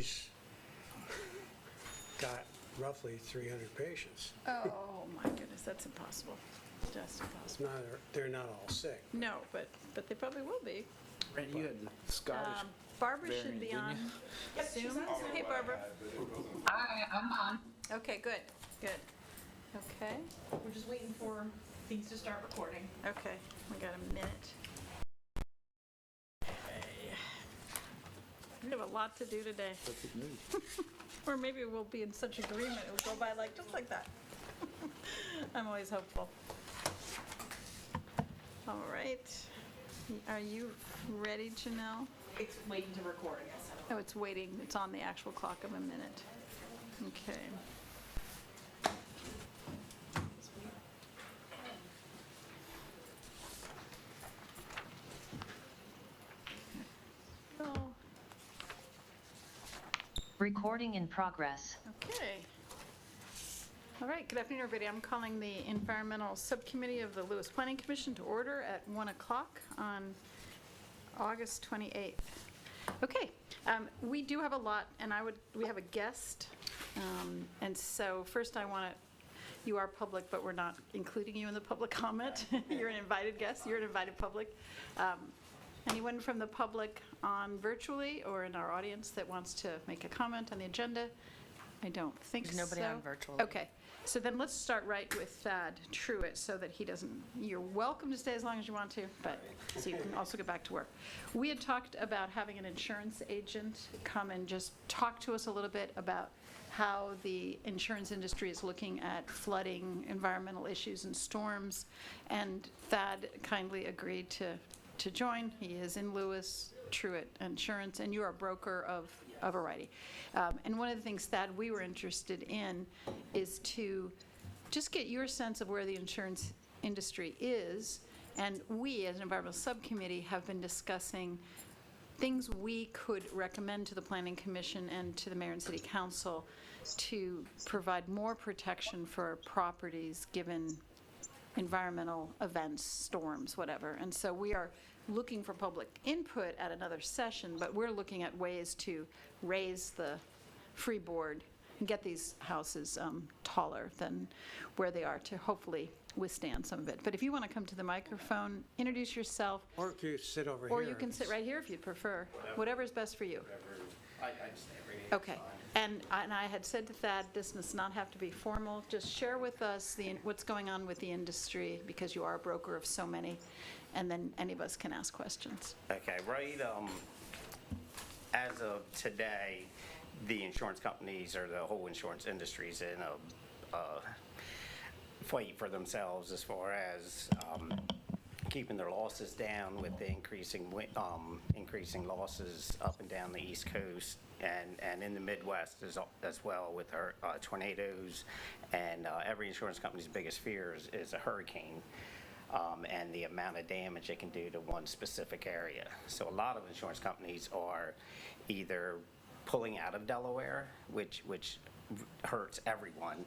He's got roughly 300 patients. Oh, my goodness, that's impossible. Just impossible. They're not all sick. No, but they probably will be. Randy, you had the Scottish. Barbara should variant, be didn't on you? Zoom. Hey, Barbara. Hi, I'm on. Okay, good. Okay, We're just waiting for things to start recording. okay, we got a minute. Okay. We have a lot to do today. Perfect news. Or maybe we'll be in such agreement, it'll go by just like that. I'm always hopeful. All right. Are you ready, Janelle? It's waiting to record, I guess. Oh, it's waiting. It's on the actual clock of a minute. Okay. Oh, Recording in progress. okay. All right, good afternoon, everybody. I'm calling the Environmental Subcommittee of the Lewis Planning Commission to order at 1 o'clock on August 28th. Okay, we do have a lot, and we have a guest. And so first I want to, you are public, but we're not including you in the public comment. You're an invited guest, you're an invited public. Anyone from the public on virtually or in our audience that wants to make a comment on the agenda? I don't think so. There's nobody on virtual. Okay, so then let's start right with Thad Truitt so that he doesn't, you're welcome to stay as long as you want to, but so you can also get back to work. We had talked about having an insurance agent come and just talk to us a little bit about how the insurance industry is looking at flooding, environmental issues, and storms. And Thad kindly agreed to join. He is in Lewis, Truitt Insurance, and you are a broker of a variety. And one of the things, Thad, we were interested in is to just get your sense of where the insurance industry is. And we, as an environmental subcommittee, have been discussing things we could recommend to the Planning Commission and to the Mayor and City Council to provide more protection for properties given environmental events, storms, whatever. And so we are looking for public input at another session, but we're looking at ways to raise the freeboard and get these houses taller than where they are to hopefully withstand some of it. But if you want to come to the microphone, introduce yourself, Or if you sit over here. or you can sit right here if you'd prefer. Whatever is best for you. I stay right here. Okay. And I had said to Thad, this does not have to be formal. Just share with us what's going on with the industry, because you are a broker of so many, and then any of us can ask questions. Okay, right, as of today, the insurance companies or the whole insurance industry is in a fight for themselves as far as keeping their losses down with the increasing losses up and down the East Coast and in the Midwest as well with our tornadoes. And every insurance company's biggest fear is a hurricane. And the amount of damage it can do to one specific area. So a lot of insurance companies are either pulling out of Delaware, which hurts everyone,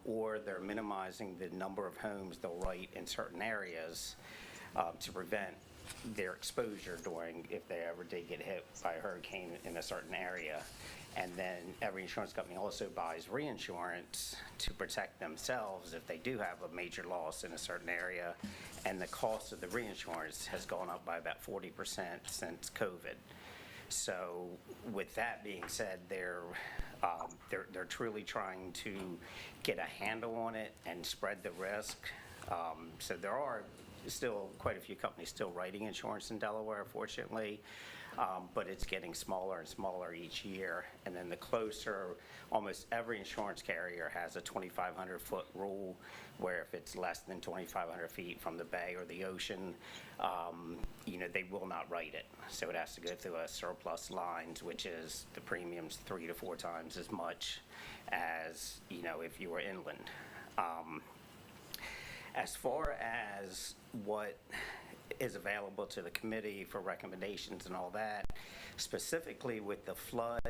or they're minimizing the number of homes they'll write in certain areas to prevent their exposure if they ever did get hit by a hurricane in a certain area. And then every insurance company also buys reinsurance to protect themselves if they do have a major loss in a certain area. And the cost of the reinsurance has gone up by about 40% since COVID. So with that being said, they're truly trying to get a handle on it and spread the risk. So there are still quite a few companies still writing insurance in Delaware, fortunately. But it's getting smaller and smaller each year. And then the closer, almost every insurance carrier has a 2,500-foot rule, where if it's less than 2,500 feet from the bay or the ocean, they will not write it. So it has to go through a surplus lines, which is the premiums 3 to 4 times as much as, if you were inland. As far as what is available to the committee for recommendations and all that, specifically with the flood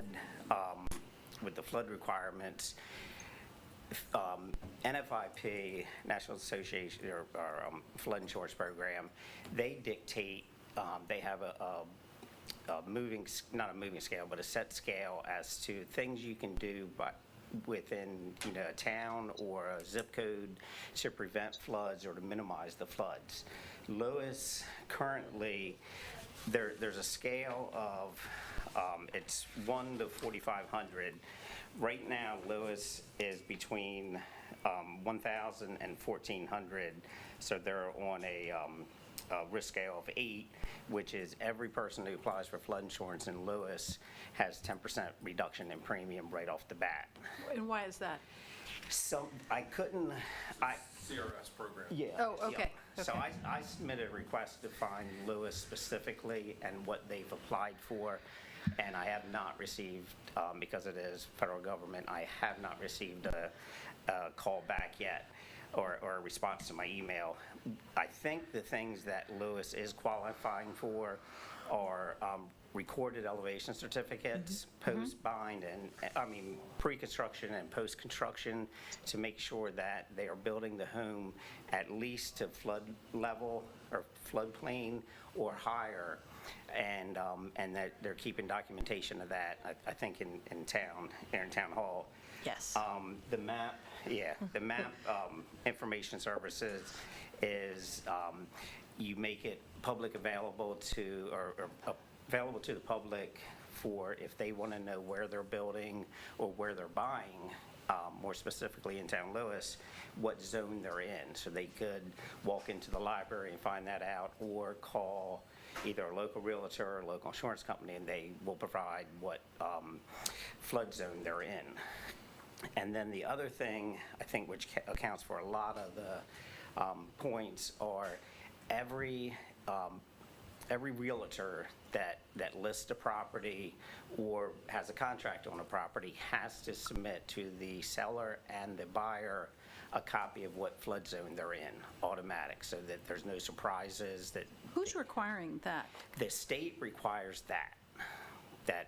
requirements, NFIP, National Association or Flood Insurance Program, they dictate. They have not a moving scale, but a set scale as to things you can do within, a town or a zip code to prevent floods or to minimize the floods. Lewis currently, there's a scale of, it's 1 to 4,500. Right now, Lewis is between 1,000 and 1,400, so they're on a risk scale of 8, which is every person who applies for flood insurance in Lewis has 10% reduction in premium right off the bat. And why is that? So CRS program. yeah. Oh, okay, Yeah. So okay. I submitted a request to find Lewis specifically and what they've applied for, and I have not received, because it is federal government, I have not received a call back yet or a response to my email. I think the things that Lewis is qualifying for are recorded elevation certificates, post-bind, pre-construction and post-construction, to make sure that they are building the home at least to flood level or floodplain or higher, and that they're keeping documentation of that, I think, in town, here in Town Hall. Yes. The map, information services is, you make it public available to, or available to the public for if they want to know where they're building or where they're buying, more specifically in Town Lewis, what zone they're in. So they could walk into the library and find that out, or call either a local realtor or a local insurance company, and they will provide what flood zone they're in. And then the other thing, I think, which accounts for a lot of the points, are every realtor that lists a property or has a contract on a property has to submit to the seller and the buyer a copy of what flood zone they're in, automatic, so that there's no surprises. That Who's requiring that? the state requires that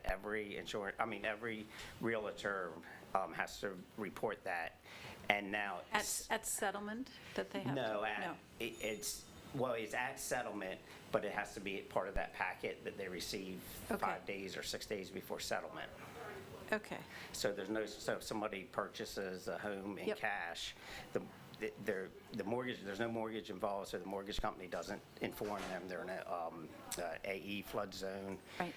every every realtor has to report that. And now At settlement that they have? no, to- it's at settlement, but it has to be part of that packet that they receive Okay. 5 days or 6 days before settlement. Okay. So so if somebody purchases a home in Yep. cash, the mortgage, there's no mortgage involved, so the mortgage company doesn't inform them they're in a AE flood zone. Right.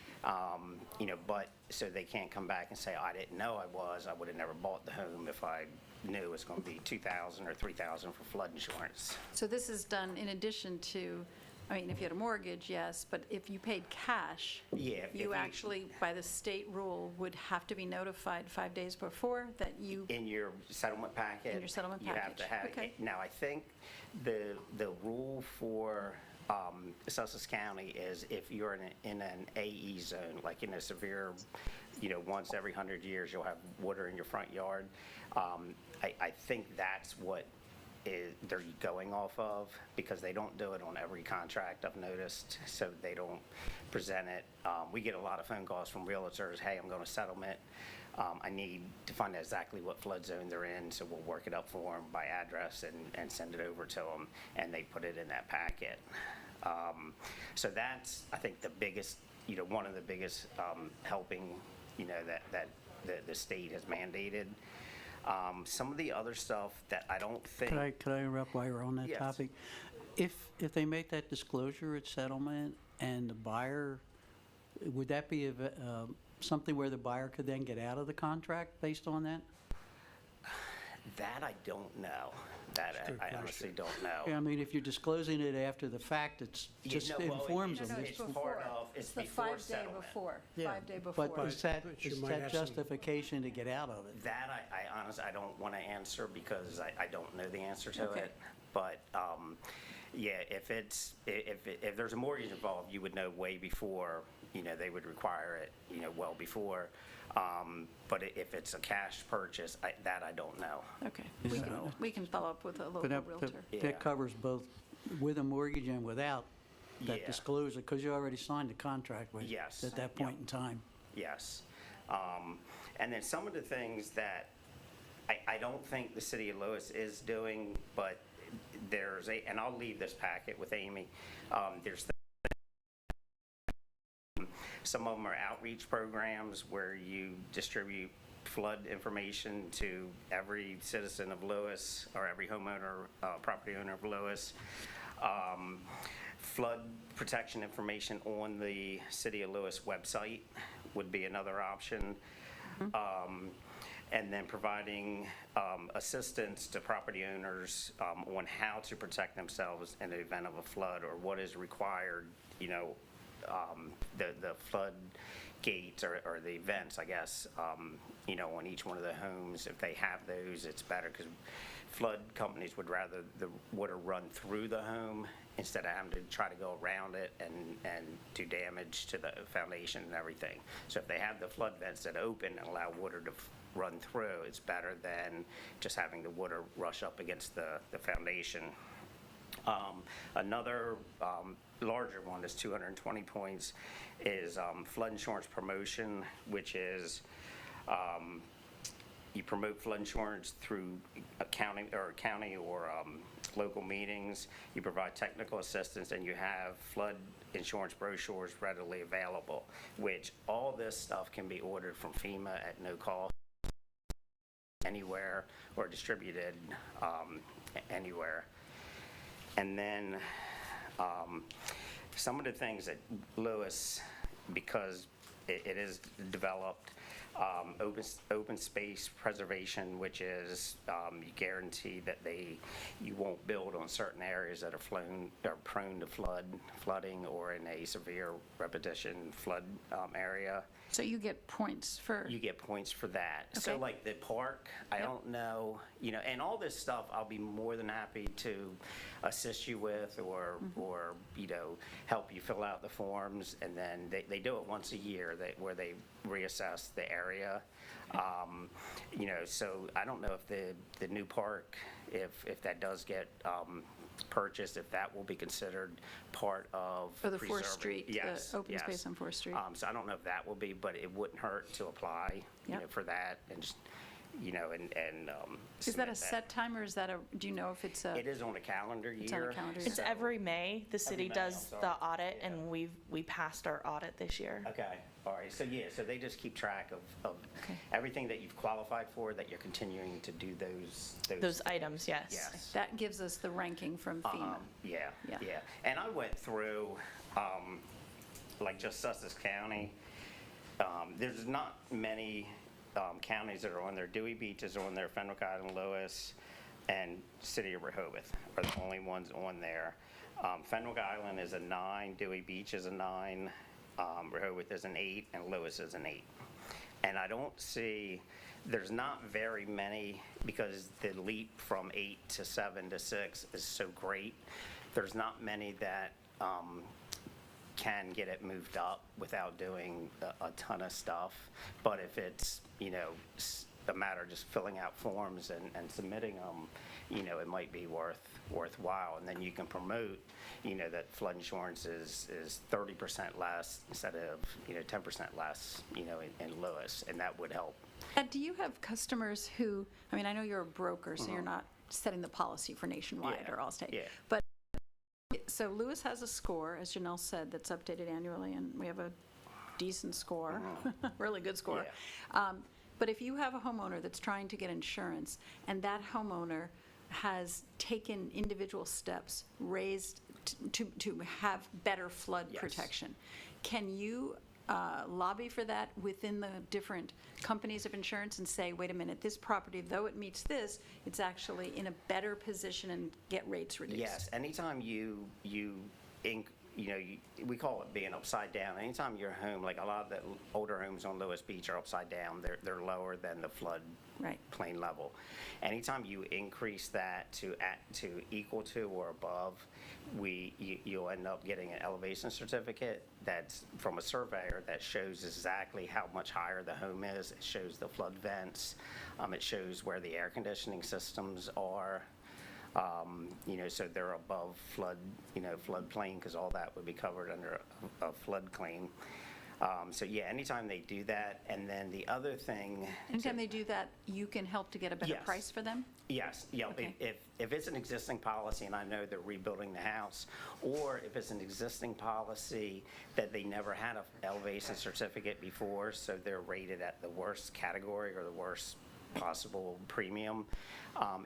But so they can't come back and say, I didn't know I would have never bought the home if I knew it was going to be $2,000 or $3,000 for flood insurance. So this is done in addition to, if you had a mortgage, yes, but if you paid cash, Yeah, if you you- actually, by the state rule, would have to be notified 5 days before that you, In your settlement packet. In your settlement You have to package, have, okay. now, I think the rule for Sussex County is if you're in an AE zone, like in a severe, once every 100 years you'll have water in your front yard. I think that's what they're going off of, because they don't do it on every contract, I've noticed, so they don't present it. We get a lot of phone calls from realtors, hey, I'm going to settlement. I need to find out exactly what flood zone they're in, so we'll work it up for them by address and send it over to them, and they put it in that packet. So that's, I think, the biggest, one of the biggest helping, that the state has mandated. Some of the other stuff that I don't think. Could I interrupt while you're on that Yes. topic? If they make that disclosure at settlement and the buyer, would that be something where the buyer could then get out of the contract based on that? That I don't know. That I honestly don't Yeah, know. if you're disclosing it after the fact, it's just informs them. It's part of, it's before settlement. Yeah, 5 day before. But is that But you might have some- justification to get out of it? That I honestly, I don't want to answer because I don't know the answer to Okay. it. But, yeah, if there's a mortgage involved, you would know way before, they would require it, well before. But if it's a cash purchase, that I don't know. Okay. So- We can follow up with a But local realtor. Yeah. that covers both with a mortgage and without that Yeah. disclosure, because you already signed the contract with Yes. at that point in time. Yes. And then some of the things that I don't think the city of Lewis is doing, but and I'll leave this packet with Amy, Some of them are outreach programs where you distribute flood information to every citizen of Lewis or every homeowner, property owner of Lewis. Flood protection information on the City of Lewis website would be another option. And then providing assistance to property owners on how to protect themselves in the event of a flood or what is required, you know, the flood gates or the vents, I guess, you know, on each one of the homes. If they have those, it's better because flood companies would rather the water run through the home instead of having to try to go around it and do damage to the foundation and everything. So if they have the flood vents that open and allow water to run through, it's better than just having the water rush up against the foundation. Another larger one is 220 points is flood insurance promotion, which is you promote flood insurance through a county or local meetings. You provide technical assistance, and you have flood insurance brochures readily available, which all this stuff can be ordered from FEMA at no cost anywhere or distributed anywhere. And then some of the things that Lewis, because it is developed, open space preservation, which is you guarantee that you won't build on certain areas that are prone to flooding or in a severe repetition flood area. So you get points for, You get points for that. So Okay. like the park, I don't know, you know, and all this stuff I'll be more than happy to assist you with or, you know, help you fill out the forms. And then they do it once a year where they reassess the area. You know, so I don't know if the new park, if that does get purchased, if that will be considered part of for the 4th preserving. Street, Yes, the open yes. space on 4th Street? So I don't know if that will be, but it wouldn't hurt to apply, you Yep. know, for that and just, you know, and Is that a submit set time, or is that do you know if it's a? It is on a calendar year. It's on a calendar year. It's so- every May, the city May, does I'm the sorry. audit, Yeah. and we passed our audit this year. Okay, all right, so yeah, so they just keep track of Okay. everything that you've qualified for, that you're continuing to do Those items, yes. Yes. That gives us the ranking from FEMA. Yeah, Yeah. yeah. And I went through, like just Sussex County, there's not many counties that are on there. Dewey Beach is on there, Fenwick Island, Lewis, and City of Rehoboth are the only ones on there. Fenwick Island is a 9, Dewey Beach is a 9, Rehoboth is an 8, and Lewis is an 8. And I don't see, there's not very many, because the leap from 8 to 7 to 6 is so great. There's not many that can get it moved up without doing a ton of stuff. But if it's, you know, a matter of just filling out forms and submitting them, you know, it might be worthwhile. And then you can promote, you know, that flood insurance is 30% less instead of, you know, 10% less, you know, in Lewis, and that would help. And do you have customers who, I mean, I know you're a broker, so you're not setting the policy for Nationwide Yeah, or Allstate. yeah. But, so Lewis has a score, as Janelle said, that's updated annually, and we have a decent score, really good score. But if you have a homeowner that's trying to get insurance, and that homeowner has taken individual steps, raised to have better flood Yes. protection, can you lobby for that within the different companies of insurance and say, wait a minute, this property, though it meets this, it's actually in a better position and get rates reduced? Yes, anytime we call it being upside down. Anytime your home, like a lot of the older homes on Lewis Beach are upside down, they're lower than the flood Right. plain level. Anytime you increase that to equal to or above, you'll end up getting an elevation certificate that's from a surveyor that shows exactly how much higher the home is. It shows the flood vents. It shows where the air conditioning systems are. You know, so they're above flood, you know, floodplain, because all that would be covered under a flood claim. So yeah, anytime they do that, and then the other thing. Anytime they do that, you can help to get a better Yes. price for them? Yes, yeah, Okay. if it's an existing policy and I know they're rebuilding the house, or if it's an existing policy that they never had an elevation certificate before, so they're rated at the worst category or the worst possible premium,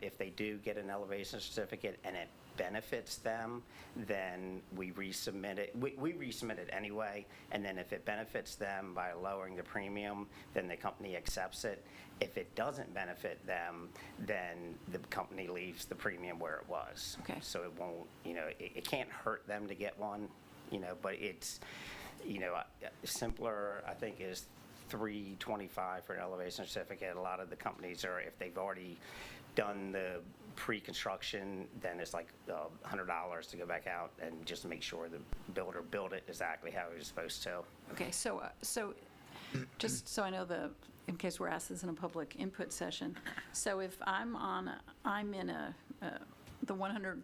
if they do get an elevation certificate and it benefits them, then we resubmit it. We resubmit it anyway, and then if it benefits them by lowering the premium, then the company accepts it. If it doesn't benefit them, then the company leaves the premium where it was. Okay. So it won't, it can't hurt them to get one, but it's, simpler, I think, is $325 for an elevation certificate. A lot of the companies are, if they've already done the pre-construction, then it's like $100 to go back out and just make sure the builder built it exactly how he was supposed to. Okay, so just so I know in case we're asked this in a public input session, so if I'm in the 100,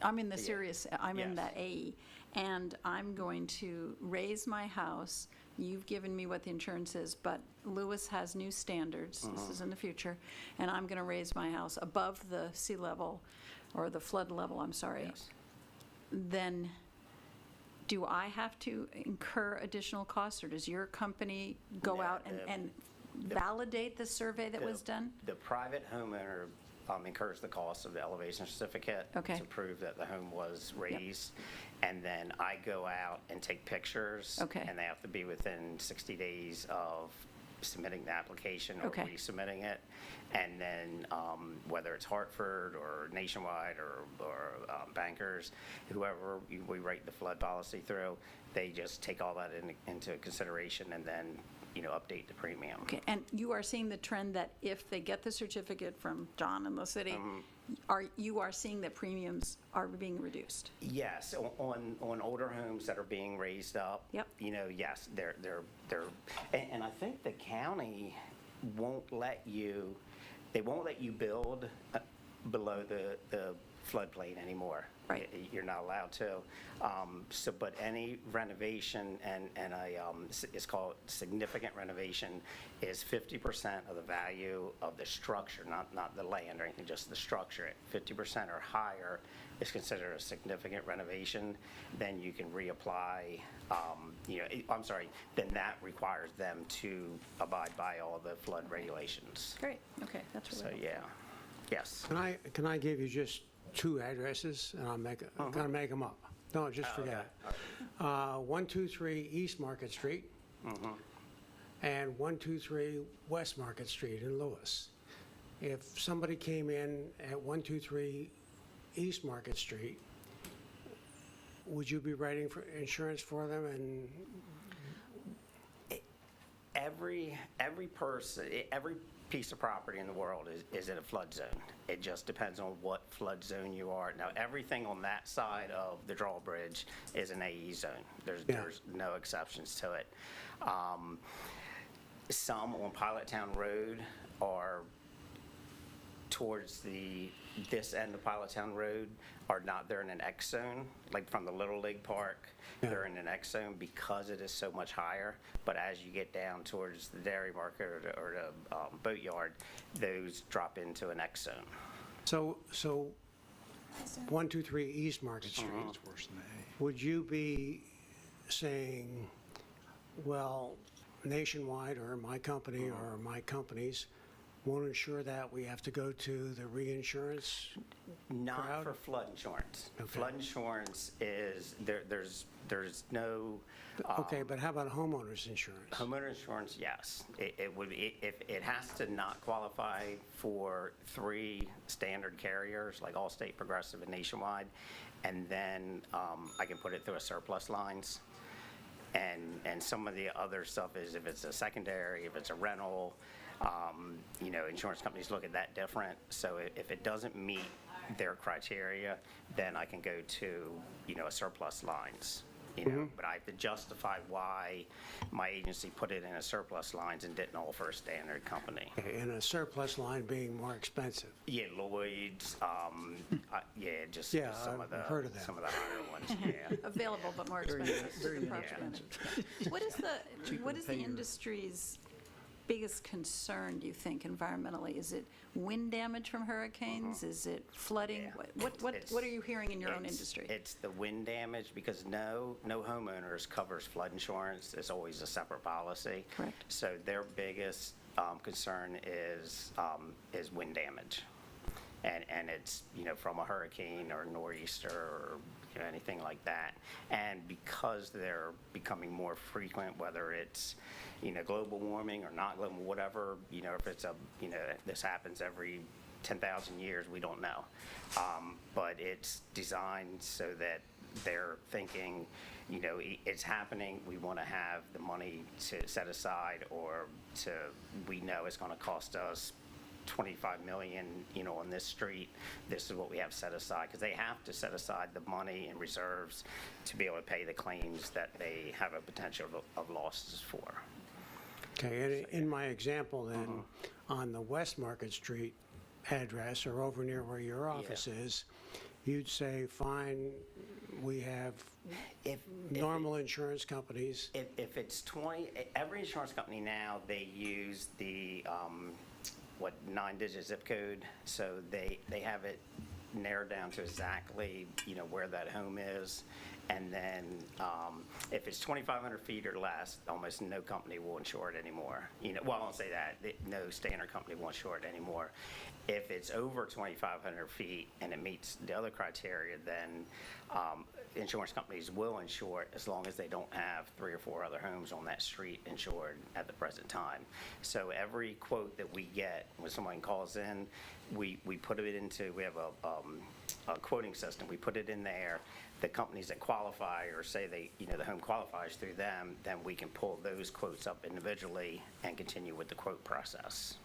I'm in the Yeah. serious, I'm in Yes. that AE, and I'm going to raise my house, you've given me what the insurance is, but Lewis has new standards, this is in the future, and I'm going to raise my house above the sea level, or the flood level, I'm sorry. Yes. Then do I have to incur additional costs, or does your company go No, out and validate the survey that was done? The private homeowner incurs the cost of the elevation certificate Okay. to prove that the home was raised. And then I go out and take pictures. Okay. And they have to be within 60 days of submitting the application or Okay. resubmitting it. And then whether it's Hartford or Nationwide or Bankers, whoever we write the flood policy through, they just take all that into consideration and then, update the premium. Okay, and you are seeing the trend that if they get the certificate from John in the city, you are seeing that premiums are being reduced? Yes, on older homes that are being raised up. Yep. Yes, they're, and I think the county won't let you, they won't let you build below the floodplain anymore. Right. You're not allowed to. But any renovation and it's called significant renovation is 50% of the value of the structure, not the land or anything, just the structure. 50% or higher is considered a significant renovation. Then you can reapply. Then that requires them to abide by all the flood regulations. Great, okay, that's So really helpful. yeah, yes. Can I give you just 2 addresses, and I'm gonna make them up? No, just forget it. 123 East Market Street and 123 West Market Street in Lewis. If somebody came in at 123 East Market Street, would you be writing for insurance for them? And Every person, every piece of property in the world is in a flood zone. It just depends on what flood zone you are. Now, everything on that side of the drawbridge is an AE zone. There's no exceptions to it. Some on Pilot Town Road are towards this end of Pilot Town Road are not, they're in an X zone, like from the Little League Park. Yeah. They're in an X zone because it is so much higher. But as you get down towards the dairy market or the boatyard, those drop into an X zone. so 123 East Market Street, would you be saying, well, Nationwide or my company or my companies won't insure that, we have to go to the reinsurance? Not Crowd? for flood insurance. Okay. Flood insurance is, there's no. Okay, but how about homeowners insurance? Homeowner insurance, yes. It would be, it has to not qualify for 3 standard carriers, like Allstate, Progressive, and Nationwide. And then I can put it through a surplus lines. And some of the other stuff is if it's a secondary, if it's a rental, insurance companies look at that different. So if it doesn't meet their criteria, then I can go to, a surplus lines, you know, but I have to justify why my agency put it in a surplus lines and didn't offer a standard company. And a surplus line being more expensive. Yeah, Lloyd's, yeah, just Yeah, some of I've the, heard of that. some of the higher ones, yeah. Available but more expensive. very to the property inexpensive. owner. What is Cheaper to the pay your- industry's biggest concern, do you think, environmentally? Is it wind damage from hurricanes? Is it flooding? Yeah. What are you hearing in your own It's- industry? It's the wind damage, because no homeowners covers flood insurance. It's always a separate policy. Correct. So their biggest concern is wind damage. And it's, you know, from a hurricane or nor'easter or, you know, anything like that. And because they're becoming more frequent, whether it's, you know, global warming or not global, whatever, you know, if it's this happens every 10,000 years, we don't know. But it's designed so that they're thinking, you know, it's happening, we want to have the money to set aside, or we know it's going to cost us $25 million, you know, on this street. This is what we have set aside, because they have to set aside the money in reserves to be able to pay the claims that they have a potential of losses for. Okay, and in my example then, on the West Market Street address, or over near where your office is, you'd say, fine, we have normal insurance companies. If it's 20, every insurance company now, they use the 9-digit zip code, so they have it narrowed down to exactly, you know, where that home is. And then if it's 2,500 feet or less, almost no company will insure it anymore. You know, well, I won't say that. No standard company will insure it anymore. If it's over 2,500 feet and it meets the other criteria, then insurance companies will insure it, as long as they don't have 3 or 4 other homes on that street insured at the present time. So every quote that we get when someone calls in, we put it into, we have a quoting system. We put it in there. The companies that qualify, or say they, you know, the home qualifies through them, then we can pull those quotes up individually and continue with the quote process.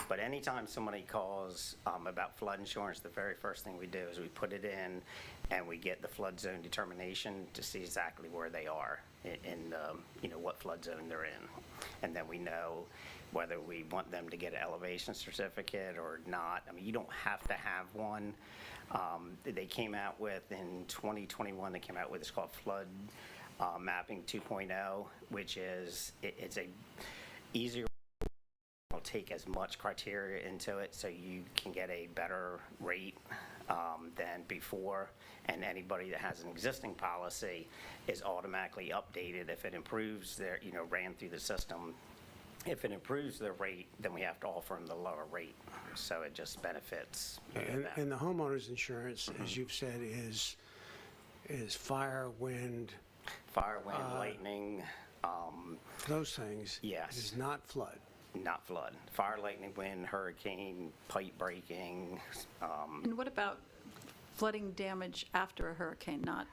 But anytime somebody calls about flood insurance, the very first thing we do is we put it in and we get the flood zone determination to see exactly where they are in you know, what flood zone they're in. And then we know whether we want them to get an elevation certificate or not. I mean, you don't have to have one. They came out with, in 2021, they came out with, it's called Flood Mapping 2.0, which is, it's a easier, will take as much criteria into it, so you can get a better rate than before. And anybody that has an existing policy is automatically updated if it improves their, you know, ran through the system. If it improves their rate, then we have to offer them the lower rate. So it just benefits, you know, them. And the homeowner's insurance, as you've said, is fire, wind, Fire, wind, lightning, those things. Yes. It is not flood. not flood. Fire, lightning, wind, hurricane, pipe breaking. And what about flooding damage after a hurricane, not,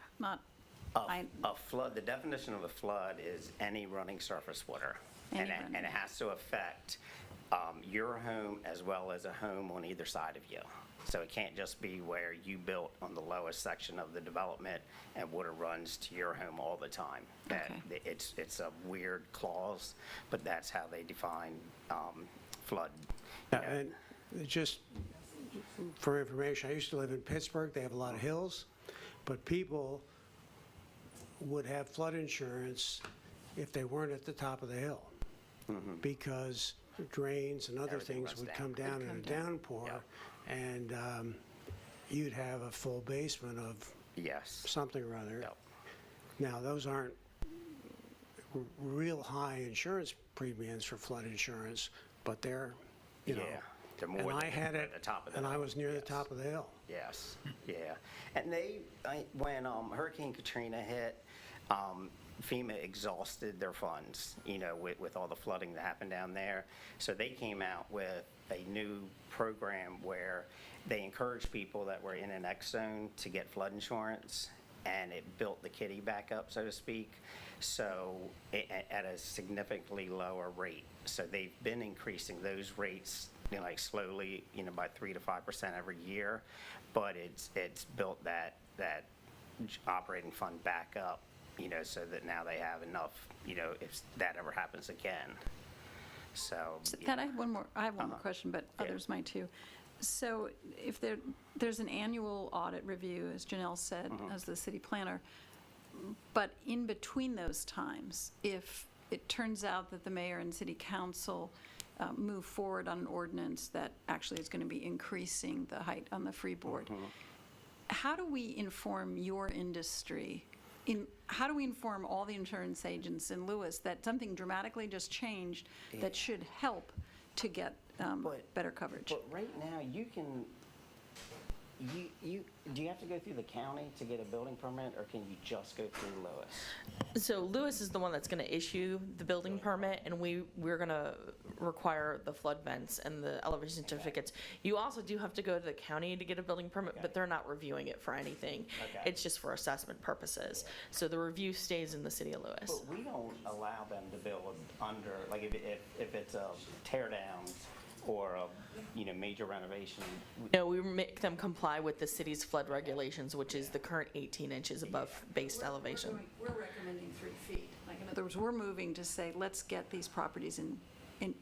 A flood, the definition of a flood is any running surface water. Any And it running. has to affect your home as well as a home on either side of you. So it can't just be where you built on the lowest section of the development and water runs to your home all the time. That Okay. it's a weird clause, but that's how they define flood. Yeah, and just for information, I used to live in Pittsburgh. They have a lot of hills, but people would have flood insurance if they weren't at the top of the hill, because drains and other Everything things runs would down. come down in a downpour, Yep. and you'd have a full basement of Yes. something or other. Yep. Now, those aren't real high insurance premiums for flood insurance, but they're, you know. Yeah. They're more And than I had at it, the top of the and I hill. was near the Yes. top of the hill. Yes, yeah. And when Hurricane Katrina hit, FEMA exhausted their funds, you know, with all the flooding that happened down there. So they came out with a new program where they encouraged people that were in an X zone to get flood insurance, and it built the kitty back up, so to speak, so at a significantly lower rate. So they've been increasing those rates, you know, like slowly, you know, by 3 to 5% every year, but it's built that operating fund back up so that now they have enough, if that ever happens again. So. Thad, I have one more question, but Yeah. others might too. So if there's an annual audit review, as Janelle said, as the city planner, but in between those times, if it turns out that the mayor and city council move forward on an ordinance that actually is going to be increasing the height on the freeboard, how do we inform your industry? How do we inform all the insurance agents in Lewis that something dramatically just changed that should help to get better coverage? But right now, you can, do you have to go through the county to get a building permit, or can you just go through Lewis? So Lewis is the one that's going to issue the building permit, and we're going to require the flood vents and the elevation certificates. You also do have to go to the county to get a building permit, but they're not reviewing it for anything. Okay. It's just for assessment purposes. So the review stays in the city of Lewis. But we don't allow them to build under, like if it's a tear down or a, major renovation. No, we make them comply with the city's flood regulations, which is the current 18 inches above base elevation. We're recommending 3 feet. Like, in other words, we're moving to say, let's get these properties in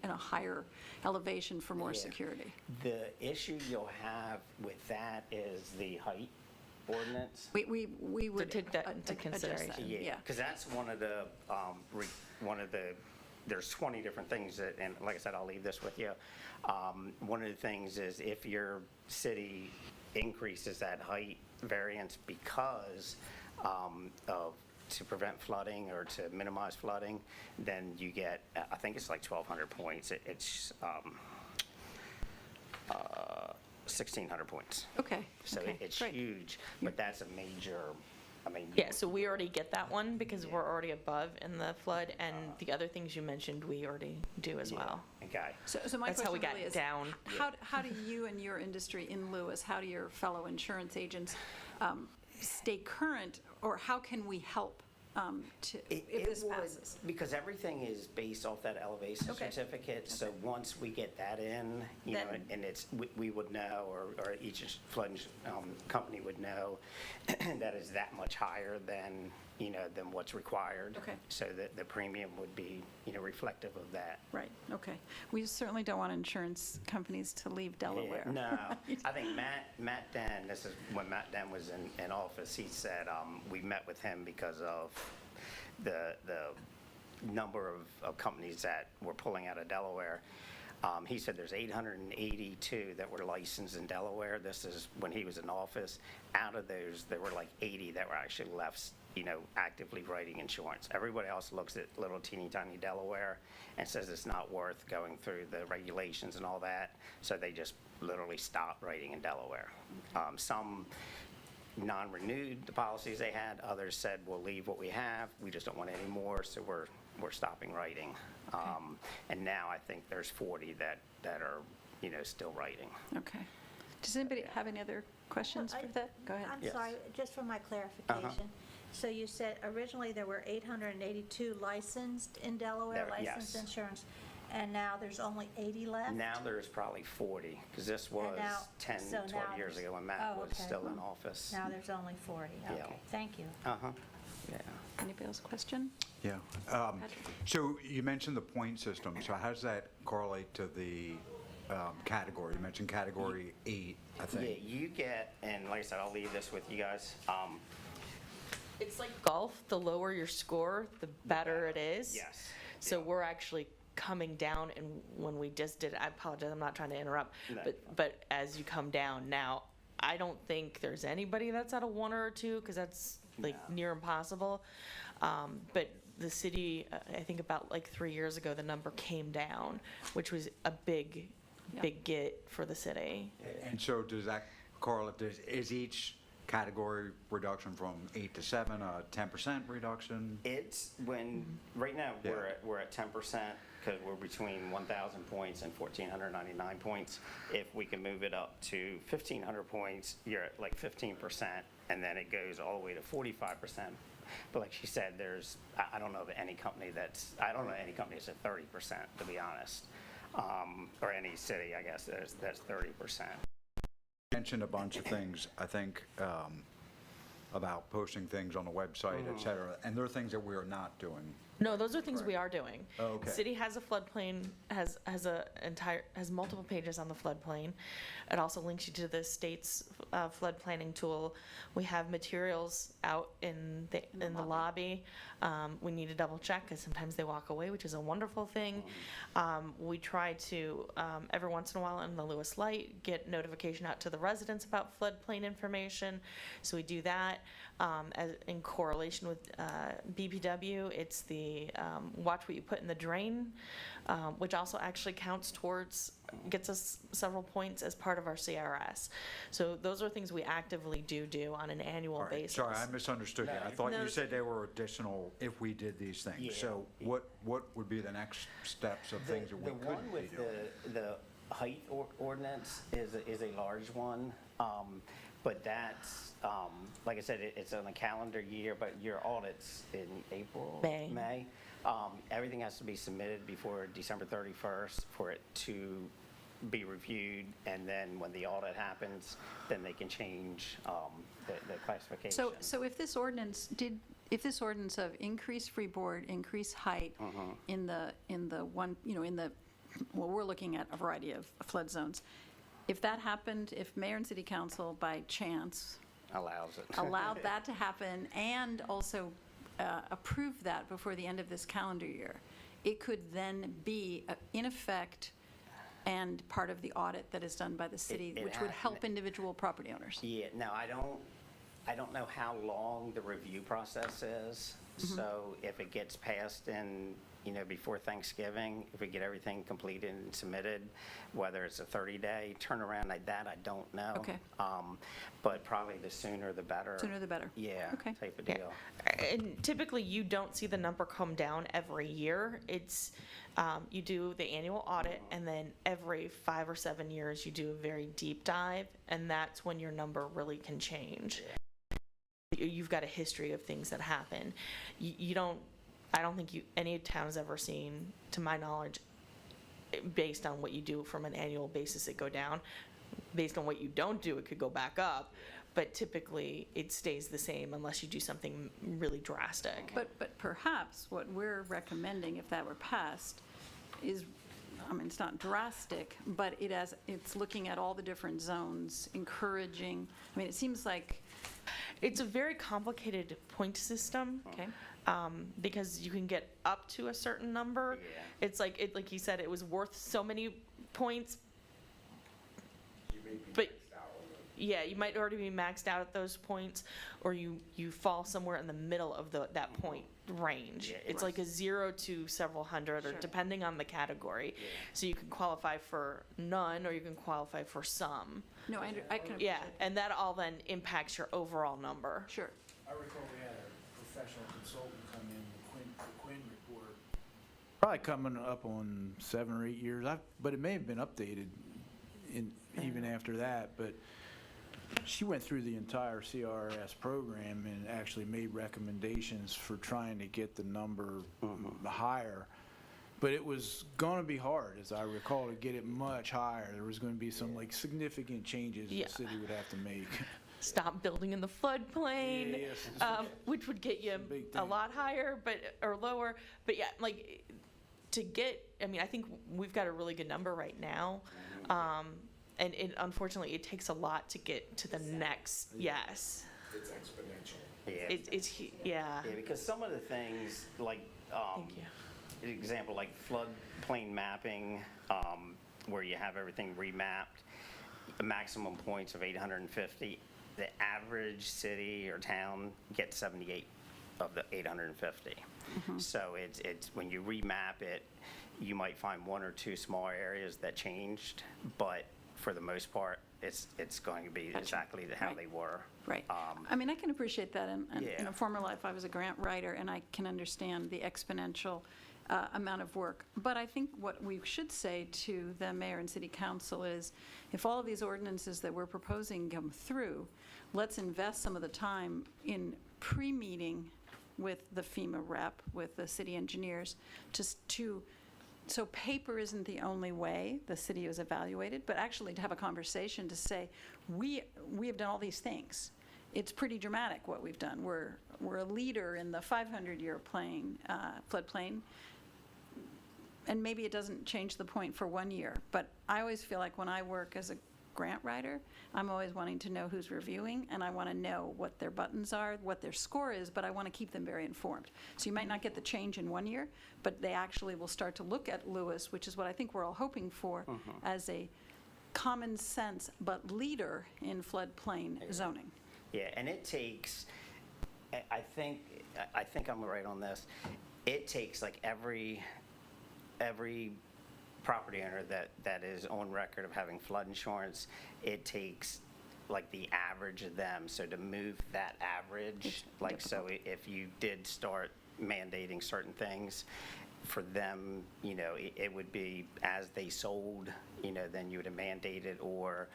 a higher elevation for more Yeah. security. The issue you'll have with that is the height ordinance. We would take that into address consideration. that, yeah. Because that's one of the, there's 20 different things that, and like I said, I'll leave this with you. One of the things is if your city increases that height variance because to prevent flooding or to minimize flooding, then you get, I think it's like 1,200 points. It's 1,600 points. Okay. So okay, it's great. huge, but that's a major, Yeah, so we already get that one because we're already above in the flood, and the other things you mentioned, we already do as well. Okay. So my That's how we question got really is, down. how do you and your industry in Lewis, how do your fellow insurance agents stay current, or how can we help if this passes? Because everything is based off that elevation Okay. certificate, so once we get that in, Then- and it's, we would know, or each flood company would know that is that much higher than, than what's required. Okay. So that the premium would be, reflective of that. Right, okay. We certainly don't want insurance companies to leave Delaware. Yeah, no, I think Matt Den, this is when Matt Den was in office, he said, we met with him because of the number of companies that were pulling out of Delaware. He said there's 882 that were licensed in Delaware. This is when he was in office. Out of those, there were like 80 that were actually left, actively writing insurance. Everybody else looks at little teeny tiny Delaware and says it's not worth going through the regulations and all that. So they just literally stopped writing in Delaware. Some non-renewed the policies they had. Others said, we'll leave what we have. We just don't want any more, so we're stopping writing. And now I think there's 40 that are, still writing. Okay. Does anybody have any other questions Well, for that? Go ahead. I'm Yes. sorry, just for my clarification. So you said originally there were 882 licensed in Delaware, There- licensed yes. insurance, and now there's only 80 left? Now there's probably 40, because this was now- 10, so 12 now years there's- ago when Matt oh, was okay. still in office. Now there's only 40, Yeah. okay, thank you. Uh-huh, yeah. Anybody else question? Yeah. So you mentioned the point system. So how does that correlate to the category? You mentioned category 8, I Yeah, think. you get, and like I said, I'll leave this with you guys. It's like golf, the lower your score, the better it is. Yes. So we're actually coming down, and when we just did, I apologize, I'm not trying to interrupt, No. but as you come down now, I don't think there's anybody that's at a 1 or a 2, because that's like No. near impossible. But the city, I think about like 3 years ago, the number came down, which was a big get for the city. And so does that correlate, is each category reduction from 8 to 7 a 10% reduction? It's when, right now, Yeah. we're at 10%, because we're between 1,000 points and 1,499 points. If we can move it up to 1,500 points, you're at like 15%, and then it goes all the way to 45%. But like she said, I don't know of any company that's at 30%, to be honest. Or any city, I guess, that's 30%. You mentioned a bunch of things. I think about posting things on the website, et cetera, and there are things that we are not doing. No, those are things we are doing. Oh, okay. City has a floodplain, has multiple pages on the floodplain. It also links you to the state's flood planning tool. We have materials out in the lobby. We need to double check because sometimes they walk away, which is a wonderful thing. We try to, every once in a while in the Lewis Light, get notification out to the residents about floodplain information. So we do that. In correlation with BPW, it's the watch what you put in the drain, which also actually counts towards, gets us several points as part of our CRS. So those are things we actively do on an annual All right, basis. sorry, I misunderstood you. I thought No, you said they were additional if we did these things. Yeah. So what would be the next steps of things that we The could one be with doing? the height ordinance is a large one, but that's, like I said, it's on a calendar year, but your audit's in April? May. Everything has to be submitted before December 31st for it to be reviewed, and then when the audit happens, then they can change the classification. So if this ordinance of increased freeboard, increased height in the one, well, we're looking at a variety of flood zones. If that happened, if mayor and city council by chance Allows it. allowed that to happen and also approved that before the end of this calendar year, it could then be in effect and part of the audit that is done by the city, It which would ha- help individual property owners. Yeah, no, I don't know how long the review process is. So if it gets passed in, before Thanksgiving, if we get everything completed and submitted, whether it's a 30-day turnaround like that, I don't know. Okay. But probably the sooner the better. Sooner the better. Yeah, Okay. type of Yeah. deal. And typically, you don't see the number come down every year. It's, you do the annual audit, and then every 5 or 7 years, you do a very deep dive, and that's when your number really can change. You've got a history of things that happen. I don't think any town's ever seen, to my knowledge, based on what you do from an annual basis, it go down. Based on what you don't do, it could go back up. But typically, it stays the same unless you do something really drastic. But perhaps what we're recommending, if that were passed, is, it's not drastic, but it's looking at all the different zones, encouraging, it seems like, It's a very complicated point system. okay, Because you can get up to a certain number. Yeah. It's like you said, it was worth so many points. But yeah, you might already be maxed out at those points, or you fall somewhere in the middle of that point range. Yeah, It's like a 0 to several hundred, or Sure. depending on the category. So you can qualify for none, or you can qualify for some. no, I can Yeah, appreciate. and that all then impacts your overall number. Sure. I recall we had a professional consultant come in, the Quinn report, probably coming up on 7 or 8 years, but it may have been updated even after that, but she went through the entire CRS program and actually made recommendations for trying to get the number higher. But it was going to be hard, as I recall, to get it much higher. There was going to be some significant changes Yeah. the city would have to make. Stop building in the floodplain, Yes. which would get you big a thing. lot higher, or lower. But yeah, to get, I think we've got a really good number right now. And unfortunately, it takes a lot to get to the next, yes. It's exponential. Yeah. Yeah. Yeah, because some of the things, like, Thank you. an example, like floodplain mapping, where you have everything remapped, the maximum points of 850, the average city or town gets 78 of the 850. So it's when you remap it, you might find 1 or 2 smaller areas that changed, but for the most part, it's going to be exactly how Right. they were. Right. I can appreciate that. And in Yeah. a former life, I was a grant writer, and I can understand the exponential amount of work. But I think what we should say to the mayor and city council is, if all of these ordinances that we're proposing come through, let's invest some of the time in pre-meeting with the FEMA rep, with the city engineers, so paper isn't the only way the city is evaluated, but actually to have a conversation to say, we have done all these things. it's pretty dramatic what we've done. We're a leader in the 500-year floodplain, and maybe it doesn't change the point for 1 year, but I always feel like when I work as a grant writer, I'm always wanting to know who's reviewing, and I want to know what their buttons are, what their score is, but I want to keep them very informed. So you might not get the change in 1 year, but they actually will start to look at Lewis, which is what I think we're all hoping for, as a common sense but leader in floodplain zoning. Yeah, and it takes, I think I'm right on this. It takes like every property owner that is on record of having flood insurance, it takes like the average of them. So to move that average, like, so if you did start mandating certain things for them, you know, it would be as they sold, you know, then you would have mandated, or,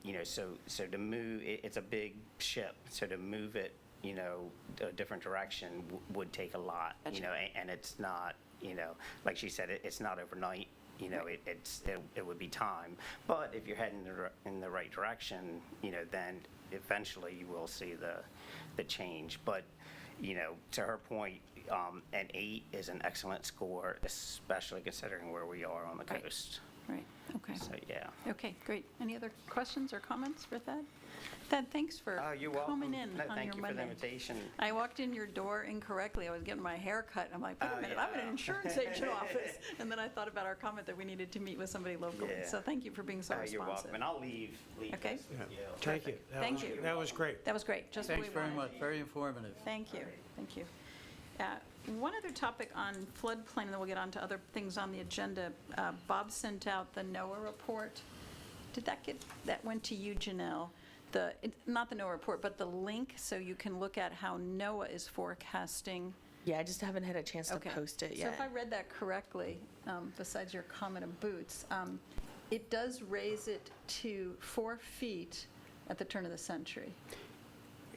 you know, so to move, it's a big ship. So to move it, you know, a different direction would take a lot, you know, and it's not, you know, like she said, it's not overnight. You know, it would be time. But if you're heading in the right direction, you know, then eventually you will see the change. But, you know, to her point, an 8 is an excellent score, especially considering where we are on the coast. Right, okay. So, yeah. Okay, great. Any other questions or comments for Thad? Thad, thanks for You're welcome. coming in No, on thank your you for the Monday. invitation. I walked in your door incorrectly. I was getting my hair cut. I'm like, wait a minute, I'm in an insurance agent office. And then I thought about our comment that we needed to meet with somebody locally. Yeah. So thank you for being so responsive. You're welcome. And I'll leave Okay. this with you. Thank you. Thank you. That was great. That was great, just what we Thanks wanted. very much, very informative. Thank you, thank you. One other topic on floodplain, and then we'll get on to other things on the agenda. Bob sent out the NOAA report. Did that went to you, Janelle? Not the NOAA report, but the link, so you can look at how NOAA is forecasting. Yeah, I just haven't had a chance to Okay. post it So if I yet. read that correctly, besides your comment of boots, it does raise it to 4 feet at the turn of the century.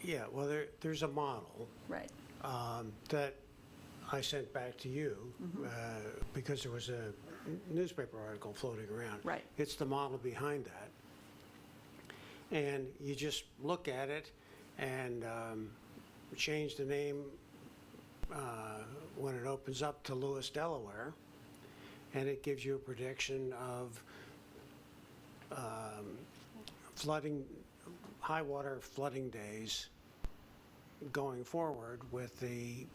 Yeah, well, there's a model Right. that I sent back to you because there was a newspaper article floating around. Right. It's the model behind that. And you just look at it and change the name when it opens up to Lewis, Delaware, and it gives you a prediction of flooding, high water flooding days going forward with the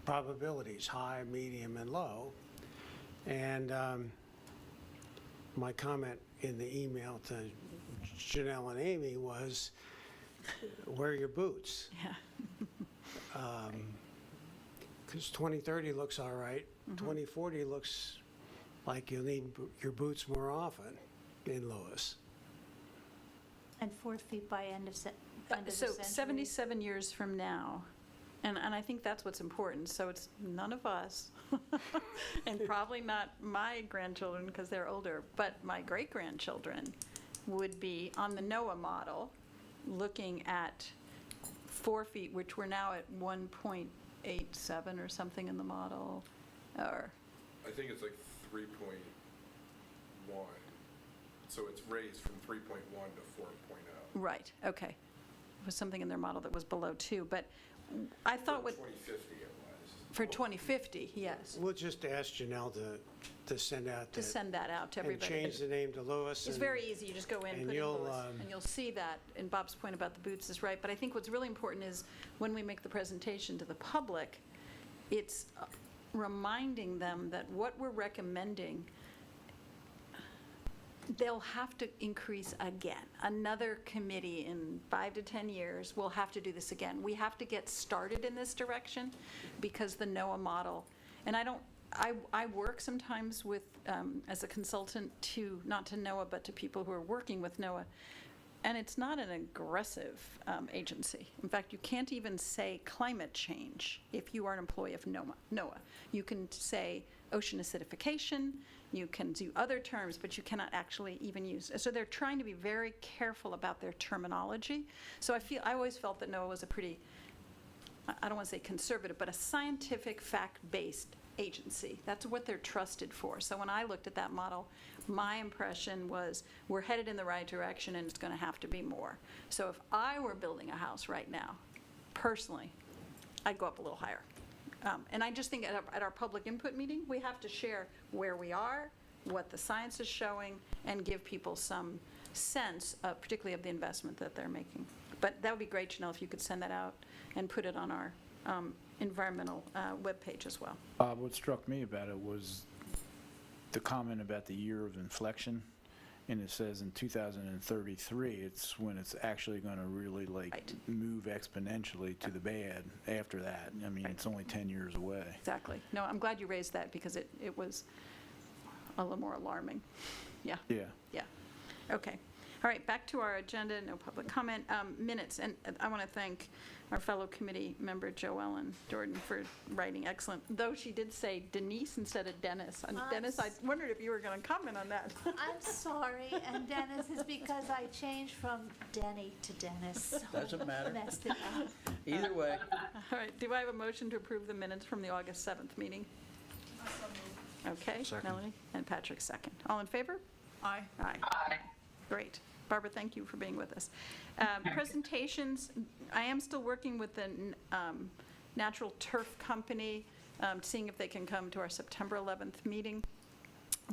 probabilities, high, medium, and low. And my comment in the email to Janelle and Amy was, wear your boots. Yeah. Because 2030 looks all right. 2040 looks like you'll need your boots more often in Lewis. And 4 feet by end of the So century. 77 years from now, and I think that's what's important, so it's none of us, and probably not my grandchildren because they're older, but my great-grandchildren would be on the NOAA model, looking at 4 feet, which we're now at 1.87 or something in the model, or, I think it's like 3.1. So it's raised from 3.1 to 4.0. right, okay. It was something in their model that was below 2, but I thought For what, 2050 it was. for 2050, yes, We'll just ask Janelle to send out to send that out to and everybody. change the name to Lewis. It's and- very easy, you just go in, and put in you'll, Lewis, and you'll see that, and Bob's point about the boots is right, but I think what's really important is when we make the presentation to the public, it's reminding them that what we're recommending, they'll have to increase again. Another committee in 5 to 10 years will have to do this again. We have to get started in this direction because the NOAA model, and I work sometimes with, as a consultant to, not to NOAA, but to people who are working with NOAA, and it's not an aggressive agency. In fact, you can't even say climate change if you are an employee of NOAA. You can say ocean acidification, you can do other terms, but you cannot actually even use, so they're trying to be very careful about their terminology. So I always felt that NOAA was a pretty, I don't want to say conservative, but a scientific, fact-based agency. That's what they're trusted for. So when I looked at that model, my impression was we're headed in the right direction and it's going to have to be more. So if I were building a house right now, personally, I'd go up a little higher. And I just think at our public input meeting, we have to share where we are, what the science is showing, and give people some sense, particularly of the investment that they're making. But that would be great to know if you could send that out and put it on our environmental webpage as well. What struck me about it was the comment about the year of inflection, and it says in 2033, it's when it's actually going to really Right. move exponentially to the bad after that. I mean, it's only 10 years away. Exactly. No, I'm glad you raised that because it was a little more alarming. Yeah. Yeah. Yeah. Okay. All right, back to our agenda, no public comment. Minutes, and I want to thank our fellow committee member Joellen Jordan for writing excellent, though she did say Denise instead of Dennis. And Dennis, I wondered if you were going to comment on that. I'm sorry, and Dennis is because I changed from Denny to Dennis. So Doesn't matter. Messed it up. Either way. All right, do I have a motion to approve the minutes from the August 7th meeting? Okay, Second. Melanie, and Patrick second. All in favor? Aye. Aye. Great. Barbara, thank you for being with us. Presentations, I am still working with the Natural Turf Company, seeing if they can come to our September 11th meeting.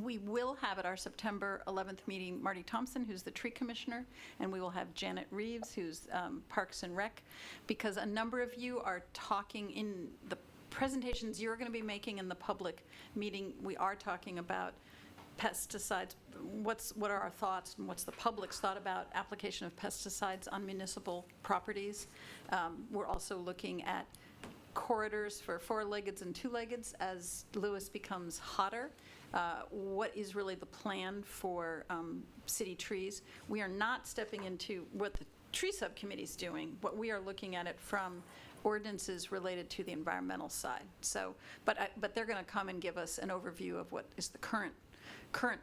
We will have at our September 11th meeting Marty Thompson, who's the tree commissioner, and we will have Janet Reeves, who's Parks and Rec, because a number of you are talking in the presentations you're going to be making in the public meeting. We are talking about pesticides. What are our thoughts and what's the public's thought about application of pesticides on municipal properties? We're also looking at corridors for four-leggeds and two-leggeds as Lewis becomes hotter. What is really the plan for city trees? We are not stepping into what the tree subcommittee is doing. What we are looking at it from ordinances related to the environmental side. So, but they're going to come and give us an overview of what is the current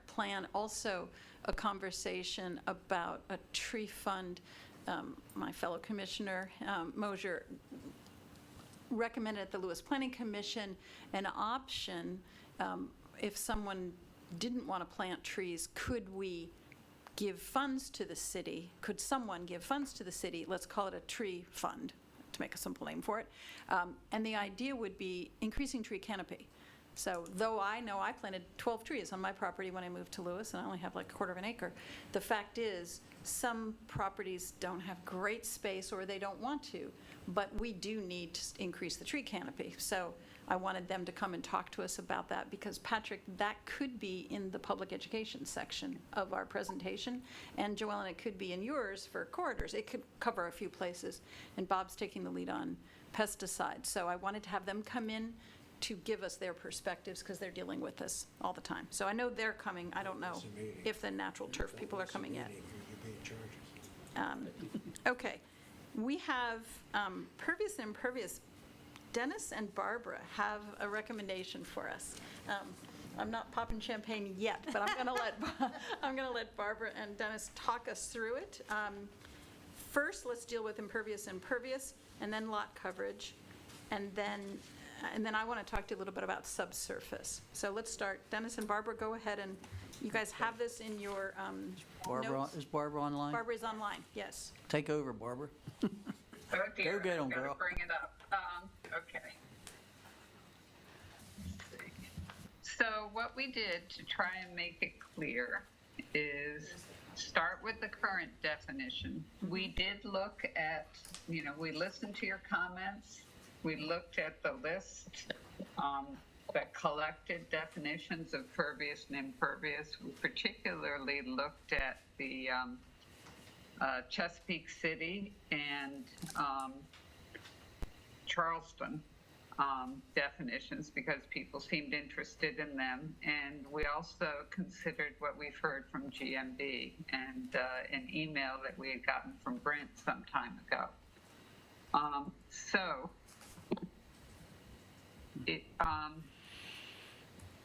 plan. Also, a conversation about a tree fund. My fellow commissioner, Mosier, recommended at the Lewis Planning Commission an option, if someone didn't want to plant trees, could we give funds to the city? Could someone give funds to the city? Let's call it a tree fund, to make a simple name for it. And the idea would be increasing tree canopy. So though I know I planted 12 trees on my property when I moved to Lewis, and I only have like a quarter of an acre, the fact is some properties don't have great space or they don't want to, but we do need to increase the tree canopy. So I wanted them to come and talk to us about that because, Patrick, that could be in the public education section of our presentation, and Joellen, it could be in yours for corridors. It could cover a few places, and Bob's taking the lead on pesticides. So I wanted to have them come in to give us their perspectives because they're dealing with this all the time. So I know they're coming. I don't know if the natural turf people are coming yet. Okay. We have Pervious and Impervious. Dennis and Barbara have a recommendation for us. I'm not popping champagne yet, but I'm going to let Barbara and Dennis talk us through it. First, let's deal with Impervious and Pervious, and then lot coverage, and then I want to talk to you a little bit about subsurface. So let's start. Dennis and Barbara, go ahead, and you guys have this in your notes. Is Barbara online? Barbara is online, yes. Take over, Barbara. Oh dear, Go get 'em, I've got girl. to bring it up. Okay. Let's see. So what we did to try and make it clear is start with the current definition. We did look at, we listened to your comments. We looked at the list that collected definitions of pervious and impervious. We particularly looked at the Chesapeake City and Charleston definitions because people seemed interested in them. And we also considered what we've heard from GMB and an email that we had gotten from Brent some time ago.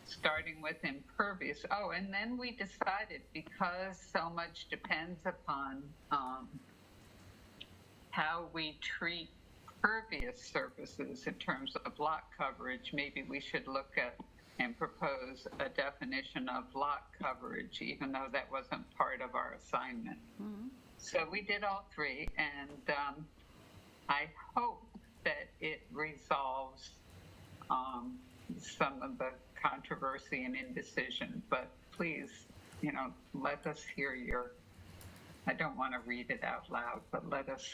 Starting with impervious. Oh, and then we decided because so much depends upon how we treat impervious surfaces in terms of lot coverage, maybe we should look at and propose a definition of lot coverage, even though that wasn't part of our assignment. So we did all three, and I hope that it resolves some of the controversy and indecision, but please, let us hear your, I don't want to read it out loud, but let us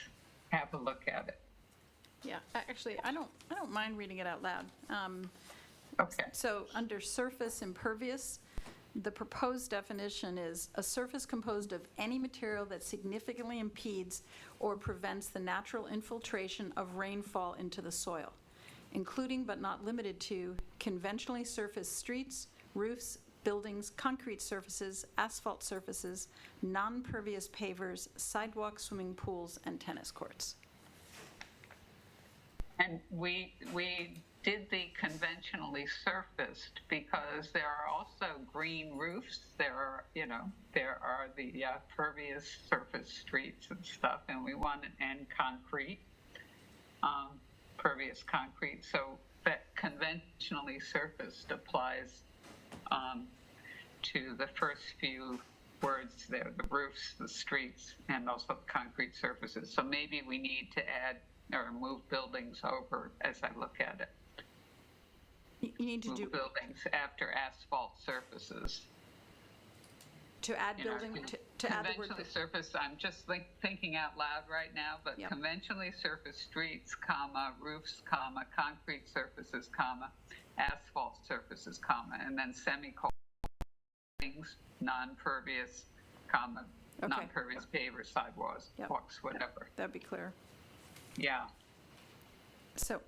have a look at it. Yeah, actually, I don't mind reading it out loud. Okay. So under surface impervious, the proposed definition is a surface composed of any material that significantly impedes or prevents the natural infiltration of rainfall into the soil, including but not limited to conventionally surfaced streets, roofs, buildings, concrete surfaces, asphalt surfaces, non-pervious pavers, sidewalks, swimming pools, and tennis courts. And we did the conventionally surfaced because there are also green roofs. There are the pervious surface streets and stuff, and we want and concrete, pervious concrete. So that conventionally surfaced applies to the first few words there, the roofs, the streets, and also concrete surfaces. So maybe we need to add or move buildings over as I look at it. You need to Move buildings after asphalt surfaces. to add building, to add the word. Conventionally surfaced, I'm just thinking out loud right now, but Yep. conventionally surfaced streets, comma, roofs, comma, concrete surfaces, comma, asphalt surfaces, comma, and then semicolon, non-pervious, comma, Okay. non-pervious pavers, sidewalks, Yep. walks, whatever. That'd be clear. Yeah. So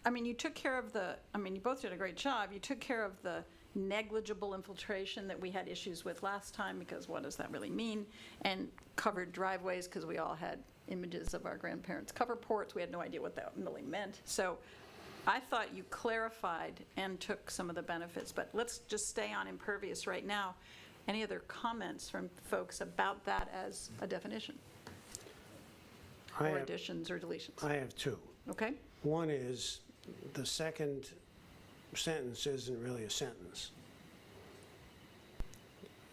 you took care of you both did a great job. You took care of the negligible infiltration that we had issues with last time, because what does that really mean? And covered driveways, because we all had images of our grandparents' cover ports. We had no idea what that really meant. So I thought you clarified and took some of the benefits, but let's just stay on impervious right now. Any other comments from folks about that as a definition? I Or have- additions or deletions? I have two. Okay? One is, the second sentence isn't really a sentence.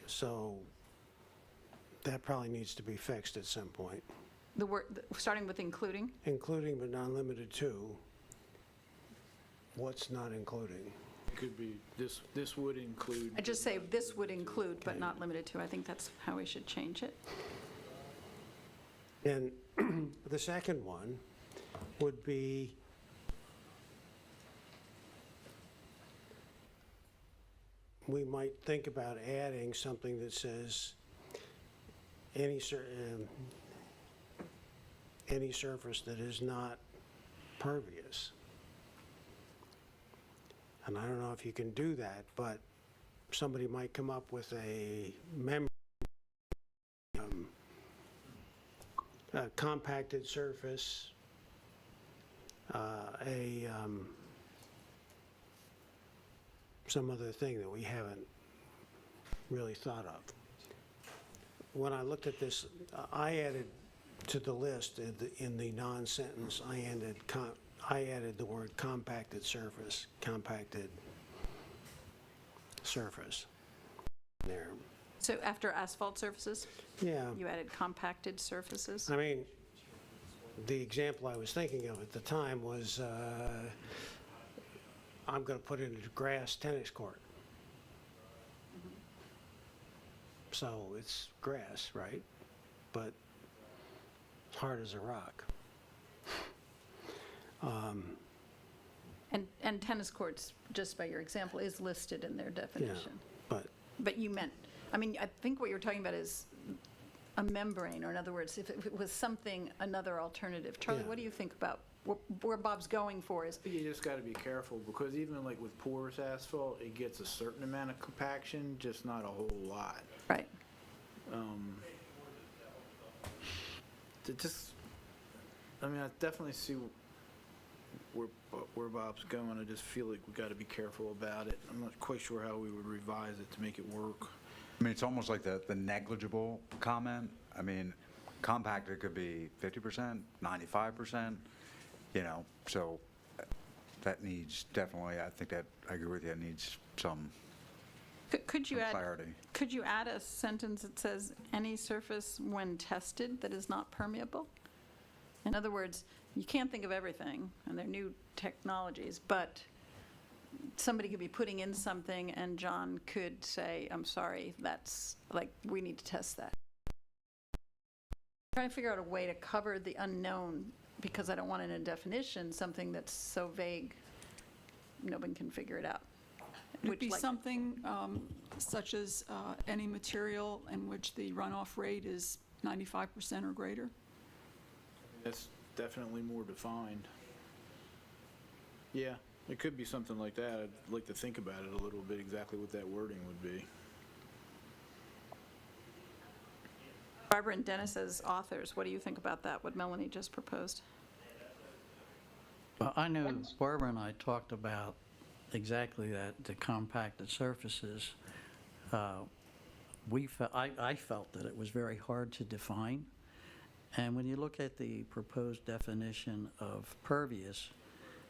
So that probably needs to be fixed at some point. The word, starting with including? Including but not limited to, what's not including? It could be, this would include. I just say this would include, but not limited to. I think that's how we should change it. And the second one would be, we might think about adding something that says any surface that is not pervious. And I don't know if you can do that, but somebody might come up with a compacted surface, some other thing that we haven't really thought of. When I looked at this, I added to the list in the non-sentence, I added the word compacted surface there. So after asphalt surfaces, Yeah. you added compacted surfaces? I mean, the example I was thinking of at the time was, I'm going to put in a grass tennis court. So it's grass, right? But it's hard as a rock. And tennis courts, just by your example, is listed in their definition. But you meant, I think what you're talking about is a membrane, or in other words, if it was something, another alternative. Charlie, Yeah. what do you think about where Bob's going for is, I think you just got to be careful, because even like with porous asphalt, it gets a certain amount of compaction, just not a whole lot. right, I definitely see where Bob's going. I just feel like we got to be careful about it. I'm not quite sure how we would revise it to make it work. I mean, it's almost like the negligible comment. I mean, compacted could be 50%, 95%. so that needs definitely, I think that, I agree with you, it needs some Could you add, clarity. could you add a sentence that says, any surface when tested that is not permeable? In other words, you can't think of everything, and they're new technologies, but somebody could be putting in something, and John could say, I'm sorry, that's, like, we need to test that. Trying to figure out a way to cover the unknown, because I don't want in a definition something that's so vague, no one can figure it out. Would it Which, be like- something such as any material in which the runoff rate is 95% or greater? That's definitely more defined. Yeah, it could be something like that. I'd like to think about it a little bit, exactly what that wording would be. Barbara and Dennis as authors, what do you think about that, what Melanie just proposed? Well, I know Barbara and I talked about exactly that, the compacted surfaces. I felt that it was very hard to define. And when you look at the proposed definition of pervious,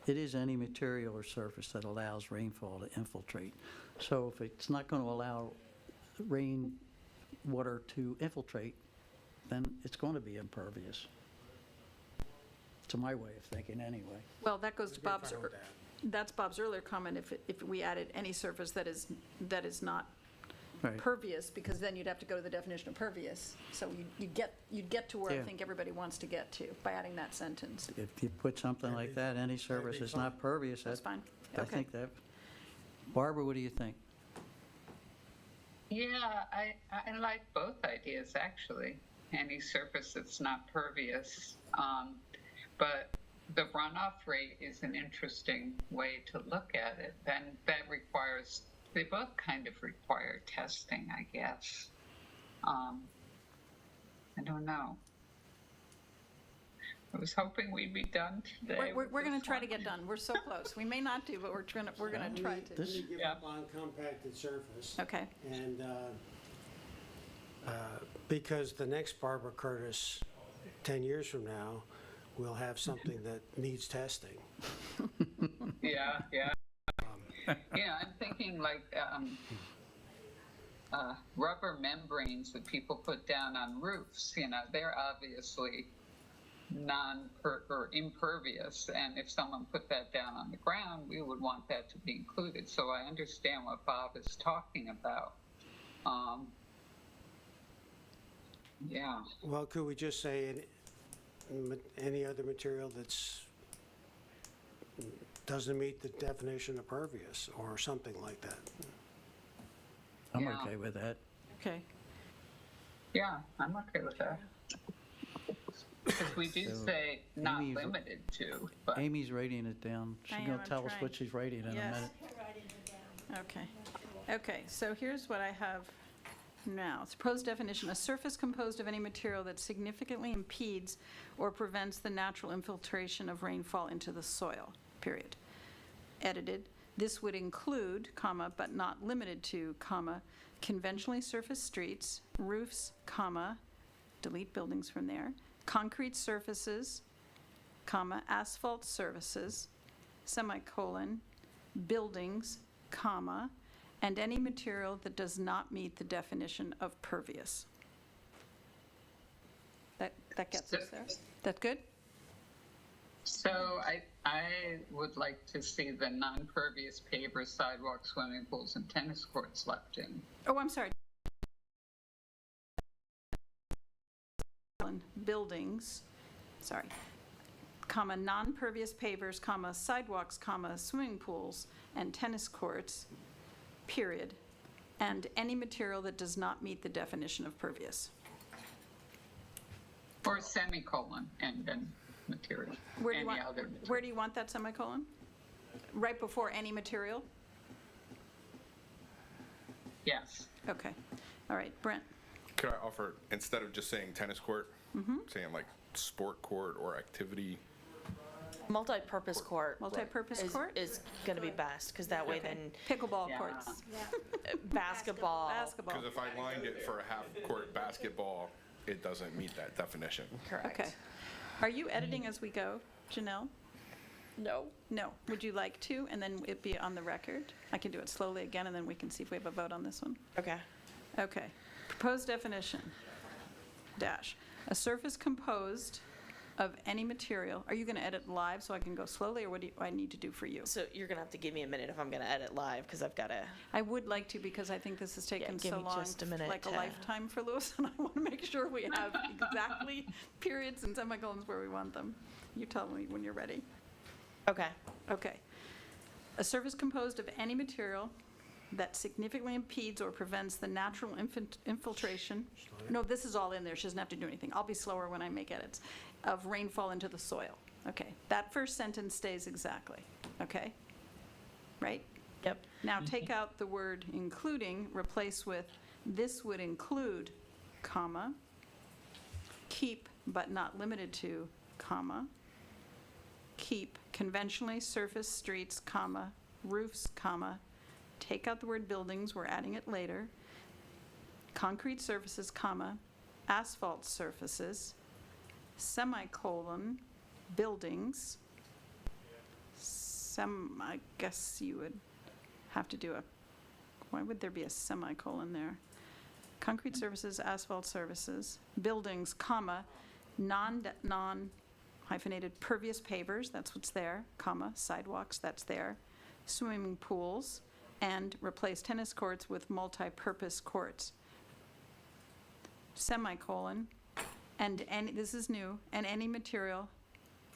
it is any material or surface that allows rainfall to infiltrate. So if it's not going to allow rain water to infiltrate, then it's going to be impervious. To my way of thinking, anyway. Well, that goes to Bob's, that's Bob's earlier comment, if we added any surface that is not Right. pervious, because then you'd have to go to the definition of pervious. So you'd get to where I Yeah. think everybody wants to get to by adding that sentence. If you put something like that, any surface is not pervious, That's fine. I Okay. think that. Barbara, what do you think? Yeah, I like both ideas, actually. Any surface that's not pervious. But the runoff rate is an interesting way to look at it. Then that requires, they both kind of require testing, I guess. I don't know. I was hoping we'd be done today. We're with going to this try to one. get done. We're so close. We may not do, but we're going to try to. This- Give up on compacted surface. Okay. And because the next Barbara Curtis, 10 years from now, will have something that needs testing. Yeah. Yeah, I'm thinking like rubber membranes that people put down on roofs. They're obviously or impervious, and if someone put that down on the ground, we would want that to be included. So I understand what Bob is talking about. Yeah. Well, could we just say any other material doesn't meet the definition of pervious or something like that? I'm Yeah. okay with that. Okay. Yeah, I'm okay with that. Because we do So, say not Amy's- limited to, but Amy's writing it down. She's I am, going to I'm tell us trying. what she's writing in a Yes. minute. Okay, so here's what I have now. It's proposed definition, a surface composed of any material that significantly impedes or prevents the natural infiltration of rainfall into the soil, period. Edited, this would include, comma, but not limited to, comma, conventionally surfaced streets, roofs, comma, delete buildings from there, concrete surfaces, comma, asphalt surfaces, semicolon, buildings, comma, and any material that does not meet the definition of pervious. That gets us there? That good? so I would like to see the non-pervious pavers, sidewalks, swimming pools, and tennis courts left in. Oh, I'm sorry. Buildings, sorry, comma, non-pervious pavers, comma, sidewalks, comma, swimming pools, and tennis courts, period, and any material that does not meet the definition of pervious. Or semicolon, and then material, Where do you any want, other material. where do you want that semicolon? Right before any material? Yes. Okay, all right, Brent. Could I offer, instead of just saying tennis court, saying like sport court or activity? Multi-purpose court. Multi-purpose court? Is going to be best, because that way then Pickleball Yeah. courts. basketball. Basketball. Because if I lined it for a half-court basketball, it doesn't meet that definition. Correct. Okay. Are you editing as we go, Janelle? No. No. Would you like to? And then it be on the record? I can do it slowly again, and then we can see if we have a vote on this one. Okay. Okay. Proposed definition, dash, a surface composed of any material. Are you going to edit live so I can go slowly, or what do I need to do for you? So you're gonna have to give me a minute if I'm gonna edit live, because I've gotta, I would like to, because I think this has taken give so me long, just a minute like a to- lifetime for Lewis, and I want to make sure we have exactly periods and semicolons where we want them. You tell me when you're ready. okay. Okay. A surface composed of any material that significantly impedes or prevents the natural infiltration. No, this is all in there. She doesn't have to do anything. I'll be slower when I make edits. Of rainfall into the soil. Okay. That first sentence stays exactly. Okay? Right? Yep. Now take out the word including, replace with this would include, comma, keep but not limited to, comma, keep conventionally surfaced streets, comma, roofs, comma, take out the word buildings, we're adding it later, concrete surfaces, comma, asphalt surfaces, semicolon, buildings, I guess you would have to do a, why would there be a semicolon there? Concrete surfaces, asphalt surfaces, buildings, comma, non-hyphenated pervious pavers, that's what's there, comma, sidewalks, that's there, swimming pools, and replace tennis courts with multi-purpose courts. Semicolon, and any, this is new, and any material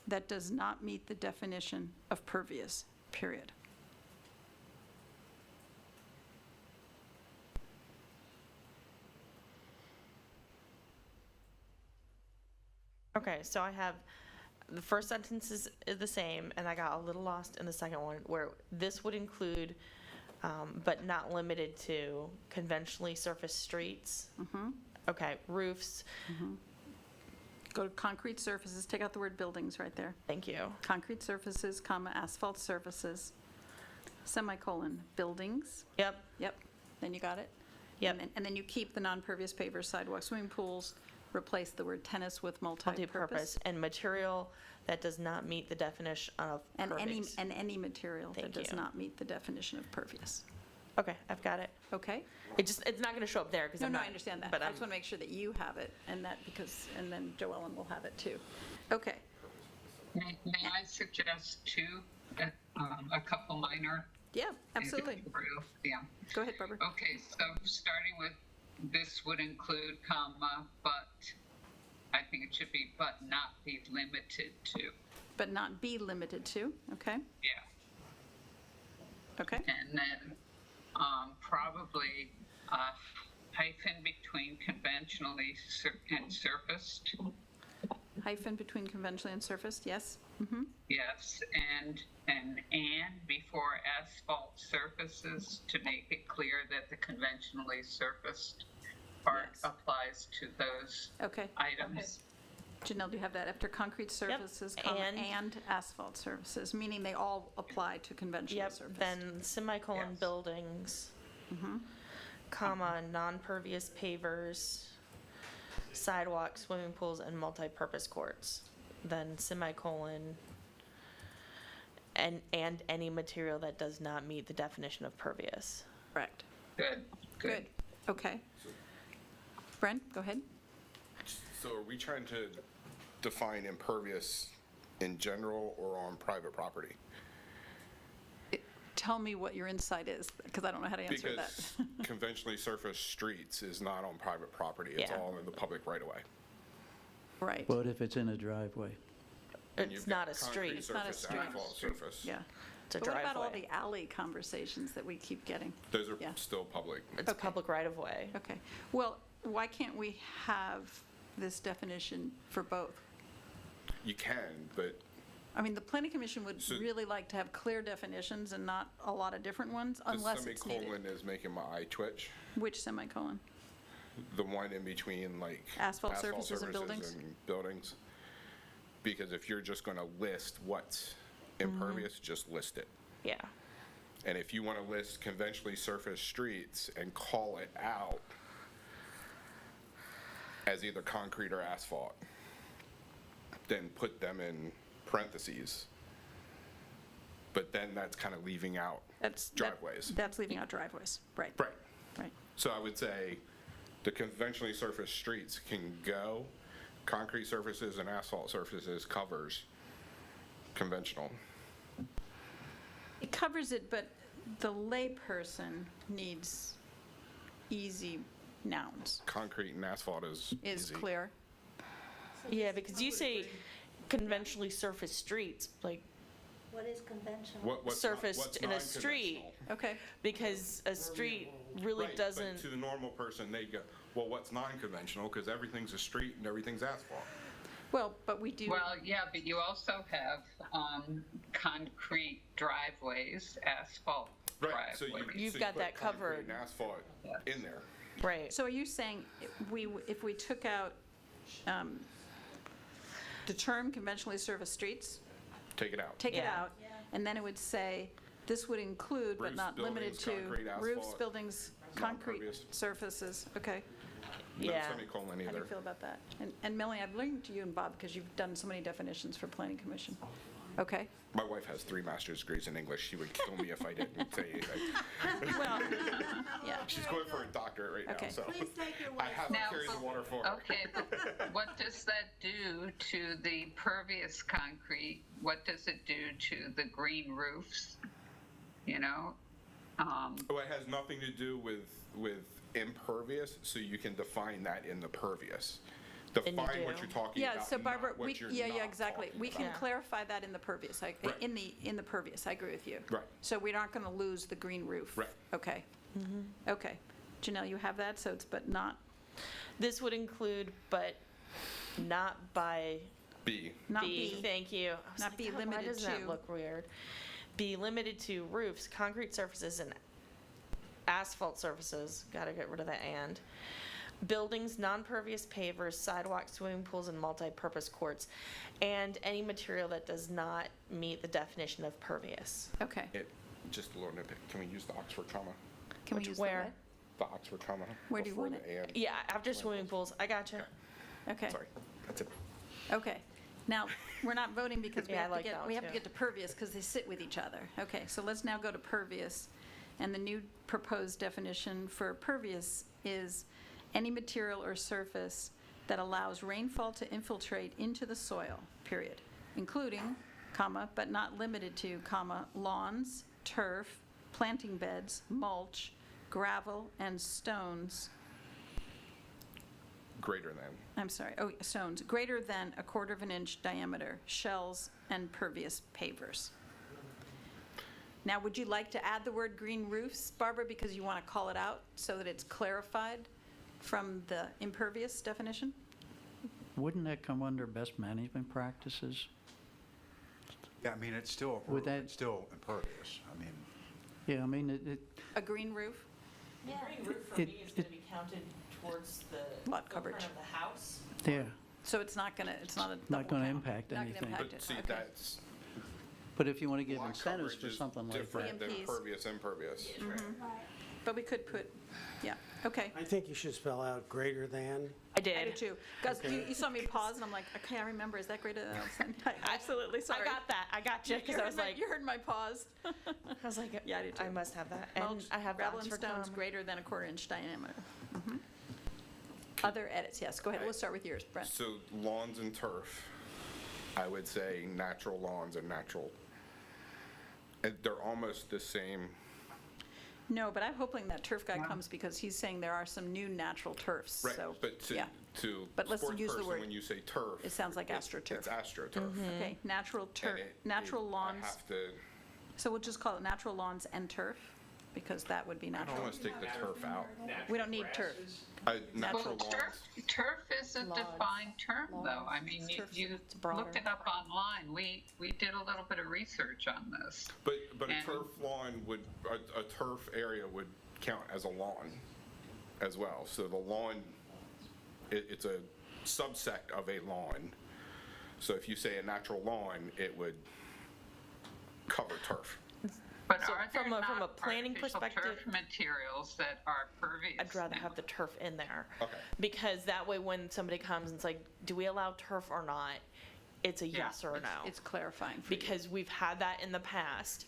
that does not meet the definition of pervious, period. Okay, so I have, the first sentence is the same, and I got a little lost in the second one, where this would include, but not limited to, conventionally surfaced streets. Okay, roofs. Go to concrete surfaces, take out the word buildings right there. Thank you. Concrete surfaces, comma, asphalt surfaces, semicolon, buildings. Yep. Yep, then you got it? Yep. And then you keep the non-pervious pavers, sidewalks, swimming pools, replace the word tennis with multi-purpose. Multi-purpose, and material that does not meet the definition of And pervious. any material that Thank does you. not meet the definition of pervious. Okay, I've got it. Okay? It's not gonna show up there, because No, I'm no, not. I understand that. But I I'm, just want to make sure that you have it, and that, because, and then Joellen will have it too. Okay. May I suggest too, a couple minor? Yeah, absolutely. Yeah. Go ahead, Barbara. Okay, so starting with, this would include, comma, but, I think it should be, but not be limited to. But not be limited to, okay? Yeah. Okay. And then probably a hyphen between conventionally and surfaced. Hyphen between conventionally and surfaced, yes? Mm-hmm. Yes, and before asphalt surfaces to make it clear that the conventionally surfaced part Yes. applies to those Okay. items. Janelle, do you have that? After concrete surfaces, comma, and asphalt surfaces, meaning they all apply to conventional yep, surface. then semicolon Yes. buildings, comma, non-pervious pavers, sidewalks, swimming pools, and multi-purpose courts. Then semicolon, and any material that does not meet the definition of pervious. Correct. Good, Good. Okay. Brent, go ahead. So are we trying to define impervious in general or on private property? Tell me what your insight is, because I don't know how to answer that. Because conventionally surfaced streets is not on private property. It's Yeah. all in the public right of way. Right. But if it's in a driveway? And It's you've got not a concrete street, It's not a surface, street. asphalt surface. Yeah. it's a But what about all driveway. the alley conversations that we keep getting? Those are Yeah. still public. It's Okay. public right-of-way. Okay. Well, why can't we have this definition for both? You can, but I mean, the planning commission would So- really like to have clear definitions and not a lot of different ones, the unless it's needed. semicolon is making my eye twitch. Which semicolon? The one in between, like. Asphalt surfaces and buildings? and buildings. Because if you're just gonna list what's impervious, just list it. Yeah. And if you wanna list conventionally surfaced streets and call it out as either concrete or asphalt, then put them in parentheses. but then that's kind of leaving out driveways. That's leaving out driveways, right. Right. Right. So I would say the conventionally surfaced streets can go, concrete surfaces and asphalt surfaces covers conventional. It covers it, but the layperson needs easy nouns. Concrete and asphalt is easy. Clear. Yeah, because you say conventionally surfaced streets, like What is conventional? What's surfaced in a street, non-conventional? Okay. because a street really Right, doesn't. But to the normal person, they go, well, what's non-conventional? Because everything's a street and everything's asphalt. Well, but we do. Well, yeah, but you also have concrete driveways, asphalt Right, driveways. so You've so got put that concrete covered. and asphalt in there. Right. So are you saying if we took out the term conventionally serviced streets, Take it out. take it Yeah. out, and then it would say, this would include but Roofs, not limited to buildings, concrete, roofs, asphalt, buildings, concrete non-pervious. surfaces, okay? No Yeah. semicolon How do either. you feel about that? And Melanie, I've learned to you and Bob, because you've done so many definitions for planning commission. Okay? My wife has 3 master's degrees in English. She would kill me if I didn't say anything. Well, yeah. She's going for a doctorate right Okay. now, so Please take your I have to Now- carry the water for her. Okay, but what does that do to the pervious concrete? What does it do to the green roofs? You know? Oh, it has nothing to do with impervious, so you can define that in the pervious. Define what do. you're talking Yeah, about, so Barbara, not what we, you're yeah, not exactly. talking We can about. clarify that in the pervious, Right. in the pervious, I agree with you. Right. So we're not going to lose the green roof. Right. Okay. Okay. Janelle, you have that, so it's but not, This would include, but not by B. not B. B. Thank you. I was Not like, be "God, limited Why does that to." look weird? Be limited to roofs, concrete surfaces, and asphalt surfaces. Got to get rid of the and. Buildings, non-pervious pavers, sidewalks, swimming pools, and multi-purpose courts, and any material that does not meet the definition of pervious. Okay. Just a little nitpick. Can we use the Oxford comma? Can we Which- use the where? what? The Oxford comma? Where do you before want the and. Yeah, after swimming pools. I gotcha. Okay. Sorry, that's it. Okay. Now, we're not voting because we Yeah, I have to like that get, one we have to too. get to pervious because they sit with each other. Okay, so let's now go to pervious. And the new proposed definition for pervious is any material or surface that allows rainfall to infiltrate into the soil, period, including, comma, but not limited to, comma, lawns, turf, planting beds, mulch, gravel, and stones. Greater than. I'm sorry, stones, greater than 1/4 of an inch diameter, shells, and pervious pavers. Now, would you like to add the word green roofs, Barbara, because you want to call it out so that it's clarified from the impervious definition? Wouldn't that come under best management practices? Yeah, I mean, it's still, Would that- it's still impervious. I mean, Yeah, I mean, A green roof? Yeah. Green roof for It- me is it- going to be counted towards the Lot coverage. footprint of the house. yeah, So it's not going to, it's not a double not going to count. impact Not gonna anything. impact But it, see, okay. that's. But if you want to give lot incentives coverage for is something like different that, than PMPs. pervious, impervious. But we could put, yeah, okay. I think you should spell out greater than. I I do did. too. Gus, you saw me pause and I'm like, okay, I remember, is that greater than? Absolutely, sorry. I got that. I got you because I was like, You heard my pause. I was like, Yeah, I do too. I must have that. And Mulch, I have gravel the and Oxford stones comma. greater than 1/4 inch diameter. Mhm. Other edits, yes, go ahead, we'll start with yours, Brent. So lawns and turf, I would say natural lawns and natural. And they're almost the same. No, but I'm hoping that turf guy comes because he's saying there are some new natural turfs, Right, so, but yeah. to But let's sports use the person, word- when you say turf. It sounds like astroturf. It's astroturf. Okay, natural turf, natural I lawns, have to, so we'll just call it natural lawns and turf, because that would be I'd natural. almost take the turf out. We don't need turf. Natural Well, lawns. turf is a defined term, though. I mean, you broader. look it up online. We did a little bit of research on this. But a And- turf lawn would, a turf area would count as a lawn as well. So the lawn, it's a subsect of a lawn. So if you say a natural lawn, it would cover turf. But So are there from a not planning artificial perspective- turf materials that are pervious? I'd rather now? have the turf in there. Okay. Because that way when somebody comes and it's like, do we allow turf or not? it's a yes or a no. It's clarifying for you. Because we've had that in the past,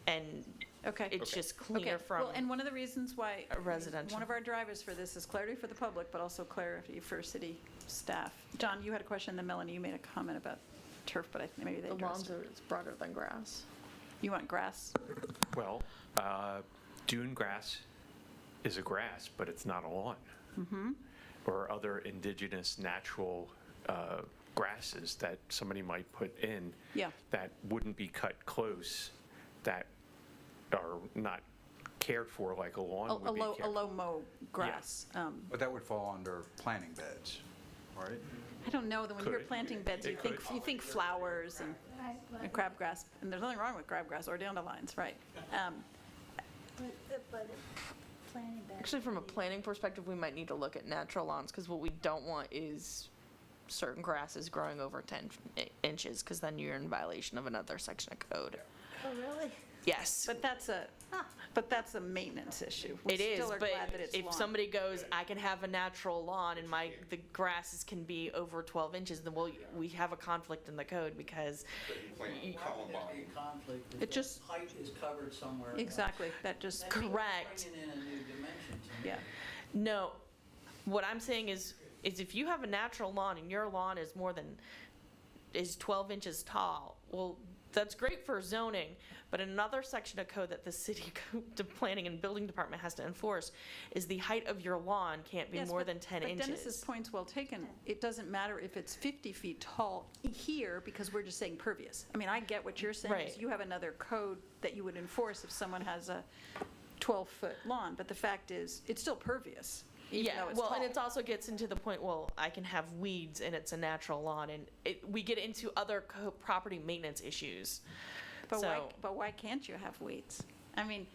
and Okay. it's just Okay, clear from well, and one of the reasons why. a residential. One of our drivers for this is clarity for the public, but also clarity for city staff. John, you had a question, then Melanie, you made a comment about turf, but I think maybe they The addressed lawns it. are broader than grass. You want grass? Well, dune grass is a grass, but it's not a lawn. Or other indigenous natural grasses that somebody might put in Yeah. that wouldn't be cut close, that are not cared for like a lawn would be A cared. low mow grass. But that would fall under planting beds, right? I don't know, that when you're Could. planting beds, It you think flowers and crabgrass, and there's nothing wrong with crabgrass or dandelions, right? But planting back. Actually, from a planning perspective, we might need to look at natural lawns, because what we don't want is certain grasses growing over 10 inches, because then you're in violation of another section of code. Oh, really? Yes. But that's a maintenance issue. It is, We still are but glad that it's if lawn. somebody goes, I can have a natural lawn and the grasses can be over 12 inches, then we have a conflict in the code, because Conflict if It the just- height is covered somewhere else. Exactly, that just, correct. Bringing in a new dimension to me. yeah. No, what I'm saying is if you have a natural lawn and your lawn is 12 inches tall, well, that's great for zoning, but another section of code that the city planning and building department has to enforce is the height of your lawn can't be Yes, more but- than 10 But inches. Dennis's point's well taken. It doesn't matter if it's 50 feet tall here, because we're just saying pervious. I mean, I get what you're saying, is Right. you have another code that you would enforce if someone has a 12-foot lawn, but the fact is, it's still pervious, even though it's well, tall. and it also gets into the point, well, I can have weeds and it's a natural lawn, and we get into other property maintenance issues. But So- why can't you have weeds? I mean,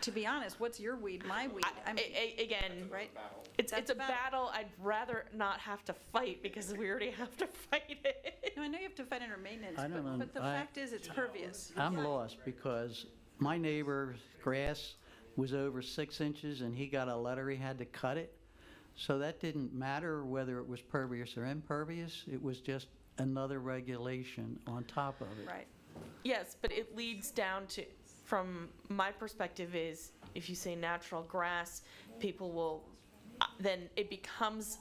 to be honest, what's your weed, my weed? I mean, Again, right? it's That's a a battle. battle I'd rather not have to fight, because we already have to fight it. No, I know you have to fight under maintenance, I don't know. but the fact is, it's pervious. I'm lost because my neighbor's grass was over 6 inches and he got a letter he had to cut it. So that didn't matter whether it was pervious or impervious. It was just another regulation on top of it. Right. Yes, but it leads down to, from my perspective, is if you say natural grass, people will, then it becomes,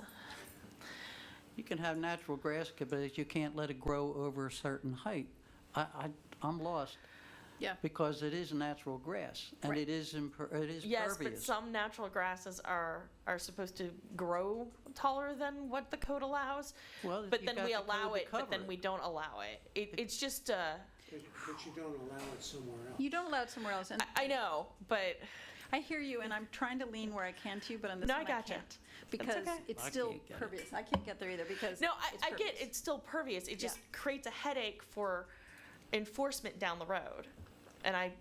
You can have natural grass, but you can't let it grow over a certain height. I'm lost. Yeah. Because it is natural grass, and Right. it is pervious. yes, but some natural grasses are supposed to grow taller than what the code allows. Well, But you then got we the code allow to it, but cover then it. we don't allow it. It's just, But you don't allow it somewhere else. You don't allow it somewhere else, and I know, but I hear you, and I'm trying to lean where I can to you, but on this No, I one I gotcha. can't. Because okay. it's I still can't get it. pervious. I can't get there either, because no, it's I get pervious. it's still pervious. It just Yeah. creates a headache for enforcement down the road. And I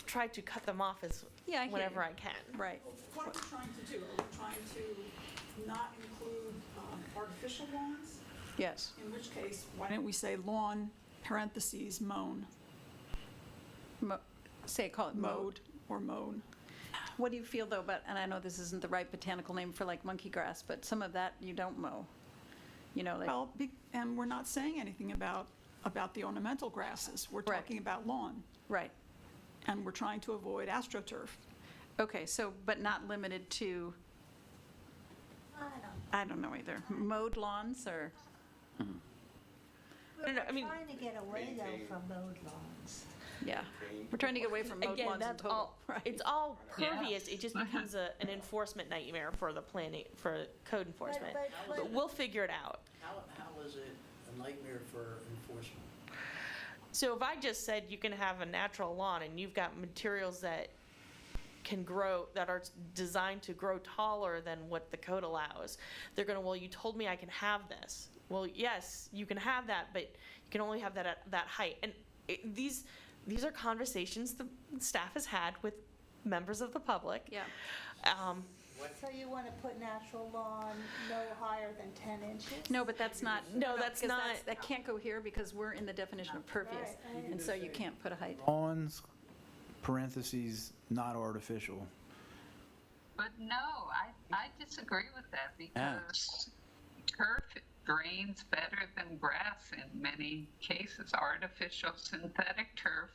try to cut them off Yeah, I hear whenever you. I can. Right. What are we trying to do? Are we trying to not include artificial lawns? Yes. In which case, why don't we say lawn, parentheses, mown, Call it mowed. mowed, or mown? What do you feel, though, about, and I know this isn't the right botanical name for like monkey grass, but some of that you don't mow? You know, like, Well, and we're not saying anything about the ornamental grasses. We're Right. talking about lawn, right. and we're trying to avoid astroturf. Okay, so, but not limited to, I don't know either, mowed lawns or? We're no, I mean- trying to get away, though, from mowed lawns. Yeah, we're trying to get away from mowed Again, lawns in that's total. all, right. it's all pervious. It just becomes an enforcement nightmare for the planning, for code enforcement. But we'll figure it out. How is it a nightmare for enforcement? So if I just said you can have a natural lawn and you've got materials that can grow, that are designed to grow taller than what the code allows, they're gonna, well, you told me I can have this. Well, yes, you can have that, but you can only have that at that height. And these are conversations the staff has had with members of the public. Yeah. So you want to put natural lawn no higher than 10 inches? No, but that's not. No, that's because not- That can't go here because we're in the definition of pervious, Right, and so you can't put a height. Lawns, parentheses, not artificial. But no, I disagree with that because turf drains better than grass in many cases. Artificial synthetic turf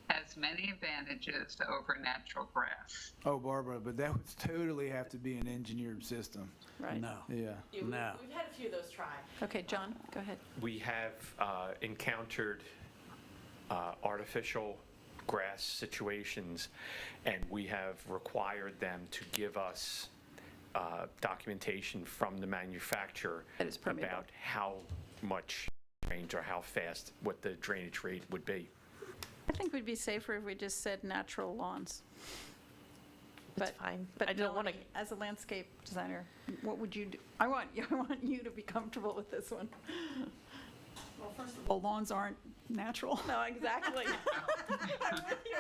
has many advantages over natural grass. Oh, Barbara, but that would totally have to be an engineered system. Right. No. Yeah. No. We've had a few of those try. Okay, John, go ahead. We have encountered artificial grass situations, and we have required them to give us documentation from the manufacturer That is permeable. about how much drainage or how fast, what the drainage rate would be. I think we'd be safer if we just said natural lawns. It's fine. But I don't want to. Melanie, as a landscape designer, what would you do? I want you to be comfortable with this one. Well, first of all, lawns aren't natural. No, exactly. I'm with you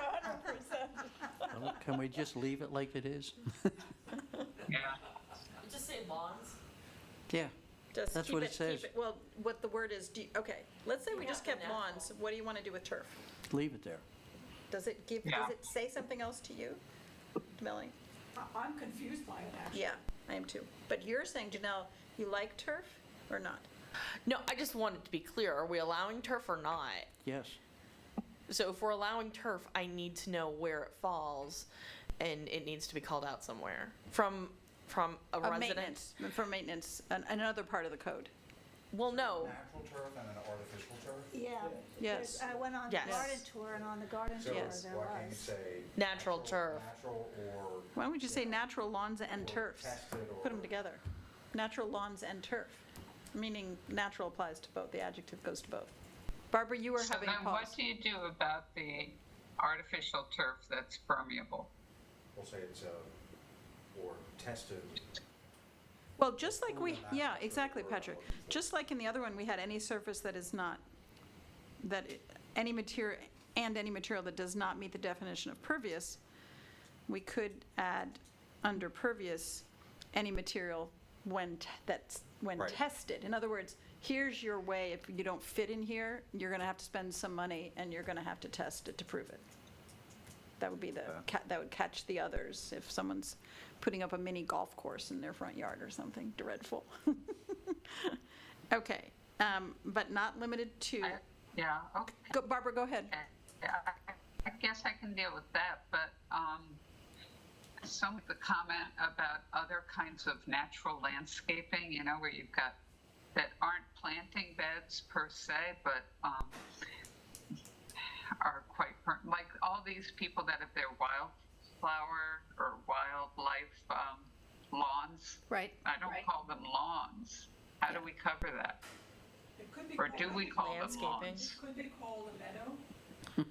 100%. Well, can we just leave it like it is? Yeah. Just say lawns. Yeah. Just That's keep what it says. keep Well, what the word is, okay, let's say we You just have to kept lawns. What do you want to do with turf? Leave it there. Does it Yeah. say something else to you, Melanie? I'm confused by it, actually. Yeah, I am too. But you're saying, Janelle, you like turf or not? No, I just wanted to be clear. Are we allowing turf or not? Yes. So if we're allowing turf, I need to know where it falls, and it needs to be called out somewhere from a resident. Maintenance, for maintenance, another part of the code. Well, no. Natural turf and an artificial turf? Yeah. Yes. I went on the Yes. garden tour, and on the garden tour, Yes. there Why can't you was. say? Natural turf. Natural or Why don't we just say natural lawns and turfs? tested or. Put them together. Natural lawns and turf, meaning natural applies to both. The adjective goes to both. Barbara, you were So having a then pause. what do you do about the artificial turf that's permeable? We'll say it's or tested. Well, just like yeah, exactly, Patrick. Just like in the other one, we had any surface that is not, any material that does not meet the definition of pervious, we could add under pervious, any material when Right. tested. In other words, here's your way, if you don't fit in here, you're going to have to spend some money and you're going to have to test it to prove it. That would be that would catch the others if someone's putting up a mini golf course in their front yard or something dreadful. Okay, but not limited to, Yeah, okay. Barbara, go ahead. Yeah, I guess I can deal with that, but some of the comment about other kinds of natural landscaping, you know, where you've got, that aren't planting beds per se, but are quite, like all these people that have their wildflower or wildlife lawns. Right. I don't call them lawns. How do we cover that? It could be Or called- do we call them Landscaping. lawns? Could be called a meadow.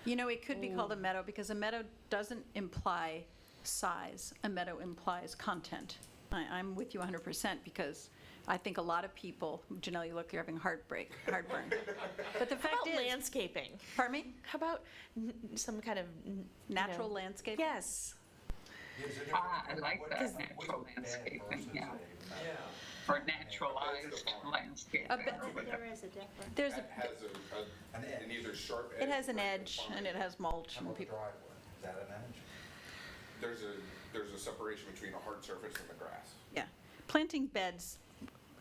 You know, it could be called a meadow because a meadow doesn't imply size. A meadow implies content. I'm with you 100% because I think a lot of people, Janelle, you look, you're having heartburn. But the How fact about is, landscaping? pardon me, How about some kind of natural landscape? Yes. I like that, natural landscaping, yeah. Or naturalized landscaping. There is a difference. There's, That has an either sharp edge. it has an or edge fine. and it has mulch How and about the people. driveway? Is that an edge? There's a separation between a hard surface and the grass. Yeah. Planting beds,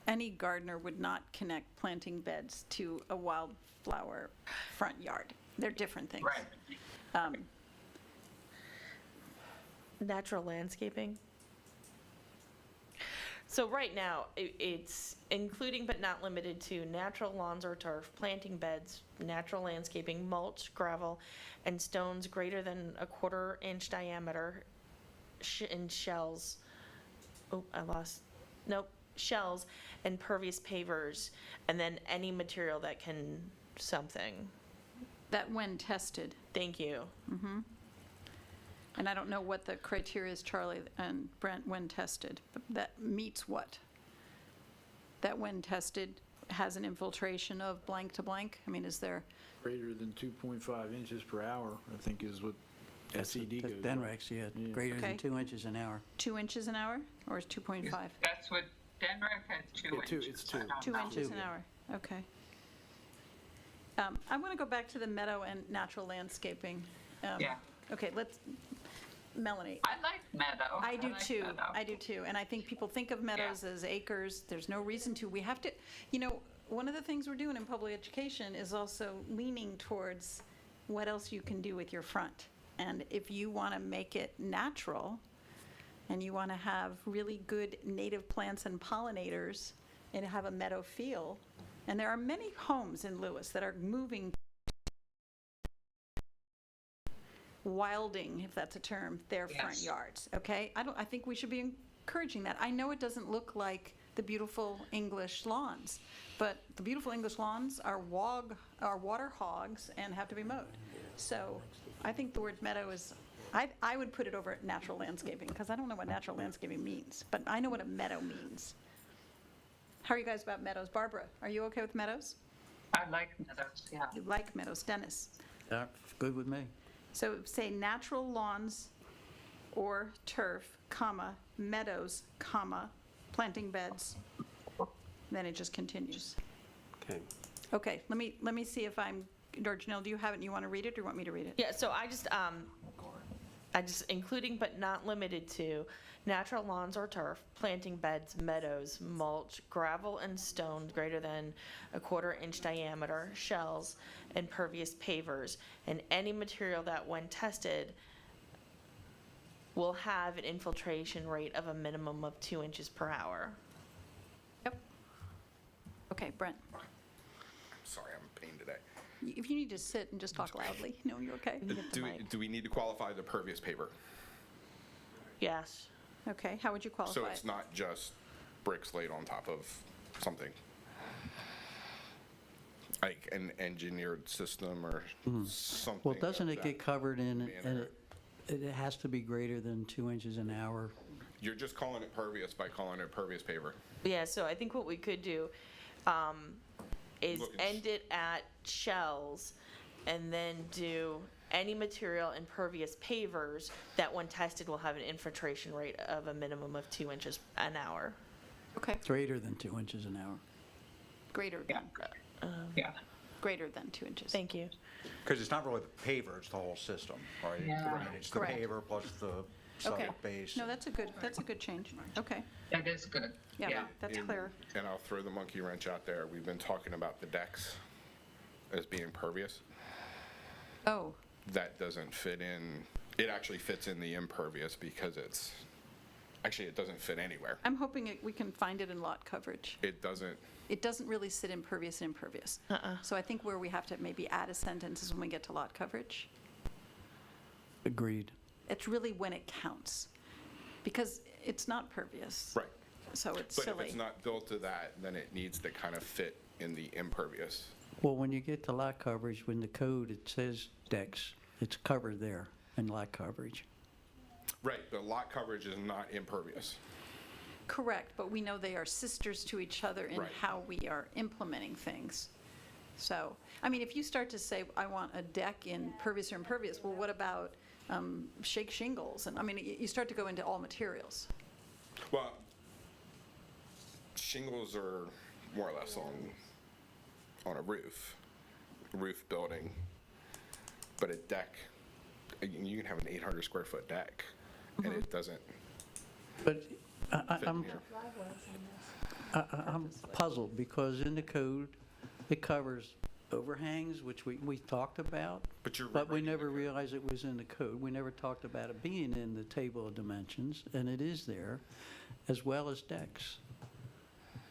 any gardener would not connect planting beds to a wildflower front yard. They're different things. Right. Natural landscaping. So right now, it's including but not limited to natural lawns or turf, planting beds, natural landscaping, mulch, gravel, and stones greater than a 1/4 inch diameter in shells. Oh, I lost. Nope. Shells and pervious pavers, and then any material that can something. That when tested. Thank you. And I don't know what the criteria is, Charlie and Brent, when tested, but that meets what? That when tested has an infiltration of blank to blank? I mean, is there, Greater than 2.5 inches per hour, I think is what SED goes. by. Denrex, yeah, Yeah. greater than Okay. 2 inches an hour. 2 inches an hour, or is 2.5? That's what Denver has, 2 Yeah, inches. it's 2. I don't 2 know. inches an hour, okay. I want to go back to the meadow and natural landscaping. Yeah. Okay, Melanie? I like meadow. I do like too. meadow. I do too. And I think people think of meadows as acres. There's no reason to. We have to, one of the things we're doing in public education is also leaning towards what else you can do with your front. And if you want to make it natural and you want to have really good native plants and pollinators and have a meadow feel, and there are many homes in Lewis that are moving, wilding, if that's a term, their front Yes. yards, okay? I think we should be encouraging that. I know it doesn't look like the beautiful English lawns, but the beautiful English lawns are water hogs and have to be mowed. So I think the word meadow is, I would put it over natural landscaping, because I don't know what natural landscaping means, but I know what a meadow means. How are you guys about meadows? Barbara, are you okay with meadows? I like meadows, yeah. You like meadows. Dennis? Good with me. So say natural lawns or turf, comma, meadows, comma, planting beds, then it just continues. Okay. Okay, let me see if I'm, or Janelle, do you have it and you want to read it, or you want me to read it? Yeah, so I just including but not limited to natural lawns or turf, planting beds, meadows, mulch, gravel and stone greater than a 1/4 inch diameter, shells, and pervious pavers, and any material that when tested will have an infiltration rate of a minimum of 2 inches per hour. Yep. Okay, Brent, Sorry, I'm in pain today. if you need to sit and just talk loudly, no, you're okay? Do we need to qualify the pervious paver? Yes. Okay, how would you qualify So it? it's not just bricks laid on top of something? Like an engineered system or something? Well, doesn't of it that get covered in, manner? and it has to be greater than 2 inches an hour? You're just calling it pervious by calling it pervious paver. Yeah, so I think what we could do is Look, end it at shells and then do any material impervious pavers that when tested will have an infiltration rate of a minimum of 2 inches an hour. Okay, Greater than 2 inches an hour. greater Yeah. than, Yeah. greater than 2 inches. Thank you. Because it's not really the paver, it's the whole system, right? Yeah. I mean, it's the Correct. paver plus the Okay. subject base. No, that's a good change. Okay, That is good. yeah, that's And- clear. And I'll throw the monkey wrench out there. We've been talking about the decks as being pervious. Oh, That doesn't fit in, it actually fits in the impervious because it doesn't fit anywhere. I'm hoping we can find it in lot coverage. It doesn't, It doesn't really sit impervious and impervious. So I think where we have to maybe add a sentence is when we get to lot coverage. Agreed. It's really when it counts, because it's not pervious. right. So it's But if silly. it's not built to that, then it needs to kind of fit in the impervious. Well, when you get to lot coverage, when the code, it says decks, it's covered there in lot coverage. Right, but lot coverage is not impervious. Correct, but we know they are sisters to each other in Right. how we are implementing things. So, I mean, if you start to say, I want a deck in pervious or impervious, well, what about shake shingles? And, I mean, you start to go into all materials. Well, shingles are more or less on a roof building, but a deck, you can have an 800 square foot deck, and it doesn't But fit I'm, in here. I'm puzzled, because in the code, it covers overhangs, which we talked about, But you're but we rewriting the never code. realized it was in the code. We never talked about it being in the table of dimensions, and it is there, as well as decks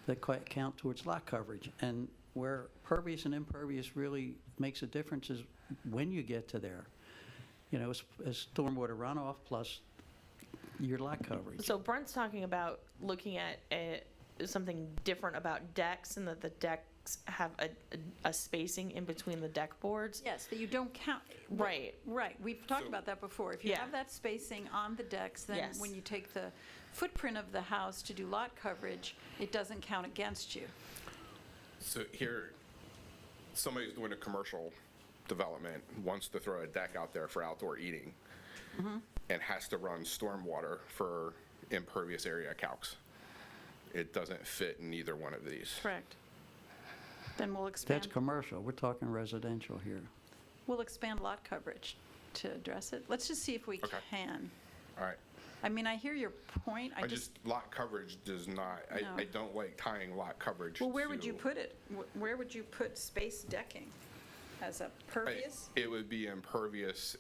that count towards lot coverage. And where pervious and impervious really makes a difference is when you get to there. You know, as stormwater runoff plus your lot coverage. So Brent's talking about looking at something different about decks, and that the decks have a spacing in between the deck boards. Yes, that you don't count. Right. Right, we've talked So- about that before. If you Yeah. have that spacing on the decks, then Yes. when you take the footprint of the house to do lot coverage, it doesn't count against you. So here, somebody's doing a commercial development, wants to throw a deck out there for outdoor eating, and has to run stormwater for impervious area calcs. It doesn't fit in either one of these. Correct. Then we'll expand. That's commercial. We're talking residential here. We'll expand lot coverage to address it. Let's just see if we Okay. can. All right. I mean, I hear your point. I just, lot coverage does not, I No. don't like tying lot coverage well, where would you to- put it? Where would you put space decking? As a pervious? It would be impervious,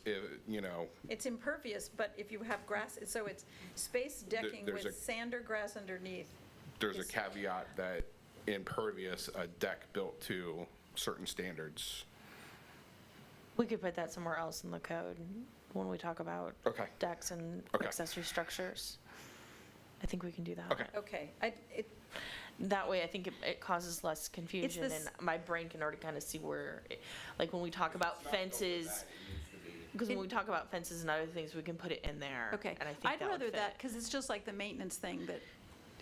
you know, It's impervious, but if you have grass, so it's space decking there's with a- sand or grass underneath. there's a Yes. caveat that impervious, a deck built to certain standards. We could put that somewhere else in the code when we talk about Okay. decks and Okay. accessory structures. I think we can do that. Okay. Okay, That way, I think it causes less confusion, this- and my brain can already kind of see where, like, when we talk about fences, because when we talk about fences and other things, we can put it in there. okay. And I think I'd that would rather that, fit. because it's just like the maintenance thing, that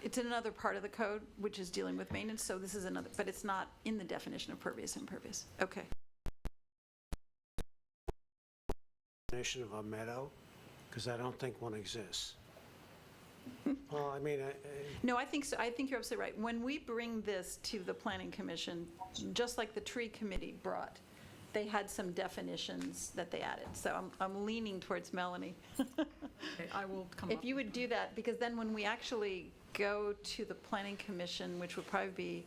it's in another part of the code, which is dealing with maintenance, so this is another, but it's not in the definition of pervious and impervious. Okay. Definition of a meadow, because I don't think one exists. Well, I mean, No, I think so. I think you're absolutely right. When we bring this to the planning commission, just like the tree committee brought, they had some definitions that they added. So I'm leaning towards Melanie. Okay, I will come up. If you would do that, because then when we actually go to the planning commission, which would probably be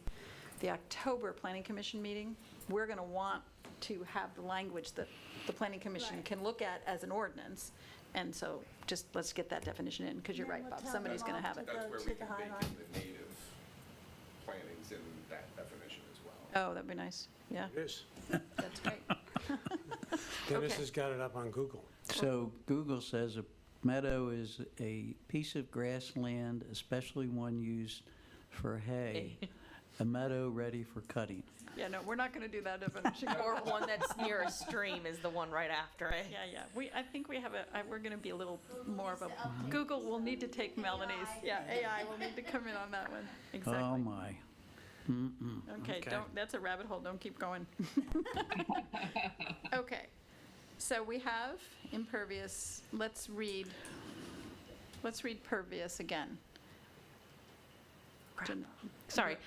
the October planning commission meeting, we're going to want to have the language that the planning commission Right. can look at as an ordinance. And so just let's get that definition in, because you're Then right, we'll Bob, tell somebody's them going to all have it. to That's go where to we the can bake highlight. in the native plantings in that definition as well. Oh, that'd be nice. Yeah, it is. that's great. Dennis Okay. has got it up on Google. So Google says a meadow is a piece of grassland, especially one used for hay, a meadow ready for cutting. Yeah, no, we're not going to do that definition. Or one that's near a stream is the one right after it. Yeah. I think we have we're going to be a little more of a, Google will need to take Melanie's, AI will need to come in on that one. Oh, Exactly. my. Okay, that's a rabbit hole, don't keep going. Okay, so we have impervious, let's read pervious again. Sorry.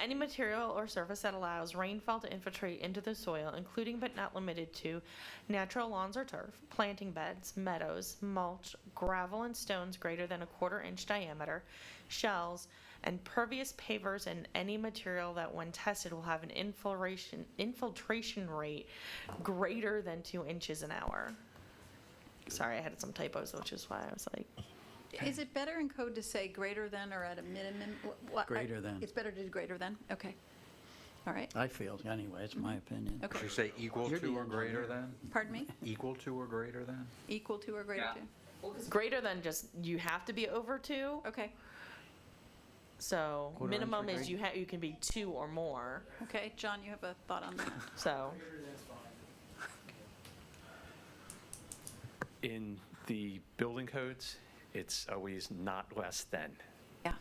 Any material or surface that allows rainfall to infiltrate into the soil, including but not limited to natural lawns or turf, planting beds, meadows, mulch, gravel and stones greater than a 1/4 inch diameter, shells, and pervious pavers, and any material that when tested will have an infiltration rate greater than 2 inches an hour. Sorry, I had some typos, which is why I was like, Is it better in code to say greater than or at a minimum? Greater than. It's better to do greater than? Okay. All right, I feel, anyway, it's my opinion. okay. Should we say equal You're the to or engineer. greater than? Pardon me? Equal to or greater than? Equal to or greater Yeah. to? greater than just, you have to be over 2. Okay, So 1/4 inch minimum or is you can be 2 or more, okay. John, you have a thought on that? so. In the building codes, it's always not less than Yeah.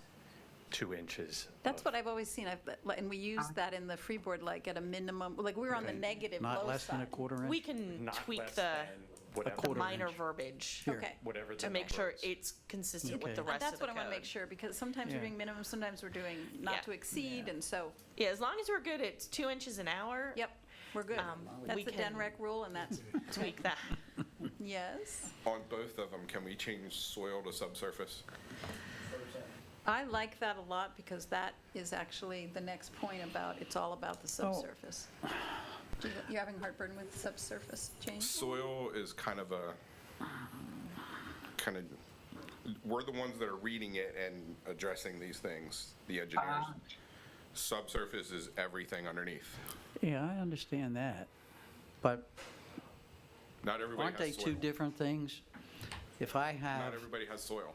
2 inches. That's of- what I've always seen, and we use that in the freeboard, like at a minimum, like we were on the Okay. negative Not low less than a side. 1/4 inch? We can Not tweak less the than whatever. quarter minor inch. verbiage Here. Okay. Whatever to the make number sure is. it's consistent with Okay. the And rest That's of the what I want to make code. sure, because sometimes we're Yeah. doing minimum, sometimes we're doing Yeah. not to exceed, and so, Yeah, as long as we're good at 2 inches an hour. yep, we're good. That's we the can DENREC rule, and that's, tweak that. yes. On both of them, can we change soil to subsurface? I like that a lot, because that is actually the next point about, it's all about the subsurface. You're having heartburn with subsurface change? Soil is kind of, we're the ones that are reading it and addressing these things, the engineers. Subsurface is everything underneath. Yeah, I understand that, but Not everybody aren't they has two soil. different things? If I Not have, everybody has soil.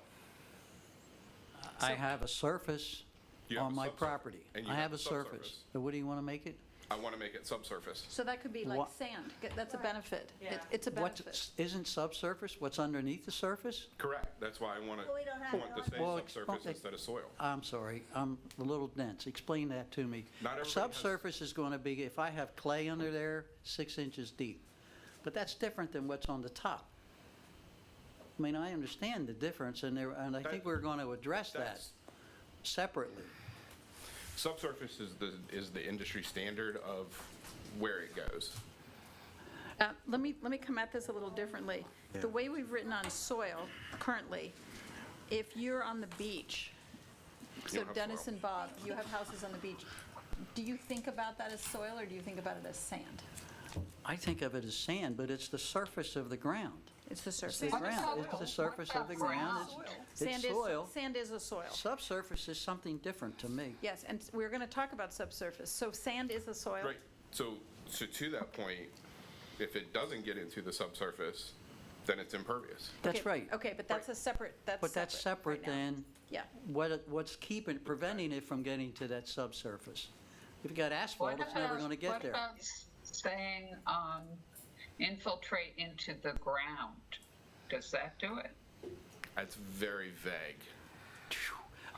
I have a surface You have on a my subsurface, property. and you I have have a a surface. subsurface. So what do you want to make it? I want to make it subsurface. So that could be like What- sand, that's a benefit. Yeah. It's a benefit. What, isn't subsurface what's underneath the surface? Correct. That's why I want Well, we don't have to it say Well, subsurface okay. instead of soil. I'm sorry, I'm a little dense. Explain that to me. Not everybody has- Subsurface is going to be, if I have clay under there, 6 inches deep. But that's different than what's on the top. I mean, I understand the difference, and I think we're going to address that That's- separately. Subsurface is the industry standard of where it goes. Let me come at this a little differently. Yeah. The way we've written on soil currently, if you're on the beach, You so don't have Dennis soil. and Bob, you have houses on the beach, do you think about that as soil or do you think about it as sand? I think of it as sand, but it's the surface of the ground. It's the It's surface. the ground, it's the surface of the ground, it's soil. Sand is a soil. Subsurface is something different to me. Yes, and we're going to talk about subsurface. So sand is a soil? Right, so to that point, if it doesn't get into the subsurface, then it's impervious. That's Okay, right. Okay, but that's a separate, But that's separate right now. than Yeah. what's preventing it from getting to that subsurface. If you got asphalt, it's never going to get there. What about saying infiltrate into the ground? Does that do it? That's very vague.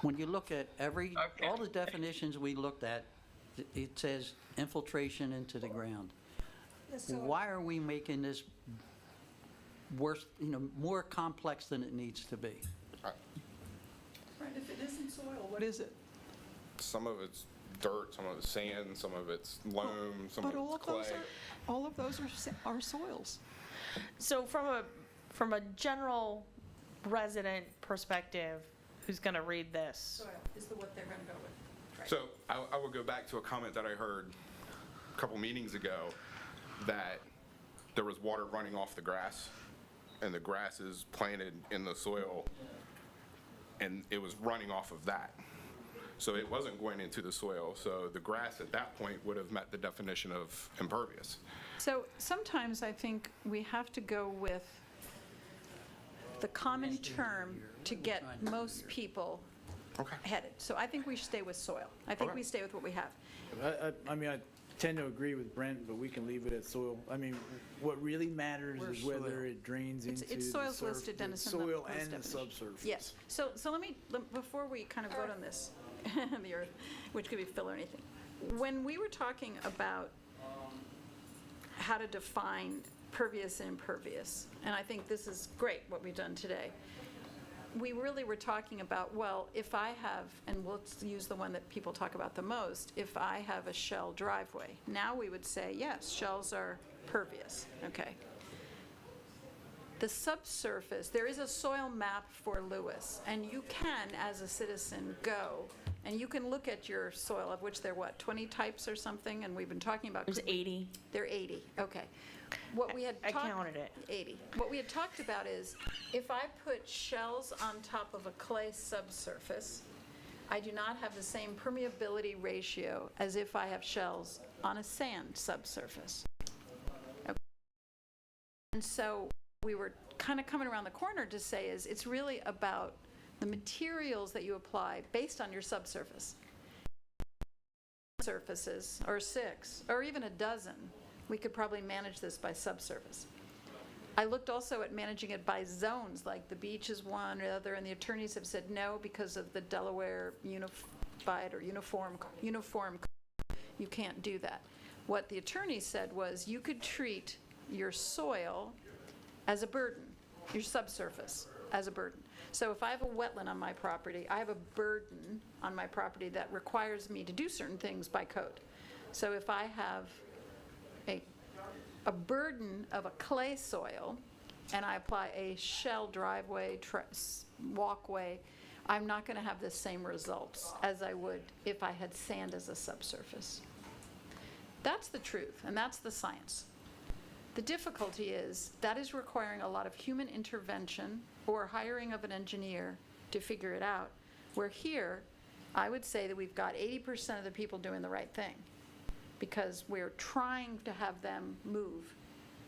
When you look at Okay. all the definitions we looked at, it says infiltration into the ground. Why are we making this worse, more complex than it needs to be? Right, if it isn't soil, what is it? Some of it's dirt, some of it's sand, some of it's loam, some of But it's clay. all of those are soils. So from a general resident perspective, who's going to read this? Soil is what they're going to go with. Right. So I will go back to a comment that I heard a couple meetings ago, that there was water running off the grass, and the grass is planted in the soil, and it was running off of that. So it wasn't going into the soil, so the grass at that point would have met the definition of impervious. So sometimes I think we have to go with the common term to get most people Okay. headed. So I think we should stay with soil. I think Okay. we stay with what we have. I mean, I tend to agree with Brent, but we can leave it at soil. I mean, what really matters is whether it drains into the It's soils listed, the Dennis, in the soil proposed and the definition. subsurface. Yes. So before we kind of vote on this, the earth, which could be fill or anything, when we were talking about how to define pervious and impervious, and I think this is great what we've done today, we really were talking about, well, if I have, and we'll use the one that people talk about the most, if I have a shell driveway, now we would say, yes, shells are pervious, okay. The subsurface, there is a soil map for Lewis, and you can, as a citizen, go, and you can look at your soil, of which there are, what, 20 types or something, and we've been talking about. There's 80. There are 80, okay. What we had I talked. counted it. 80. What we had talked about is, if I put shells on top of a clay subsurface, I do not have the same permeability ratio as if I have shells on a sand subsurface. Okay. And so we were kind of coming around the corner to say is, it's really about the materials that you apply based on your subsurface. Surfaces, or 6, or even a dozen, we could probably manage this by subsurface. I looked also at managing it by zones, like the beach is one or the other, and the attorneys have said no because of the Delaware unified or uniform, you can't do that. What the attorney said was you could treat your soil as a burden, your subsurface as a burden. So if I have a wetland on my property, I have a burden on my property that requires me to do certain things by code. So if I have a burden of a clay soil, and I apply a shell driveway, walkway, I'm not going to have the same results as I would if I had sand as a subsurface. That's the truth, and that's the science. The difficulty is that is requiring a lot of human intervention or hiring of an engineer to figure it out, where here, I would say that we've got 80% of the people doing the right thing, because we're trying to have them move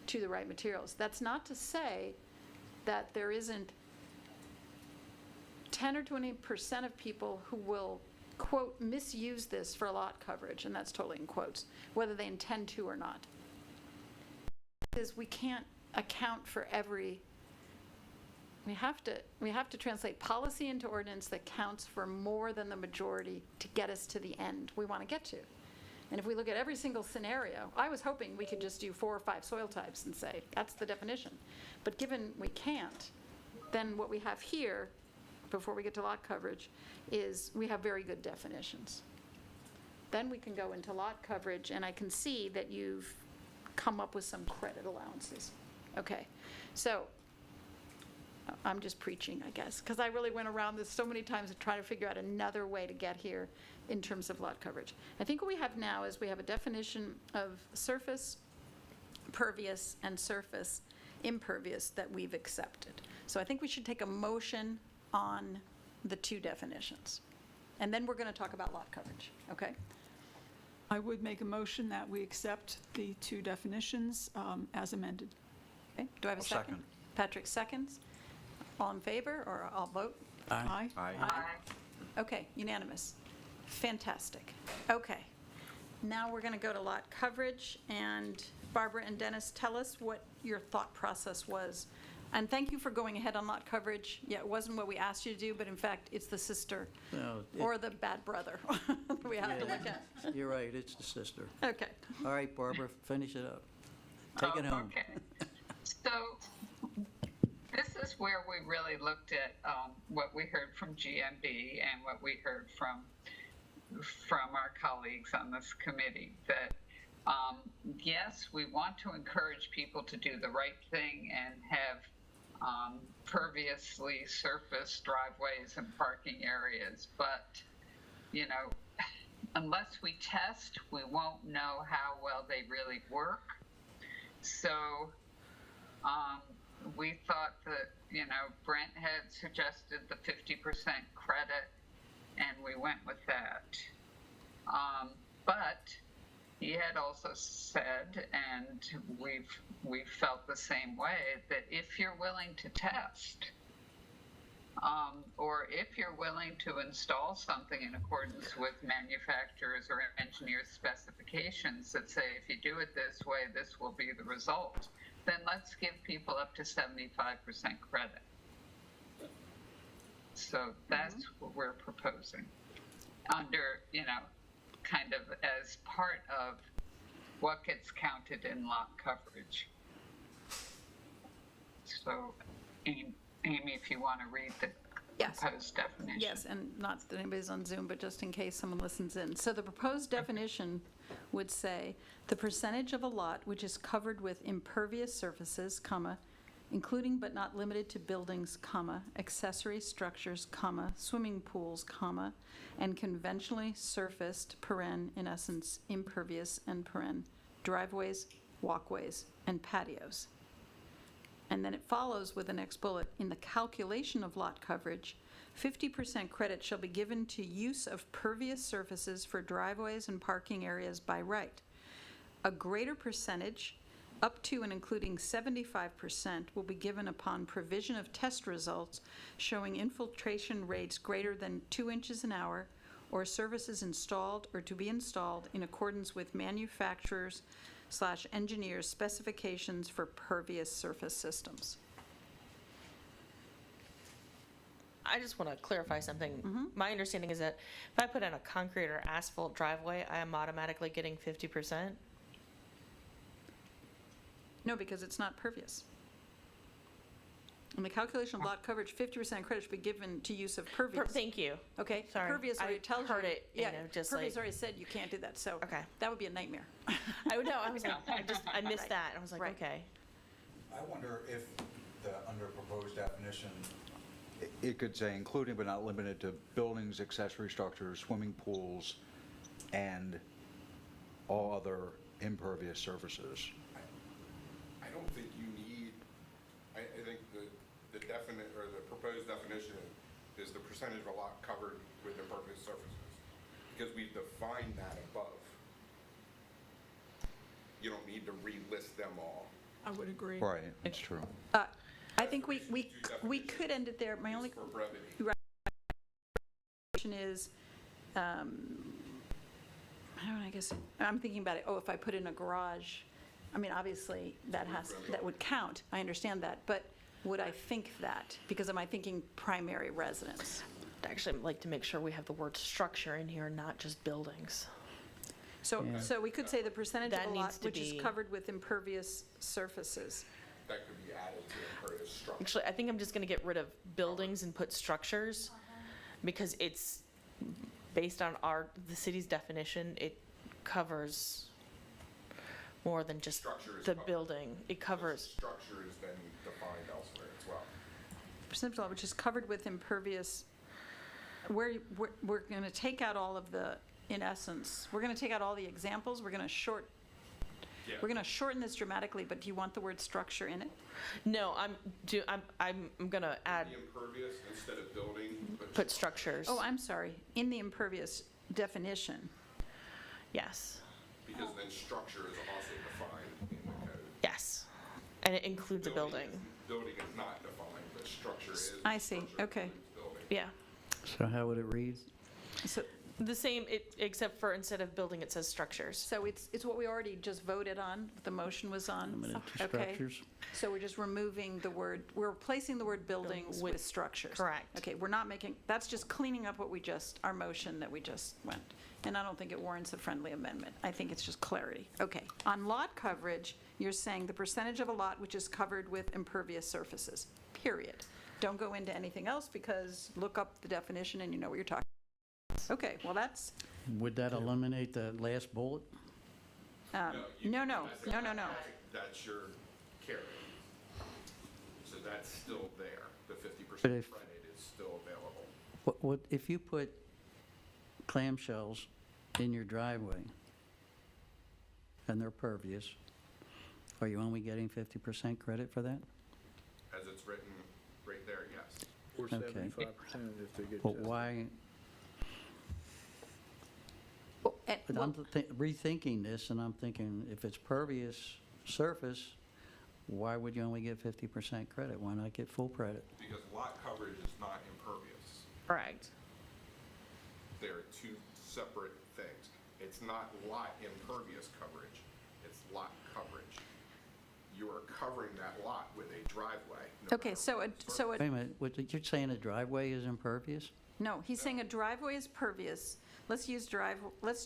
to the right materials. That's not to say that there isn't 10 or 20% of people who will, quote, misuse this for lot coverage, and that's totally in quotes, whether they intend to or not. Is we can't account for every, we have to translate policy into ordinance that counts for more than the majority to get us to the end we want to get to. And if we look at every single scenario, I was hoping we could just do 4 or 5 soil types and say, that's the definition. But given we can't, then what we have here, before we get to lot coverage, is we have very good definitions. Then we can go into lot coverage, and I can see that you've come up with some credit allowances. Okay, so I'm just preaching, I guess, because I really went around this so many times to try to figure out another way to get here in terms of lot coverage. I think what we have now is we have a definition of surface pervious and surface impervious that we've accepted. So I think we should take a motion on the two definitions. And then we're going to talk about lot coverage, okay? I would make a motion that we accept the two definitions as amended. Okay, do I have a I'll second? second. Patrick seconds. All in favor, or I'll vote? Aye. Aye. Okay, unanimous. Fantastic. Okay. Now we're going to go to lot coverage, and Barbara and Dennis, tell us what your thought process was. And thank you for going ahead on lot coverage. Yeah, it wasn't what we asked you to do, but in fact, it's the sister No, or the bad brother we have to look at. You're right, it's the sister. Okay. All right, Barbara, finish it up. Take it home. Okay. So this is where we really looked at what we heard from GMB and what we heard from our colleagues on this committee, that yes, we want to encourage people to do the right thing and have perviously surfaced driveways and parking areas, but you know, unless we test, we won't know how well they really work. So we thought that, you know, Brent had suggested the 50% credit, and we went with that. But he had also said, and we've felt the same way, that if you're willing to test, or if you're willing to install something in accordance with manufacturers or engineers' specifications that say, if you do it this way, this will be the result, then let's give people up to 75% credit. So that's what we're proposing under, you know, kind of as part of what gets counted in lot coverage. So, Amy, if you want to read the Yes. proposed definition. Yes, and not that anybody's on Zoom, but just in case someone listens in. So the proposed definition would say, the percentage of a lot which is covered with impervious surfaces, comma, including but not limited to buildings, comma, accessory structures, comma, swimming pools, comma, and conventionally surfaced, paren, in essence, impervious and paren, driveways, walkways, and patios. And then it follows with the next bullet, in the calculation of lot coverage, 50% credit shall be given to use of pervious surfaces for driveways and parking areas by right. A greater percentage, up to and including 75%, will be given upon provision of test results showing infiltration rates greater than 2 inches an hour, or services installed or to be installed in accordance with manufacturers/engineers' specifications for pervious surface systems. I just want to clarify something. My understanding is that if I put in a concrete or asphalt driveway, I am automatically getting 50%. No, because it's not pervious. In the calculation of lot coverage, 50% credit should be given to use of pervious. Thank you. Okay? Sorry. Pervious already tells you. heard it, you Yeah, know, just Pervious like- already said you can't do that, so. Okay. That would be a nightmare. I would know. I was like, I missed that. And I was like, Right. okay. I wonder if under proposed definition, it could say including but not limited to buildings, accessory structures, swimming pools, and all other impervious surfaces. I don't think you need, I think the definite, or the proposed definition is the percentage of a lot covered with impervious surfaces, because we've defined that above. You don't need to relist them all. I would agree. Right, it's true. I think we could end it there. My only For brevity. question is, I don't know, I guess, I'm thinking about it, if I put in a garage, I mean, obviously, that would count, I understand that, but would I think that? Because am I thinking primary residence? Actually, I'd like to make sure we have the word structure in here, not just buildings. So we could say the percentage That of a lot needs to which is be- covered with impervious surfaces. That could be added to impervious structure. Actually, I think I'm just going to get rid of buildings and put structures, because it's based on the city's definition, it covers more than just Structure is the covered. building. It covers, Structure has been defined elsewhere as well. Percentage of lot which is covered with impervious, we're going to take out all of the, in essence, we're going to take out all the examples, we're going to shorten this dramatically, but do you want the word structure in it? no, I'm gonna add, The impervious, instead of building, put structures. Oh, I'm sorry, in the impervious definition. Yes, because then structure is also defined in the code. yes. And it includes a building. Building is not defined, but structure is. I see, structure okay. includes building. Yeah. So how would it read? So, The same, except for instead of building, it says structures. so it's what we already just voted on, the motion was on. Limited to Okay. structures? So we're just removing the word, we're replacing the word buildings with structures. Correct. Okay, we're not making, that's just cleaning up what we just, our motion that we just went. And I don't think it warrants a friendly amendment. I think it's just clarity. Okay, on lot coverage, you're saying the percentage of a lot which is covered with impervious surfaces, period. Don't go into anything else because look up the definition and you know what you're talking about. Okay, well, that's, Would that eliminate the last bullet? no. That's your carry. So that's still there. The 50% But if- credit is still available. What, if you put clamshells in your driveway and they're pervious, are you only getting 50% credit for that? As it's written right there, yes. Or Okay. 75% if they get But tested. why, but well, I'm rethinking this, and I'm thinking, if it's pervious surface, why would you only get 50% credit? Why not get full credit? Because lot coverage is not impervious. Correct. They are two separate things. It's not lot impervious coverage, it's lot coverage. You are covering that lot with a driveway. no okay, matter so what a, it's so a, Wait a minute, you're saying a driveway is impervious? no, he's saying a driveway is pervious. Let's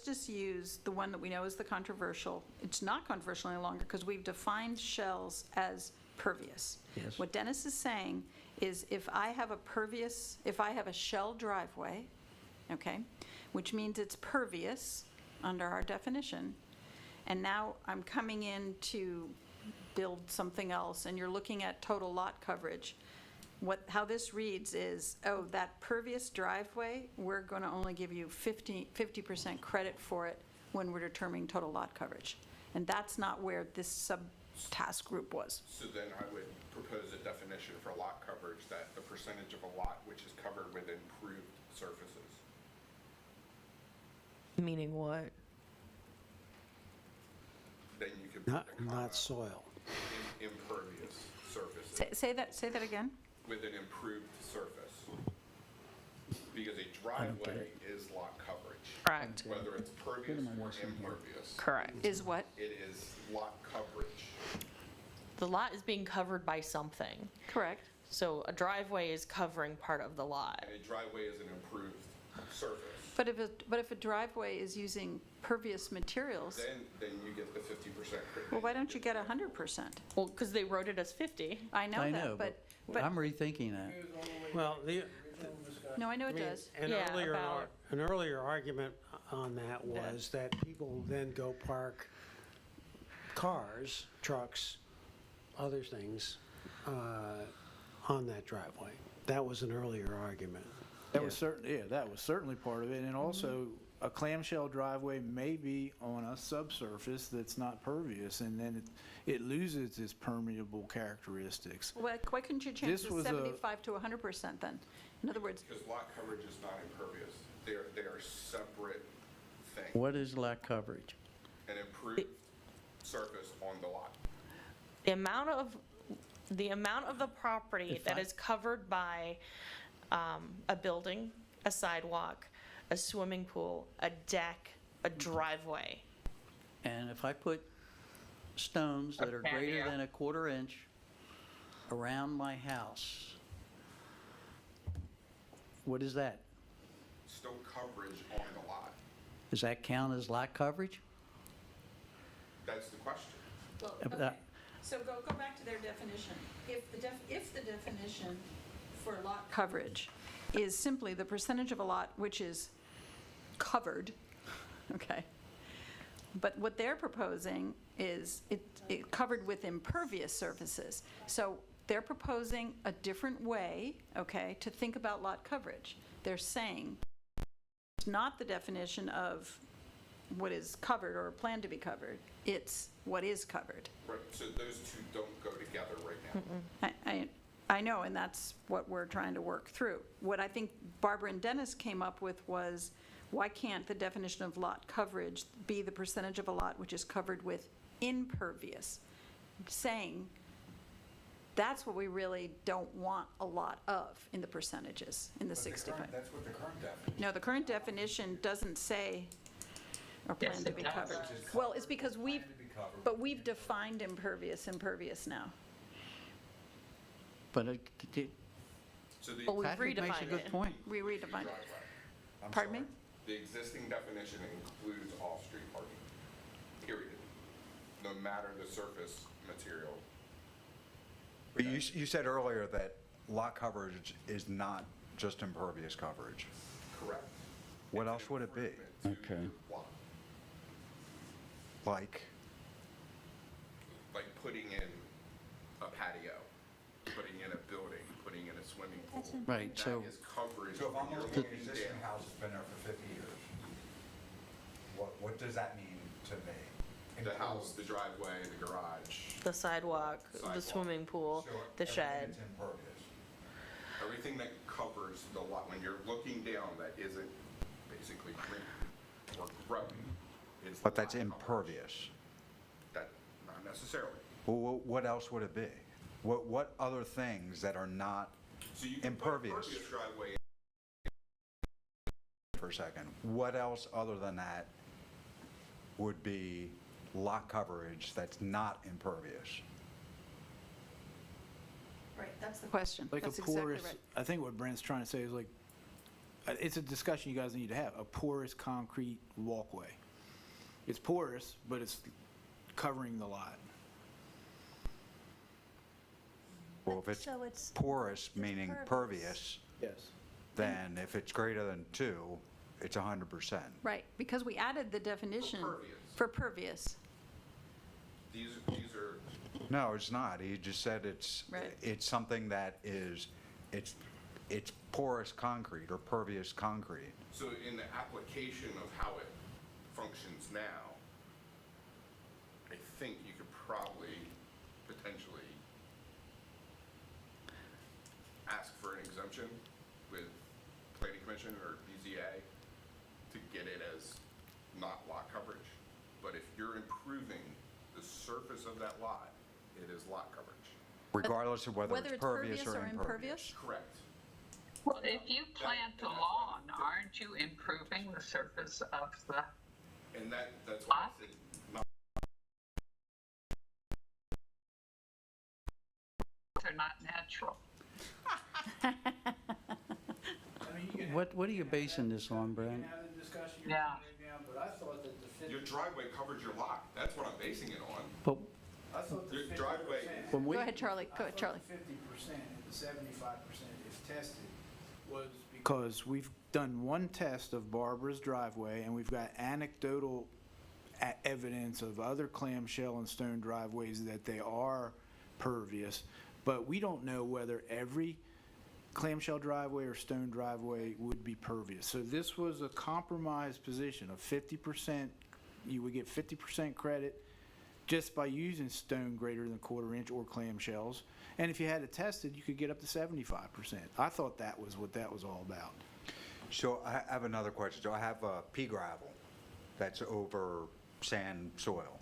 just use the one that we know is the controversial. It's not controversial any longer because we've defined shells as pervious. Yes. What Dennis is saying is if I have a shell driveway, okay, which means it's pervious under our definition, and now I'm coming in to build something else, and you're looking at total lot coverage, how this reads is, oh, that pervious driveway, we're going to only give you 50% credit for it when we're determining total lot coverage. And that's not where this sub-task group was. So then I would propose a definition for lot coverage that the percentage of a lot which is covered with improved surfaces. Meaning what? Then you could put Not, a comma, not soil. impervious surfaces Say that again. with an improved surface. Because a driveway is lot coverage. Correct. Whether it's pervious or impervious, Correct. Is what? it is lot coverage. The lot is being covered by something. Correct. So a driveway is covering part of the lot. And a driveway is an improved surface. But if a driveway is using pervious materials, Then you get the 50% credit. well, why don't you get 100%? Well, because they wrote it as 50. I know I that, know, but, I'm rethinking that. Well, no, I know I it mean, does. Yeah, about- an earlier argument on that was that people then go park cars, trucks, other things on that driveway. That was an earlier argument. That was that was certainly part of it, and also a clamshell driveway may be on a subsurface that's not pervious, and then it loses its permeable characteristics. Why couldn't you change This the was a- 75 to 100% then? In other words, Because lot coverage is not impervious. They are separate things. What is lot coverage? An improved surface on the lot. The amount of the property If that I- is covered by a building, a sidewalk, a swimming pool, a deck, a driveway. And if I put stones that are greater than a quarter inch around my house, what is that? Still coverage on the lot. Does that count as lot coverage? That's the question. well, If okay. that- So go back to their definition. If the definition for lot coverage is simply the percentage of a lot which is covered, okay, But what they're proposing is it covered with impervious surfaces. So they're proposing a different way, okay, to think about lot coverage. They're saying it's not the definition of what is covered or planned to be covered. It's what is covered. Right, so those two don't go together right now. I know, and that's what we're trying to work through. What I think Barbara and Dennis came up with was, why can't the definition of lot coverage be the percentage of a lot which is covered with impervious? Saying that's what we really don't want a lot of in the percentages, in the 65. That's what the current definition. No, the current definition doesn't say or plan Yes, to it be does. covered. Well, it's because we've defined impervious now. But So the. But we've Patrick makes a redefined good it. point. We redefined it. I'm Pardon me? sorry. The existing definition includes off-street parking, period. No matter the surface material. But you said earlier that lot coverage is not just impervious coverage. Correct. What It's an else would it be? improvement to Okay. lot. Like, Like putting in a patio, putting in a building, putting in a swimming pool. Right, so- That is coverage so if I'm when you're looking at an looking existing down. house that's been there for 50 years, what does that mean to me? The house, the driveway, the garage, The sidewalk, the Sidewalk. swimming pool, So the everything shed. that's impervious. everything that covers the lot, when you're looking down, that isn't basically green or growing. Is But that's lot coverage. impervious. That, not necessarily. Well, what else would it be? What other things that are not So you can put a impervious pervious driveway for a second? What else other than that would be lot coverage that's not impervious? Right, that's the question. Like a That's exactly porous, right. I think what Brent's trying to say is like, it's a discussion you guys need to have, a porous concrete walkway. It's porous, but it's covering the lot. Well, if it's So it's porous, meaning pervious, Yes. then if it's greater than 2, it's 100%. Right, because we added the definition pervious. for pervious. These are, No, it's not. He just said Right. it's something that is, it's porous concrete or pervious concrete. so in the application of how it functions now, I think you could probably potentially ask for an exemption with Planning Commission or BZA to get it as not lot coverage. But if you're improving the surface of that lot, it is lot coverage. Regardless of whether Whether it's it's pervious pervious or or impervious. Correct. Well, if you plant a lawn, aren't you improving the surface of the And that's why I said not. they're not natural? What are you basing this on, Brent? Yeah. Your driveway covered your lot. That's what I'm basing it on. But Your driveway, when we, Go ahead, Charlie, go ahead, Charlie. 50% and the 75% if tested was because we've done one test of Barbara's driveway and we've got anecdotal evidence of other clamshell and stone driveways that they are pervious, but we don't know whether every clamshell driveway or stone driveway would be pervious. So this was a compromise position of 50%. You would get 50% credit just by using stone greater than a quarter inch or clamshells. And if you had it tested, you could get up to 75%. I thought that was what that was all about. So I have another question. So I have pea gravel that's over sand soil.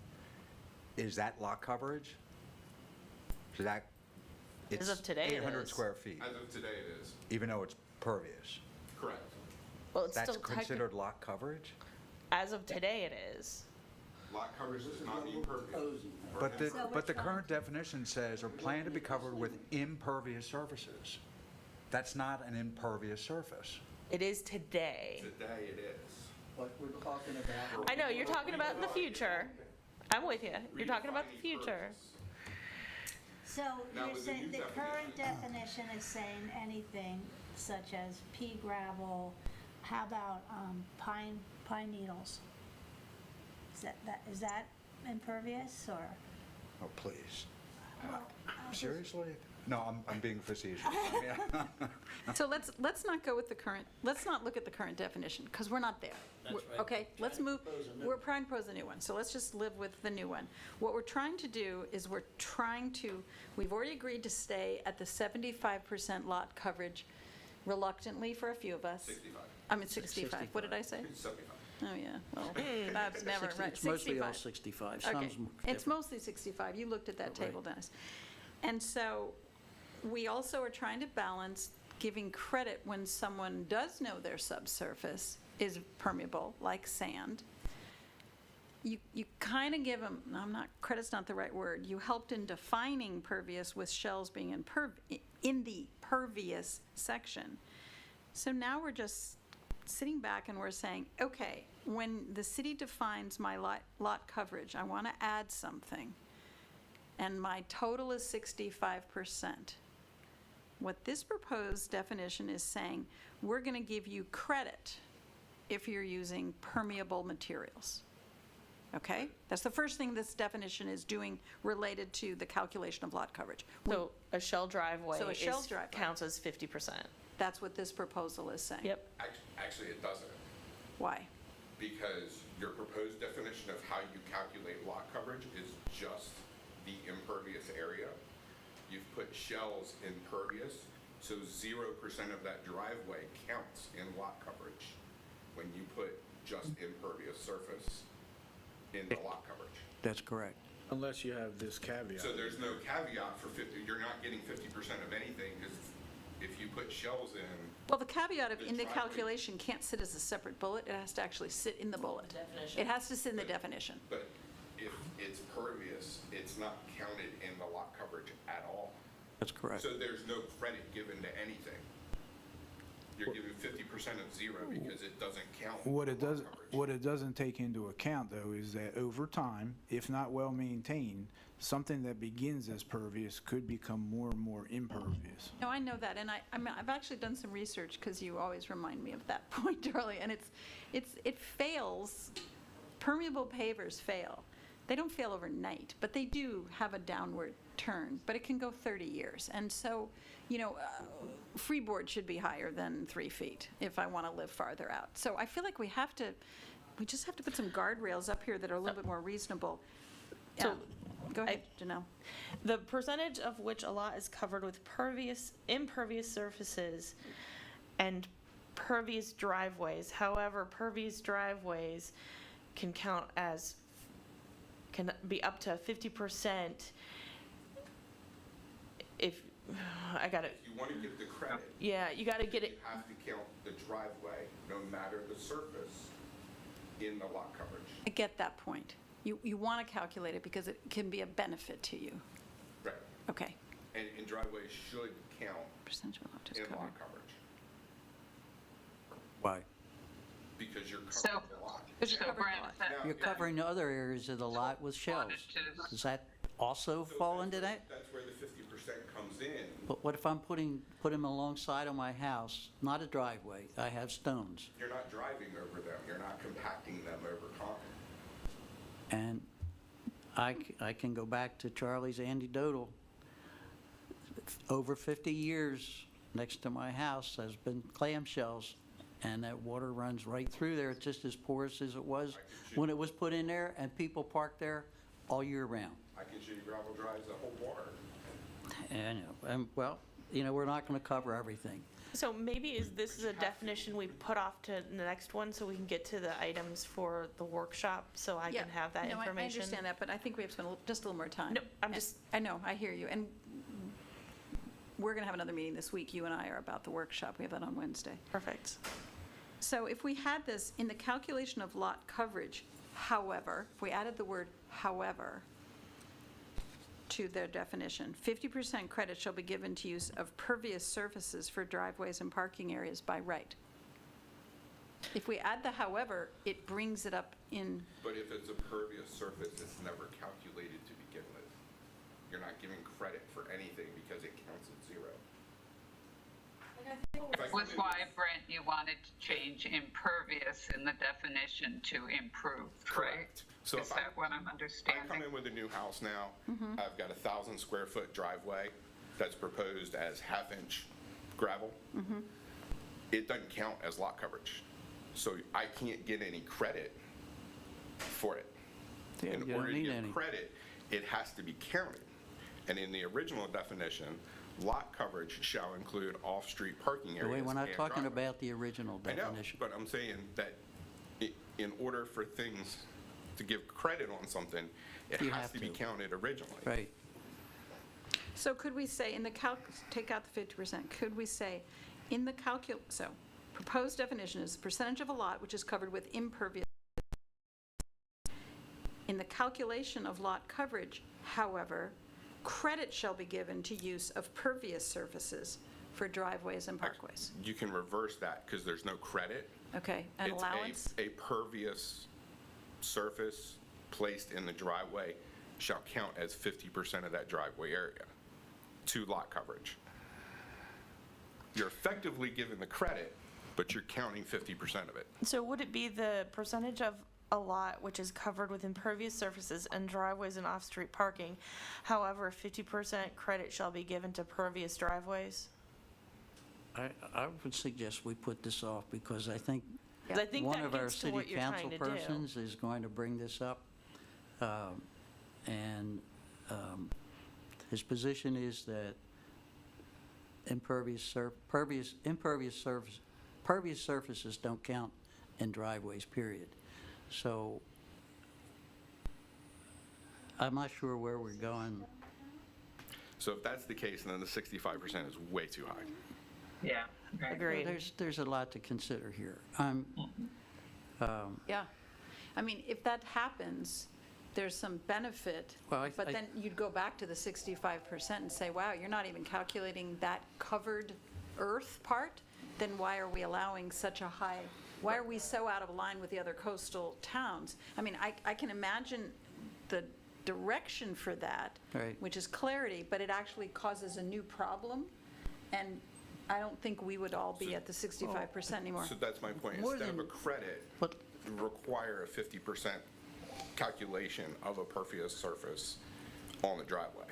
Is that lot coverage? So that, As it's of today, it 800 is. square feet, as of today, it is. even though it's pervious. Correct. Well, it's That's still considered lot coverage? as of today, it is. Lot coverage does not mean pervious. But the, So but the which one? current definition says are planned to be covered with impervious surfaces. That's not an impervious surface. It is today. Today it is. what we're talking about. I know, you're talking about in the future. I'm with you. You're talking about the Redefining future. pervious. So Now, you're with the saying, new the current definition- definition is saying anything such as pea gravel, how about pine needles? Is that impervious, or? Oh, please. Seriously? No, I'm being facetious. I mean, So let's not go with the current, let's not look at the current definition, because we're not there. That's We're- right. Okay, let's Trying to move, propose a new we're one. trying to propose a new one, so let's just live with the new one. What we're trying to do is we've already agreed to stay at the 75% lot coverage reluctantly for a few of us. 65. I mean, 65, what did I say? 75. Oh, yeah, well, that's never, right, 65. It's mostly all 65. Okay, Some's it's different. mostly 65. You looked at that table, Dennis. And so we also are trying to balance giving credit when someone does know their subsurface is permeable, like sand. You kind of give them, credit's not the right word, you helped in defining pervious with shells being in the pervious section. So now we're just sitting back and we're saying, okay, when the city defines my lot coverage, I want to add something, and my total is 65%. What this proposed definition is saying, we're going to give you credit if you're using permeable materials. Okay? That's the first thing this definition is doing related to the calculation of lot coverage. So a shell driveway So a shell driveway. counts as 50%. That's what this proposal is saying. Yep. Actually, it doesn't, Why? because your proposed definition of how you calculate lot coverage is just the impervious area. You've put shells in pervious, so 0% of that driveway counts in lot coverage when you put just impervious surface in the lot coverage. That's correct. Unless you have this caveat. So there's no caveat for 50, you're not getting 50% of anything, because if you put shells in, Well, the caveat of The in the driveway- calculation can't sit as a separate bullet. It has to actually sit in the bullet. Definition. It has to sit in the definition. but if it's pervious, it's not counted in the lot coverage at all. That's correct. So there's no credit given to anything. You're giving 50% of zero because it doesn't count. What it for lot does, coverage. what it doesn't take into account, though, is that over time, if not well-maintained, something that begins as pervious could become more and more impervious. No, I know that, and I've actually done some research, because you always remind me of that point, Charlie, and it fails, permeable pavers fail. They don't fail overnight, but they do have a downward turn, but it can go 30 years. And so, freeboard should be higher than 3 feet if I want to live farther out. So I feel like we just have to put some guardrails up here that are a little bit more reasonable. So, Go ahead, Janelle. The percentage of which a lot is covered with impervious surfaces and pervious driveways. However, pervious driveways can be up to 50% if, I got it. If you want to give the credit, Yeah, you got to get you it, have to count the driveway, no matter the surface, in the lot coverage. I get that point. You want to calculate it because it can be a benefit to you. Right. Okay. And driveways should count Percentage of lot is in covered. lot coverage, Why? because you're So- covering the lot. Because you're So covering Brent, a lot. that- You're covering the other areas of the lot with shells. Does that also So fall that's into where- that? That's where the 50% comes in. But what if I'm put them alongside of my house, not a driveway, I have stones, You're not driving over them, you're not compacting them over common. and I can go back to Charlie's anecdotal. Over 50 years, next to my house has been clamshells, and that water runs right through there. It's just as porous as it was when it was put in there, and people park there all year round. I can show you gravel drives that hold water. And, well, we're not going to cover everything. so maybe this is a definition we put off to the next one so we can get to the items for the workshop, so I can have that No, information. I understand that, but I think we have to spend just a little more time. No, I'm just- I know, I hear you, and we're going to have another meeting this week. You and I are about the workshop. We have that on Wednesday. Perfect. So if we had this in the calculation of lot coverage, however, if we added the word however to their definition, 50% credit shall be given to use of pervious surfaces for driveways and parking areas by right. If we add the however, it brings it up in, But if it's a pervious surface, it's never calculated to begin with. You're not giving credit for anything because it counts at zero. Was why, Brent, you wanted to change impervious in the definition to improved, right? Correct. So Is that what I'm I understanding? come in with a new house now, I've got 1,000 square foot driveway that's proposed as half-inch gravel. It doesn't count as lot coverage, so I can't get any credit for it. Yeah, In you don't order to need get any. credit, it has to be counted. And in the original definition, lot coverage shall include off-street parking areas. We're not and talking driveways. about the original I know, definition. but I'm saying that in order for things to give credit on something, it You has have to be to. counted originally. Right. So could we say in the take out the 50%, could we say in the so proposed definition is the percentage of a lot which is covered with impervious. In the calculation of lot coverage, however, credit shall be given to use of pervious surfaces for driveways and parkways. You can reverse that because there's no credit. Okay, an It's allowance? a pervious surface placed in the driveway shall count as 50% of that driveway area to lot coverage. You're effectively giving the credit, but you're counting 50% of it. So would it be the percentage of a lot which is covered with impervious surfaces and driveways and off-street parking? However, 50% credit shall be given to pervious driveways? I would suggest we put this off because I think 'Cause I think one that of our gets to city what you're council trying to do. persons is going to bring this up. And his position is that pervious surfaces don't count in driveways, period. So I'm not sure where we're going. So if that's the case, then the 65% is way too high. Yeah. Right. Agreed. There's a lot to consider here. Yeah. I mean, if that happens, there's some benefit, Well, but then you'd go back to the 65% and say, wow, you're not even calculating that covered earth part, then why are we allowing such a high, why are we so out of line with the other coastal towns? I mean, I can imagine the direction for that, Right. which is clarity, but it actually causes a new problem, and I don't think we would all be at the 65% anymore. So that's my point. More Instead of a than- credit, But require a 50% calculation of a pervious surface on the driveway.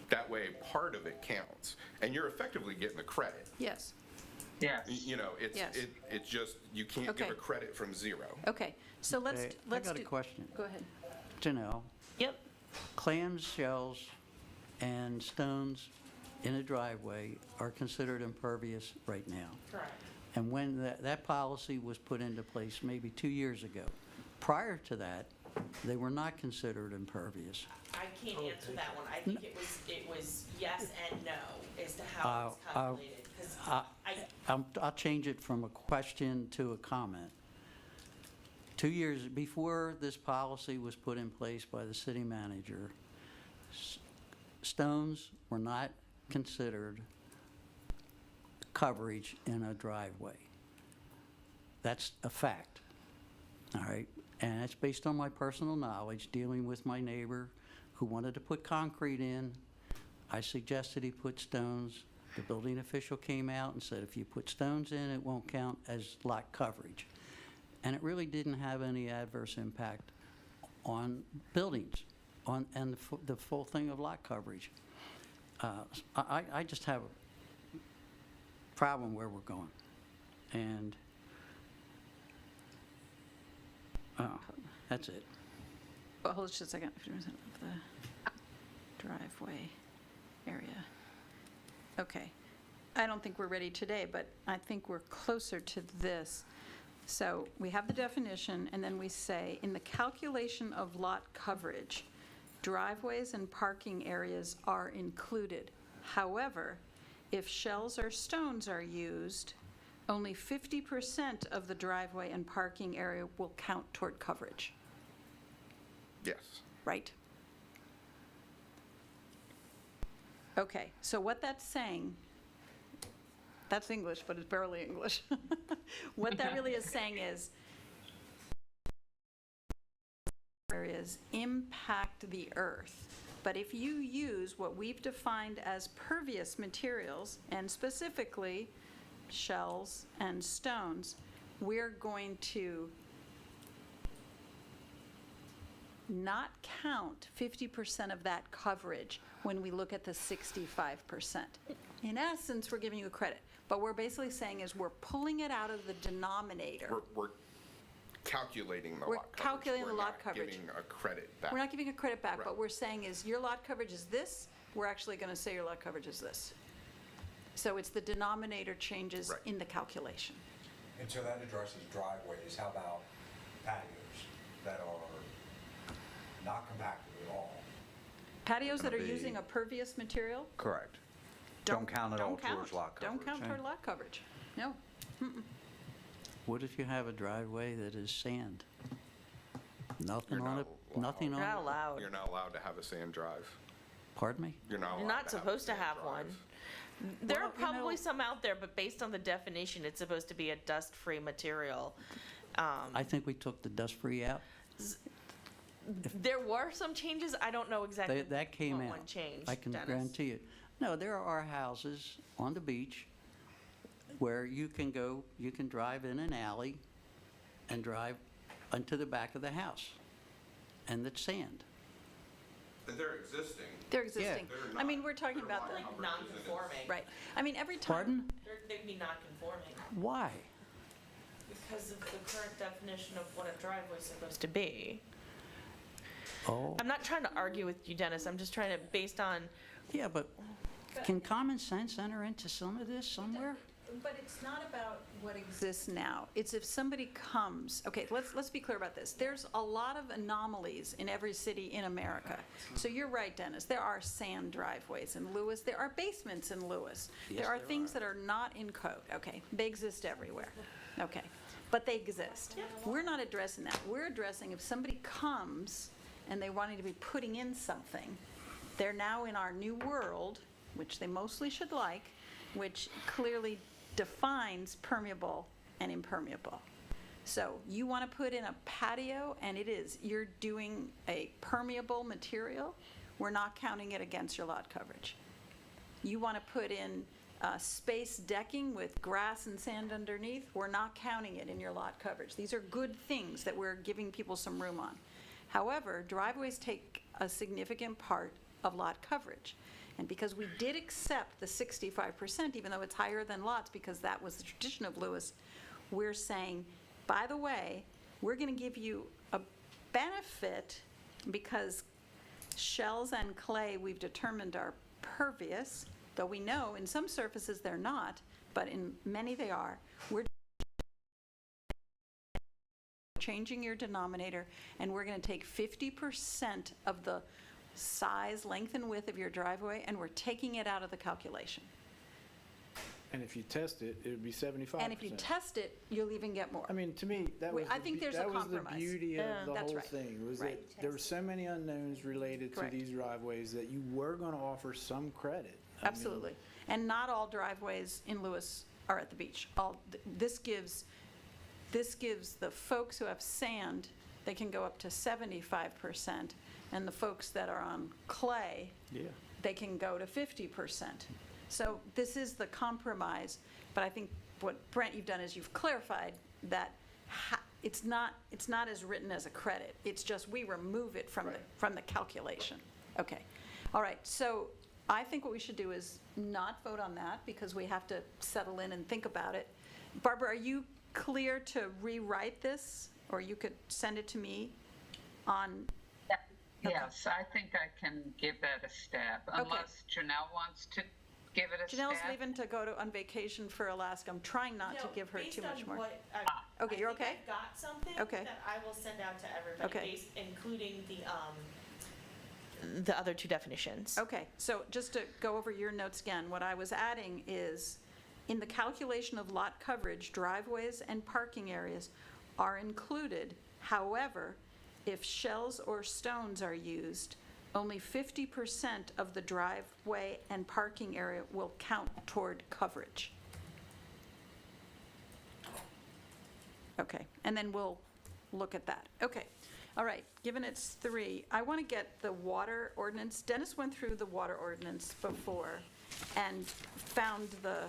That way, part of it counts, and you're effectively getting the credit. Yes, Yes. You know, Yes. it's just, you can't give Okay. a credit from zero. okay, so let's Okay, do. I got a question. Go ahead. Janelle, Yep. clams, shells, and stones in a driveway are considered impervious right now. Correct. And when that policy was put into place maybe 2 years ago, prior to that, they were not considered impervious. I can't answer that one. I think it was yes and no as to how it's calculated. 'Cause I'll change it from a question to a comment. 2 years before this policy was put in place by the city manager, stones were not considered coverage in a driveway. That's a fact, all right? And it's based on my personal knowledge, dealing with my neighbor who wanted to put concrete in. I suggested he put stones. The building official came out and said, if you put stones in, it won't count as lot coverage. And it really didn't have any adverse impact on buildings and the full thing of lot coverage. I just have a problem where we're going. And that's it. Well, hold just a second. 50% of the driveway area. Okay. I don't think we're ready today, but I think we're closer to this. So we have the definition, and then we say, in the calculation of lot coverage, driveways and parking areas are included. However, if shells or stones are used, only 50% of the driveway and parking area will count toward coverage, Yes. right? Okay, so what that's saying, that's English, but it's barely English. What that really is saying is areas impact the earth. But if you use what we've defined as pervious materials, and specifically shells, and stones, we're going to not count 50% of that coverage when we look at the 65%. In essence, we're giving you a credit, but we're basically saying is we're pulling it out of the denominator. We're calculating the We're lot coverage. calculating the lot coverage. We're not giving a credit back. We're not giving a credit back, but Right. we're saying is your lot coverage is this, we're actually going to say your lot coverage is this. So it's the denominator changes Right. in the calculation. And so that addresses driveways. How about patios that are not compacted at all? Patios that are Gonna be- using a pervious material, Correct. Don't count at all don't count. towards lot coverage. Don't count toward lot coverage. No. What if you have a driveway that is sand? Nothing You're on not it, allowed. nothing You're on not it? allowed. You're not allowed to have a sand drive. Pardon me? You're not allowed You're not to have a supposed to sand have drive. one. There Well, are you know- probably some out there, but based on the definition, it's supposed to be a dust-free material. I think we took the dust-free out. There were some changes, I don't know exactly That came what out. one changed, I can Dennis. guarantee you. No, there are houses on the beach where you can go, you can drive in an alley and drive onto the back of the house, and it's sand. And they're existing. They're existing. They're I mean, not- we're talking they're about lot the, coverage Non-conforming. right. I mean, every time. Pardon? They'd be non-conforming Why? because of the current definition of what a driveway is supposed to be. Oh, I'm not trying to argue with you, Dennis, I'm just trying to, based on, yeah, but can common sense enter into some of this somewhere? But it's not about what exists now. It's if somebody comes, okay, let's be clear about this. There's a lot of anomalies in every city in America. So you're right, Dennis, there are sand driveways in Lewis, there are basements in Lewis. Yes, There are there things are. that are not in code, okay? They exist everywhere, okay? But they exist. We're not addressing that. We're addressing if somebody comes and they wanted to be putting in something, they're now in our new world, which they mostly should like, which clearly defines permeable and impermeable. So you want to put in a patio, and you're doing a permeable material, we're not counting it against your lot coverage. You want to put in space decking with grass and sand underneath, we're not counting it in your lot coverage. These are good things that we're giving people some room on. However, driveways take a significant part of lot coverage. And because we did accept the 65%, even though it's higher than lots, because that was the tradition of Lewis, we're saying, by the way, we're going to give you a benefit because shells and clay we've determined are pervious, though we know in some surfaces they're not, but in many they are. We're changing your denominator, and we're going to take 50% of the size, length, and width of your driveway, and we're taking it out of the calculation. And if you test it, it would be 75%. And if you test it, you'll even get more. I mean, to me, that We- was, I think there's a that was the compromise. beauty Yeah. of the That's whole right. thing, was Right. that there were so many unknowns related to Correct. these driveways that you were going to offer some credit. I mean, Absolutely. And not all driveways in Lewis are at the beach. This gives the folks who have sand, they can go up to 75%, and the folks that are on clay, Yeah. they can go to 50%. So this is the compromise, but I think what, Brent, you've done is you've clarified that it's not as written as a credit. It's just we remove it from the calculation. Okay. All right. So I think what we should do is not vote on that because we have to settle in and think about it. Barbara, are you clear to rewrite this, or you could send it to me on? Yes, I think I can give that a stab, unless Janelle wants to give it a stab. Janelle's leaving to go on vacation for Alaska. I'm trying not to give her too much more. Okay, you're okay? I've got something Okay. that I will send out to everybody, Okay. including the other two definitions. Okay, so just to go over your notes again, what I was adding is, in the calculation of lot coverage, driveways and parking areas are included. However, if shells or stones are used, only 50% of the driveway and parking area will count toward coverage. Okay, and then we'll look at that. Okay, all right, given it's 3, I want to get the water ordinance. Dennis went through the water ordinance before and found the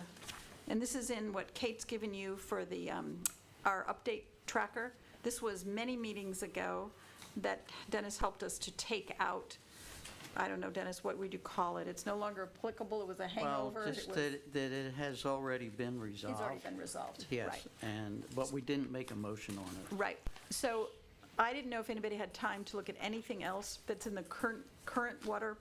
and this is in what Kate's given you for the, our update tracker. This was many meetings ago that Dennis helped us to take out. I don't know, Dennis, what would you call it? It's no longer applicable, it was a hangover. Well, just it was- that it has already been resolved. It's already been resolved. Yes, Right. but we didn't make a motion on it. Right. So I didn't know if anybody had time to look at anything else that's in the current water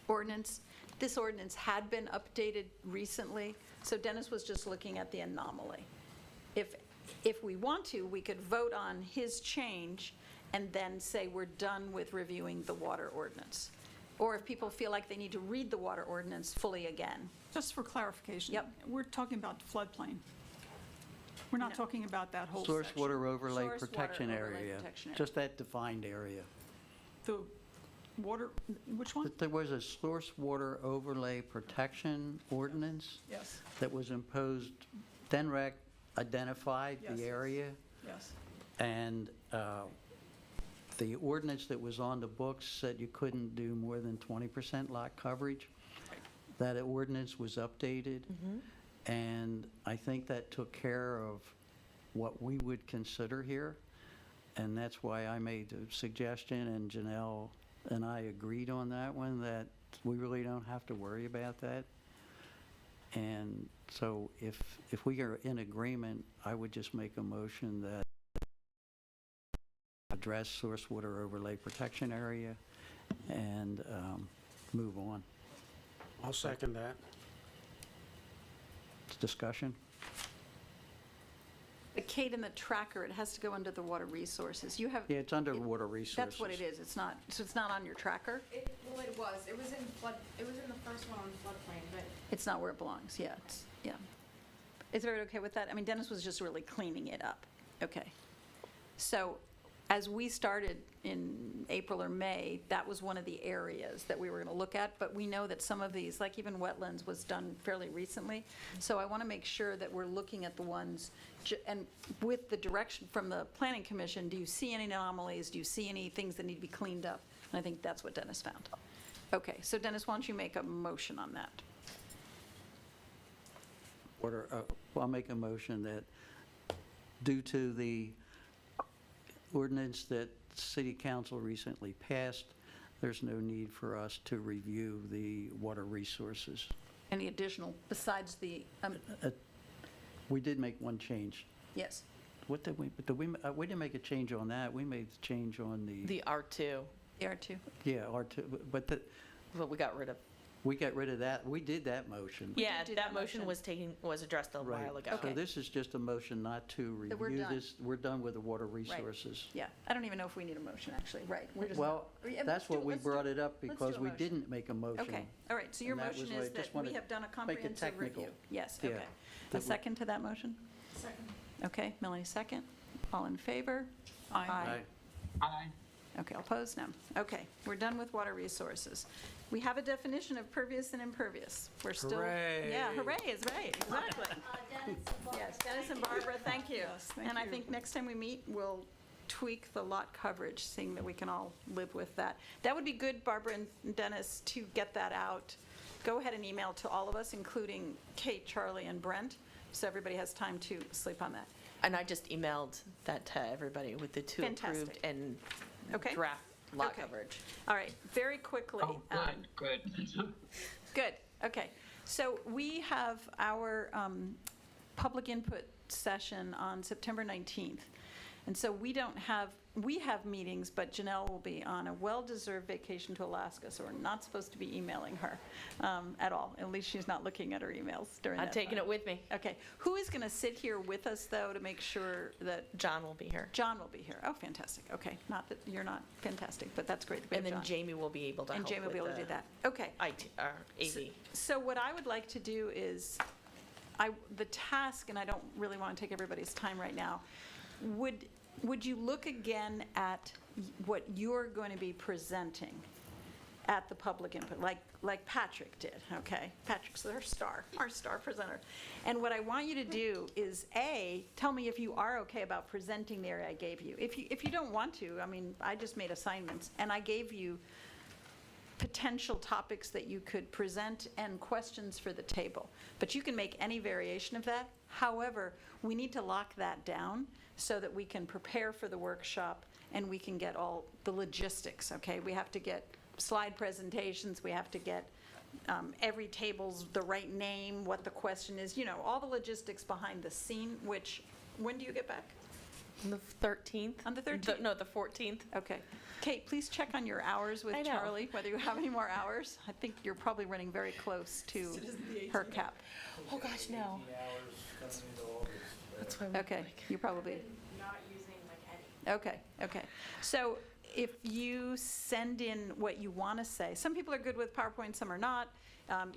ordinance. This ordinance had been updated recently, so Dennis was just looking at the anomaly. If we want to, we could vote on his change and then say we're done with reviewing the water ordinance. Or if people feel like they need to read the water ordinance fully again. Just for clarification. Yep. We're talking about floodplain. We're not No. talking about that whole Source section. water overlay Source water protection overlay area, protection area. just that defined area. The water, which one? But there was a source water overlay protection ordinance Yes, that was imposed, DENREC identified Yes. the area, yes. and the ordinance that was on the books said you couldn't do more than 20% lot coverage. That ordinance was updated, and I think that took care of what we would consider here, and that's why I made the suggestion, and Janelle and I agreed on that one, that we really don't have to worry about that. And so if we are in agreement, I would just make a motion that address source water overlay protection area and move on. I'll second that. Discussion? Kate, in the tracker, it has to go under the water resources. You have. Yeah, it's under water resources. That's what it is. It's not, so it's not on your tracker? Well, it was in the first one on floodplain, but It's not where it belongs, yeah, yeah. Is everybody okay with that? I mean, Dennis was just really cleaning it up. Okay. So as we started in April or May, that was one of the areas that we were going to look at, but we know that some of these, like even wetlands, was done fairly recently. So I want to make sure that we're looking at the ones, and with the direction from the Planning Commission, do you see any anomalies? Do you see any things that need to be cleaned up? And I think that's what Dennis found. Okay, so Dennis, why don't you make a motion on that? Well, I'll make a motion that due to the ordinance that City Council recently passed, there's no need for us to review the water resources. Any additional, besides the, We did make one change. yes. What did we didn't make a change on that. We made the change on The R2, R2. yeah, R2, but but we got rid of. we got rid of that. We did that motion. Yeah, do that that motion motion. was addressed a Right. while ago. So Okay. this is just a motion not to That we're review done. this. We're done with the water resources. Yeah, I don't even know if we need a motion, actually, right? We're just. Well, Yeah, let's that's do- what we let's do- brought it up let's do because a we motion. didn't make a motion. Okay, all right, so your And that motion was is what I just that we wanted have done a make it comprehensive technical. review. Yes, Yeah. okay. A That we- second to that motion? second. Okay, Melanie, second. All in favor? Aye. Aye. Okay, all opposed? No. Okay, we're done with water resources. We have a definition of pervious and impervious. We're still. Hooray. Yeah, hooray is right, exactly. Yes, Dennis and Barbara, thank you. Yes, thank And I you. think next time we meet, we'll tweak the lot coverage, seeing that we can all live with that. That would be good, Barbara and Dennis, to get that out. Go ahead and email to all of us, including Kate, Charlie, and Brent, so everybody has time to sleep on that. And I just emailed that to everybody with the two approved Fantastic. and Okay? draft lot Okay. coverage. All right, very quickly. Oh, good. Good, okay. So we have our public input session on September 19th. And so we have meetings, but Janelle will be on a well-deserved vacation to Alaska, so we're not supposed to be emailing her at all. At least she's not looking at her emails during that I'm taking time. it with me. Okay. Who is going to sit here with us, though, to make sure that John will be here. John will be here? Oh, fantastic. Okay. Not that you're not fantastic, but that's great. We And have then John. Jamie will be able to help And Jamie will with be able to the do that. Okay. IT, AV. So what I would like to do is, the task, and I don't really want to take everybody's time right now, would you look again at what you're going to be presenting at the public input, like Patrick did, okay? Patrick's our star presenter. And what I want you to do is, A, tell me if you are okay about presenting the area I gave you. If you don't want to, I mean, I just made assignments, and I gave you potential topics that you could present and questions for the table. But you can make any variation of that. However, we need to lock that down so that we can prepare for the workshop and we can get all the logistics, okay? We have to get slide presentations, we have to get every table's the right name, what the question is, all the logistics behind the scene, which, when do you get back? On the 13th? On the 13th? No, the 14th. Okay. Kate, please check on your hours with I know. Charlie, whether you have any more hours. I think you're probably running very close to her cap. Oh, gosh, no. 18 hours coming into August. That's why we Okay, you probably, Not using like any. okay. So if you send in what you want to say, some people are good with PowerPoint, some are not.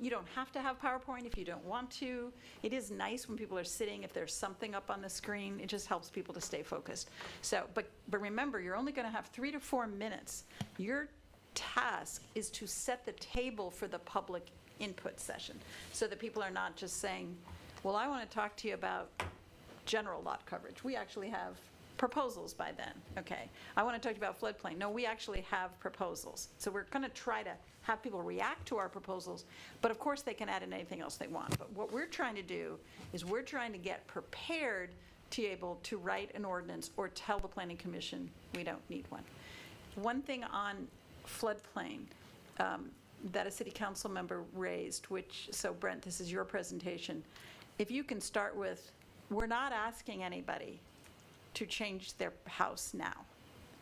You don't have to have PowerPoint if you don't want to. It is nice when people are sitting, if there's something up on the screen, it just helps people to stay focused. So, but remember, you're only going to have 3 to 4 minutes. Your task is to set the table for the public input session so that people are not just saying, well, I want to talk to you about general lot coverage. We actually have proposals by then, okay? I want to talk to you about floodplain. No, we actually have proposals. So we're going to try to have people react to our proposals, but of course they can add in anything else they want. But what we're trying to do is we're trying to get prepared to be able to write an ordinance or tell the Planning Commission we don't need one. One thing on floodplain that a city council member raised, so Brent, this is your presentation. If you can start with, we're not asking anybody to change their house now.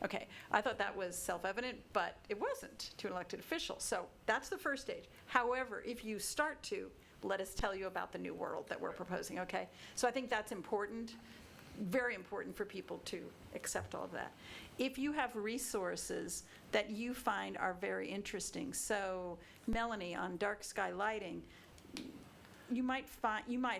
Okay, I thought that was self-evident, but it wasn't to an elected official. So that's the first stage. However, if you start to, let us tell you about the new world that we're proposing, okay? So I think that's important, very important for people to accept all of that. If you have resources that you find are very interesting, so Melanie on dark sky lighting, you might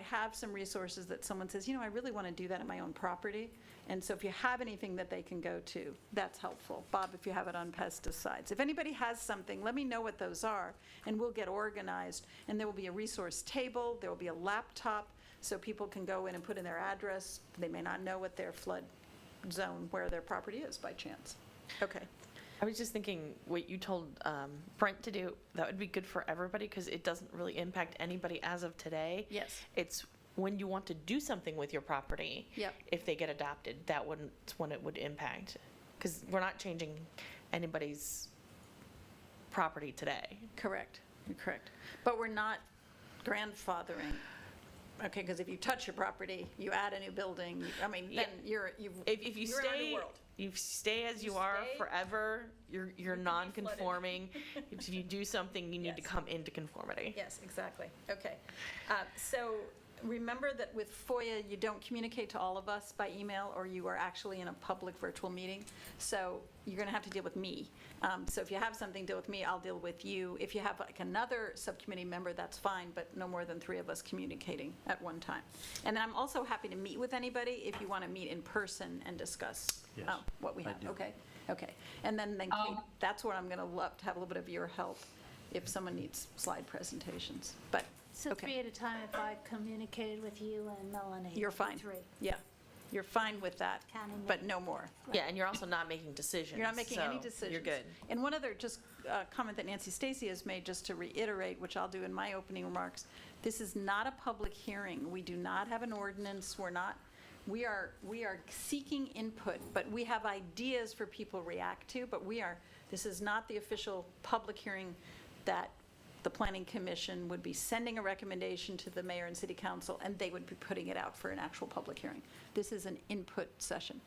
have some resources that someone says, I really want to do that on my own property. And so if you have anything that they can go to, that's helpful. Bob, if you have it on pesticides. If anybody has something, let me know what those are, and we'll get organized. And there will be a resource table, there will be a laptop, so people can go in and put in their address. They may not know what their flood zone, where their property is by chance. Okay. I was just thinking what you told Brent to do, that would be good for everybody because it doesn't really impact anybody as of today. Yes. It's when you want to do something with your property, Yep. if they get adopted, that's when it would impact. Because we're not changing anybody's property today. Correct. But we're not grandfathering. Okay, because if you touch your property, you add a new building, then If you you're in a new stay, world. you stay as you are forever, you're non-conforming. If you do something, you need to come into conformity. Yes, exactly. Okay. So remember that with FOIA, you don't communicate to all of us by email, or you are actually in a public virtual meeting. So you're going to have to deal with me. So if you have something, deal with me, I'll deal with you. If you have like another subcommittee member, that's fine, but no more than 3 of us communicating at one time. And then I'm also happy to meet with anybody if you want to meet in person and discuss Yes, what we I have. do. Okay. And then Kate, that's where I'm going to love to have a little bit of your help if someone needs slide presentations. But So okay. 3 at a time if I communicated with you and Melanie. You're fine. 3. Yeah, you're fine with that, Counting me. but no more. Yeah, and you're also not making decisions. You're not making any so decisions. You're good. And one other just comment that Nancy Stacy has made, just to reiterate, which I'll do in my opening remarks, this is not a public hearing. We do not have an ordinance. We are seeking input, but we have ideas for people to react to, but this is not the official public hearing that the Planning Commission would be sending a recommendation to the mayor and city council, and they would be putting it out for an actual public hearing. This is an input session.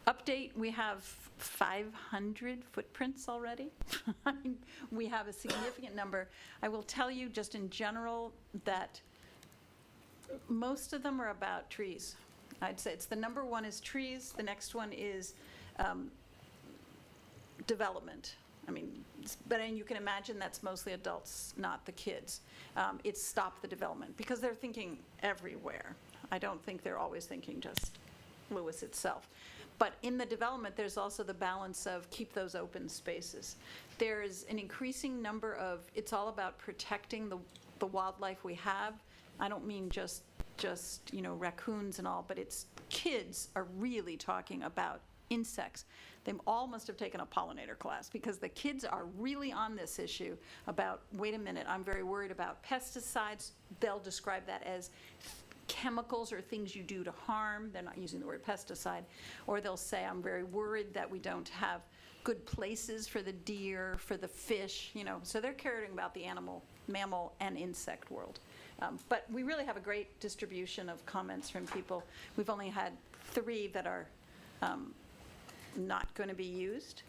Update, we have 500 footprints already. I mean, we have a significant number. I will tell you just in general that most of them are about trees. I'd say it's the number one is trees, the next one is development. But you can imagine that's mostly adults, not the kids. It's stop the development, because they're thinking everywhere. I don't think they're always thinking just Lewis itself. But in the development, there's also the balance of keep those open spaces. There's an increasing number of, it's all about protecting the wildlife we have. I don't mean just raccoons and all, but kids are really talking about insects. They all must have taken a pollinator class because the kids are really on this issue about, wait a minute, I'm very worried about pesticides. They'll describe that as chemicals or things you do to harm. They're not using the word pesticide. Or they'll say, I'm very worried that we don't have good places for the deer, for the fish, So they're caring about the animal, mammal, and insect world. But we really have a great distribution of comments from people. We've only had 3 that are not going to be used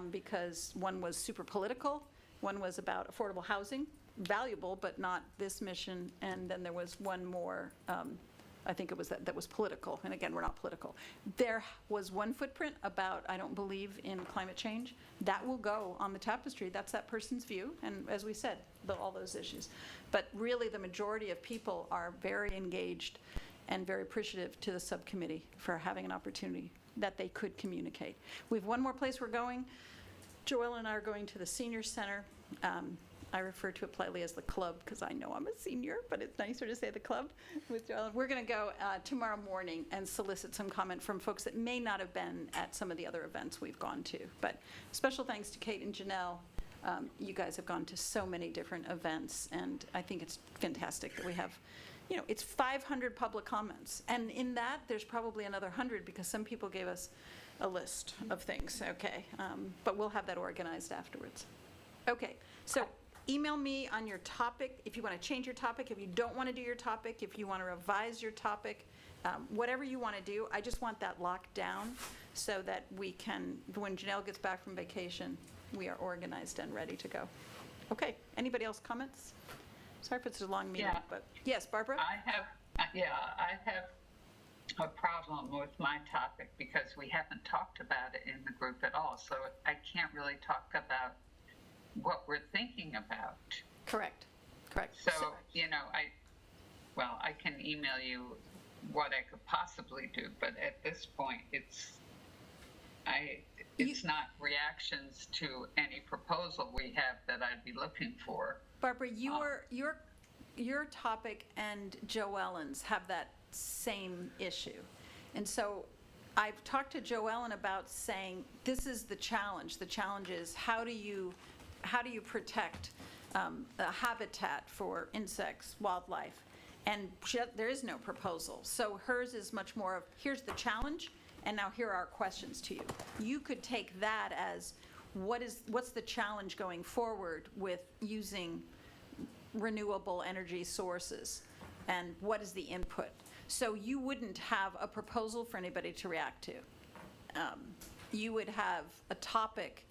because one was super political, one was about affordable housing, valuable but not this mission, and then there was one more, I think it was that was political, and again, we're not political. There was one footprint about, I don't believe in climate change. That will go on the tapestry. That's that person's view, and as we said, all those issues. But really, the majority of people are very engaged and very appreciative to the subcommittee for having an opportunity that they could communicate. We have one more place we're going. Joelle and I are going to the senior center. I refer to it politely as the club because I know I'm a senior, but it's nicer to say the club with Joelle. We're going to go tomorrow morning and solicit some comment from folks that may not have been at some of the other events we've gone to. But special thanks to Kate and Janelle. You guys have gone to so many different events, and I think it's fantastic that we have, it's 500 public comments. And in that, there's probably another 100 because some people gave us a list of things, okay? But we'll have that organized afterwards. Okay, so email me on your topic if you want to change your topic, if you don't want to do your topic, if you want to revise your topic, whatever you want to do. I just want that locked down so that we can, when Janelle gets back from vacation, we are organized and ready to go. Okay, anybody else comments? Sorry if it's a long meeting, but yes, Barbara? I have a problem with my topic because we haven't talked about it in the group at all. So I can't really talk about what we're thinking about. Correct. So, I can email you what I could possibly do, but at this point, it's not reactions to any proposal we have that I'd be looking for. Barbara, your topic and Joellen's have that same issue. And so I've talked to Joellen about saying, this is the challenge. The challenge is how do you protect a habitat for insects, wildlife? And there is no proposal. So hers is much more of, here's the challenge, and now here are our questions to you. You could take that as, what's the challenge going forward with using renewable energy sources, and what is the input? So you wouldn't have a proposal for anybody to react to. You would have a topic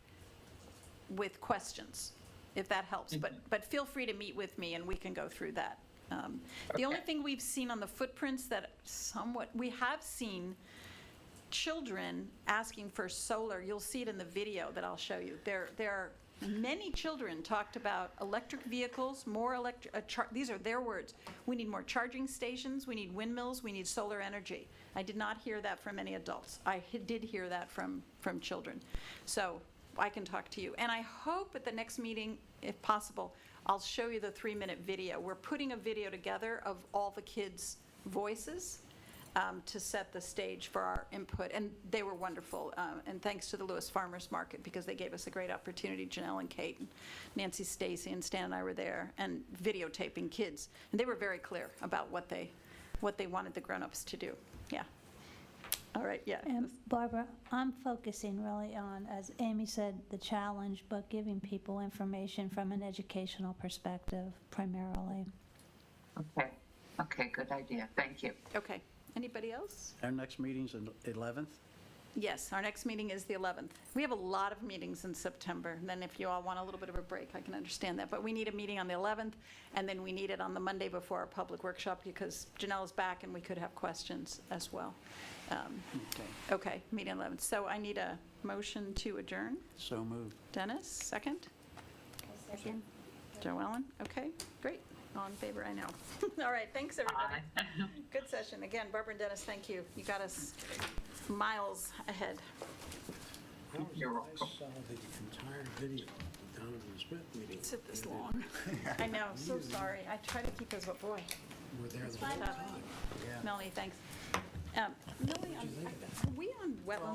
with questions, if that helps. But feel free to meet with me and we can go through that. The only thing we've seen on the footprints that we have seen children asking for solar. You'll see it in the video that I'll show you. There are many children talked about electric vehicles, more these are their words. We need more charging stations, we need windmills, we need solar energy. I did not hear that from any adults. I did hear that from children. So I can talk to you. And I hope at the next meeting, if possible, I'll show you the 3-minute video. We're putting a video together of all the kids' voices to set the stage for our input. And they were wonderful. And thanks to the Lewis Farmers Market, because they gave us a great opportunity. Janelle and Kate and Nancy, Stacy, and Stan and I were there, and videotaping kids. And they were very clear about what they wanted the grown-ups to do. Yeah. All right, yeah. And Barbara, I'm focusing really on, as Amy said, the challenge, but giving people information from an educational perspective primarily. Okay, good idea. Thank you. Okay. Anybody else? Our next meeting's the 11th? Yes, our next meeting is the 11th. We have a lot of meetings in September, and then if you all want a little bit of a break, I can understand that. But we need a meeting on the 11th, and then we need it on the Monday before our public workshop, because Janelle is back and we could have questions as well. Okay, meeting on the 11th. So I need a motion to adjourn. So moved. Dennis, second? Second. Joellen, okay, great. All in favor, I know. All right, thanks, everybody. Good session. Again, Barbara and Dennis, thank you. You got us miles ahead. I saw the entire video of the Donovan Smith meeting. It's this long. I know, so sorry. I try to keep us, but boy. We're there the whole time. Melanie, thanks. Melanie, are we on wetlands